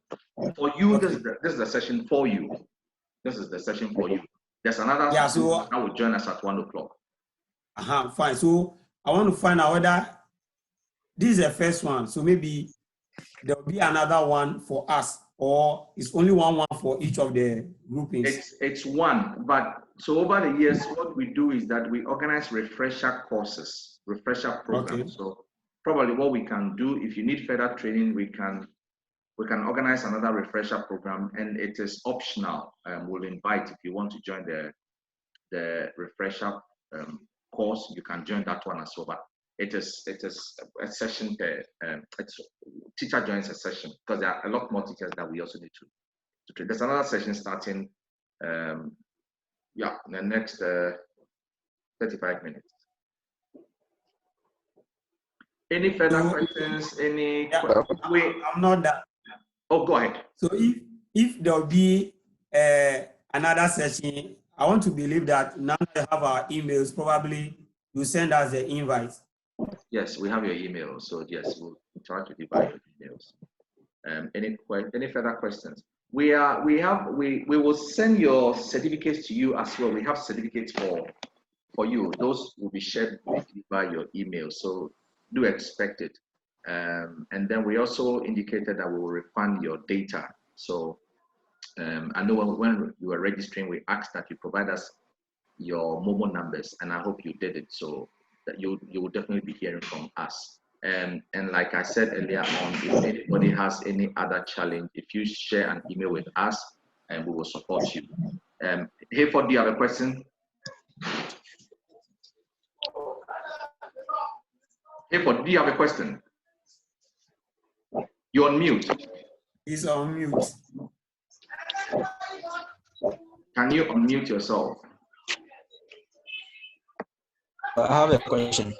For you, this is the session for you. This is the session for you. There's another session that will join us at 1 o'clock. Fine. So I want to find out whether this is the first one. So maybe there will be another one for us, or it's only one for each of the groupings. It's one, but so over the years, what we do is that we organize refresher courses, refresher programs. So probably what we can do, if you need further training, we can organize another refresher program, and it is optional. We'll invite, if you want to join the refresher course, you can join that one as well. But it is a session per teacher joins a session, because there are a lot more teachers that we also need to train. There's another session starting in the next 35 minutes. Any further questions? I'm not that. Oh, go ahead. So if there will be another session, I want to believe that now they have our emails, probably you send us the invite. Yes, we have your email. So yes, we'll try to divide your emails. Any further questions? We will send your certificates to you as well. We have certificates for you. Those will be shared with you by your email. So do expect it. And then we also indicated that we will refund your data. So I know when you were registering, we asked that you provide us your mobile numbers, and I hope you did it. So that you will definitely be hearing from us. And like I said earlier on, if anybody has any other challenge, if you share an email with us, and we will support you. Hayford, do you have a question? Hayford, do you have a question? You're on mute. He's on mute. Can you unmute yourself? I have a question.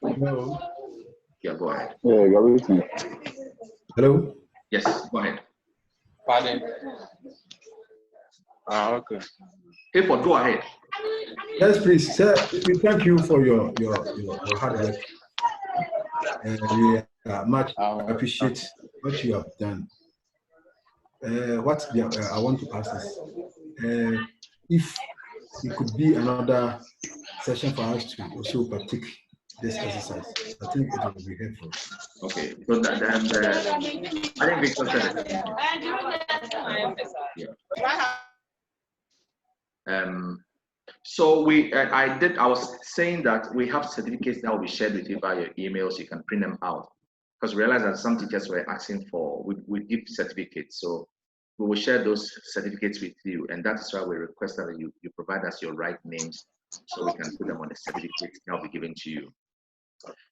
Hello. Yeah, go ahead. Yeah, you're waiting. Hello. Yes, go ahead. Pardon. Okay. Hayford, go ahead. Yes, please, sir. We thank you for your hard work. We much appreciate what you have done. What I want to ask is, if it could be another session for us to also partake this exercise, I think it will be helpful. Okay, so I think Victor said it. Yeah. So I was saying that we have certificates that will be shared with you via your emails. You can print them out, because we realized that some teachers were asking for, we give certificates. So we will share those certificates with you. And that is why we request that you provide us your right names, so we can put them on the certificates that will be given to you.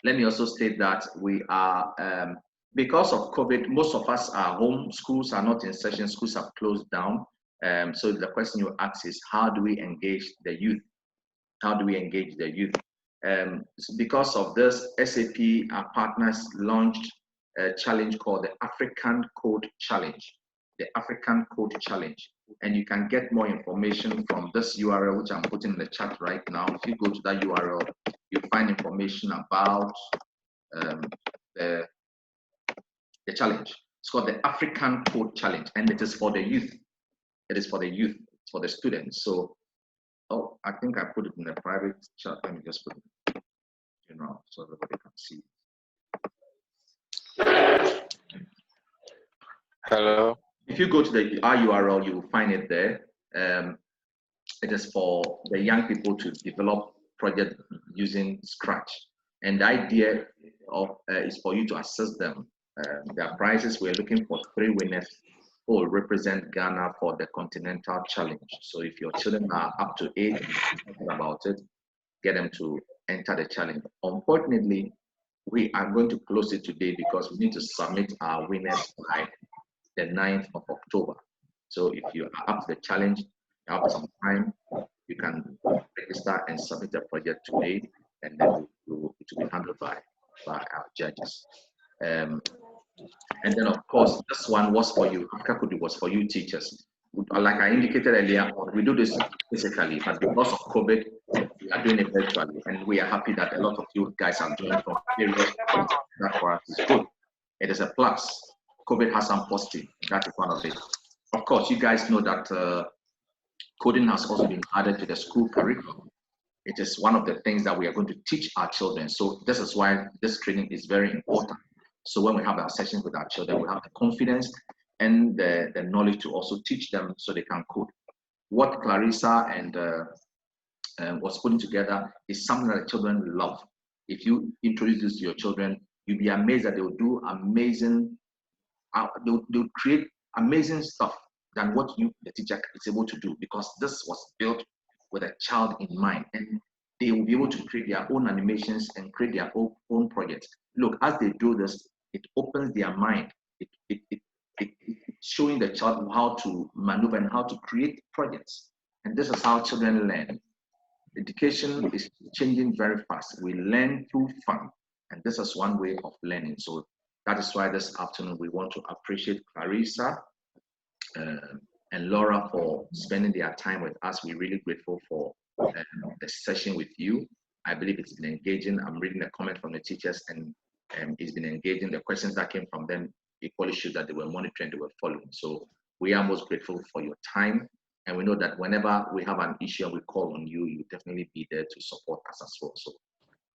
Let me also state that we are because of COVID, most of us are home. Schools are not in session. Schools have closed down. So the question you ask is, how do we engage the youth? How do we engage the youth? Because of this, SAP, our partners, launched a challenge called the African Code Challenge. The African Code Challenge. And you can get more information from this URL, which I'm putting in the chat right now. If you go to that URL, you'll find information about the challenge. It's called the African Code Challenge, and it is for the youth. It is for the youth, it's for the students. So, oh, I think I put it in the private chat. Let me just put it, so everybody can see. Hello. If you go to our URL, you will find it there. It is for the young people to develop projects using Scratch. And the idea is for you to assist them. Their prizes, we're looking for 3 winners who will represent Ghana for the Continental Challenge. So if your children are up to 8, thinking about it, get them to enter the challenge. Unfortunately, we are going to close it today because we need to submit our winners by the 9th of October. So if you are up to the challenge, you have some time, you can register and submit a project today, and then it will be handled by our judges. And then, of course, this one was for you. Afica was for you teachers. Like I indicated earlier, we do this physically, but because of COVID, we are doing it virtually, and we are happy that a lot of you guys are joining from various countries. That for us is good. It is a plus. COVID has some positive. That is one of it. Of course, you guys know that coding has also been added to the school curriculum. It is one of the things that we are going to teach our children. So this is why this training is very important. So when we have our sessions with our children, we have the confidence and the knowledge to also teach them so they can code. What Clarissa and was putting together is something that the children love. If you introduce this to your children, you'll be amazed that they will do amazing, they'll create amazing stuff than what the teacher is able to do, because this was built with a child in mind, and they will be able to create their own animations and create their own projects. Look, as they do this, it opens their mind. It's showing the child how to maneuver and how to create projects. And this is how children learn. Education is changing very fast. We learn through fun, and this is one way of learning. So that is why this afternoon we want to appreciate Clarissa and Laura for spending their time with us. We're really grateful for the session with you. I believe it's been engaging. I'm reading a comment from the teachers, and it's been engaging. The questions that came from them equally showed that they were monitoring, they were following. So we are most grateful for your time. And we know that whenever we have an issue and we call on you, you definitely be there to support us as well. So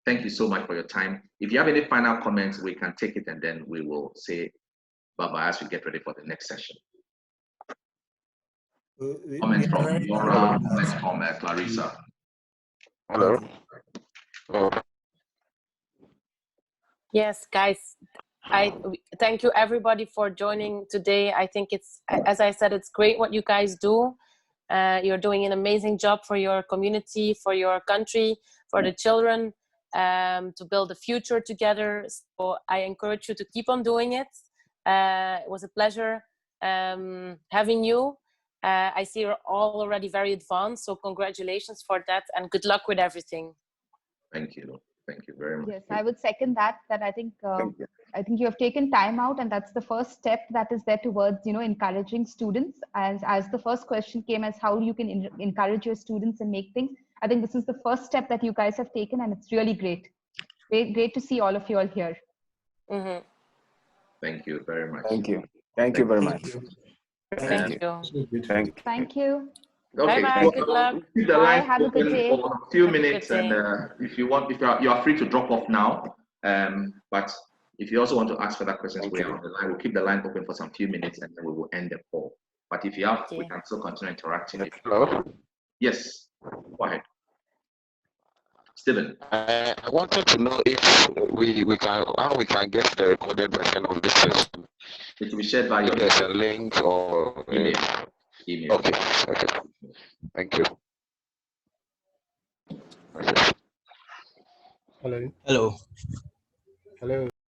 thank you so much for your time. If you have any final comments, we can take it, and then we will say bye-bye as we get ready for the next session. Comment from Laura, comment from Clarissa. Hello. Yes, guys, I thank you everybody for joining today. I think it's, as I said, it's great what you guys do. You're doing an amazing job for your community, for your country, for the children, to build a future together. So I encourage you to keep on doing it. It was a pleasure having you. I see you're all already very advanced, so congratulations for that, and good luck with everything. Thank you. Thank you very much. Yes, I would second that. I think you have taken time out, and that's the first step that is there towards encouraging students. As the first question came as how you can encourage your students and make things. I think this is the first step that you guys have taken, and it's really great. Great to see all of you all here. Mm-hmm. Thank you very much. Thank you. Thank you very much. Thank you. Thank you. Okay, bye. so Good luck. keep the Bye. line Have a good open day. for a few minutes, and if you are free to drop off now. But if you also want to ask further questions, we are on the line. We'll keep the line open for some few minutes, and then we will end the call. But if you have, we can still continue interacting. Hello. Yes, go ahead, Stephen. I wanted to know if we can get the recorded version of this session. It will be shared by your there's a link or email. Okay. Thank you. Hello. Hello. Hello.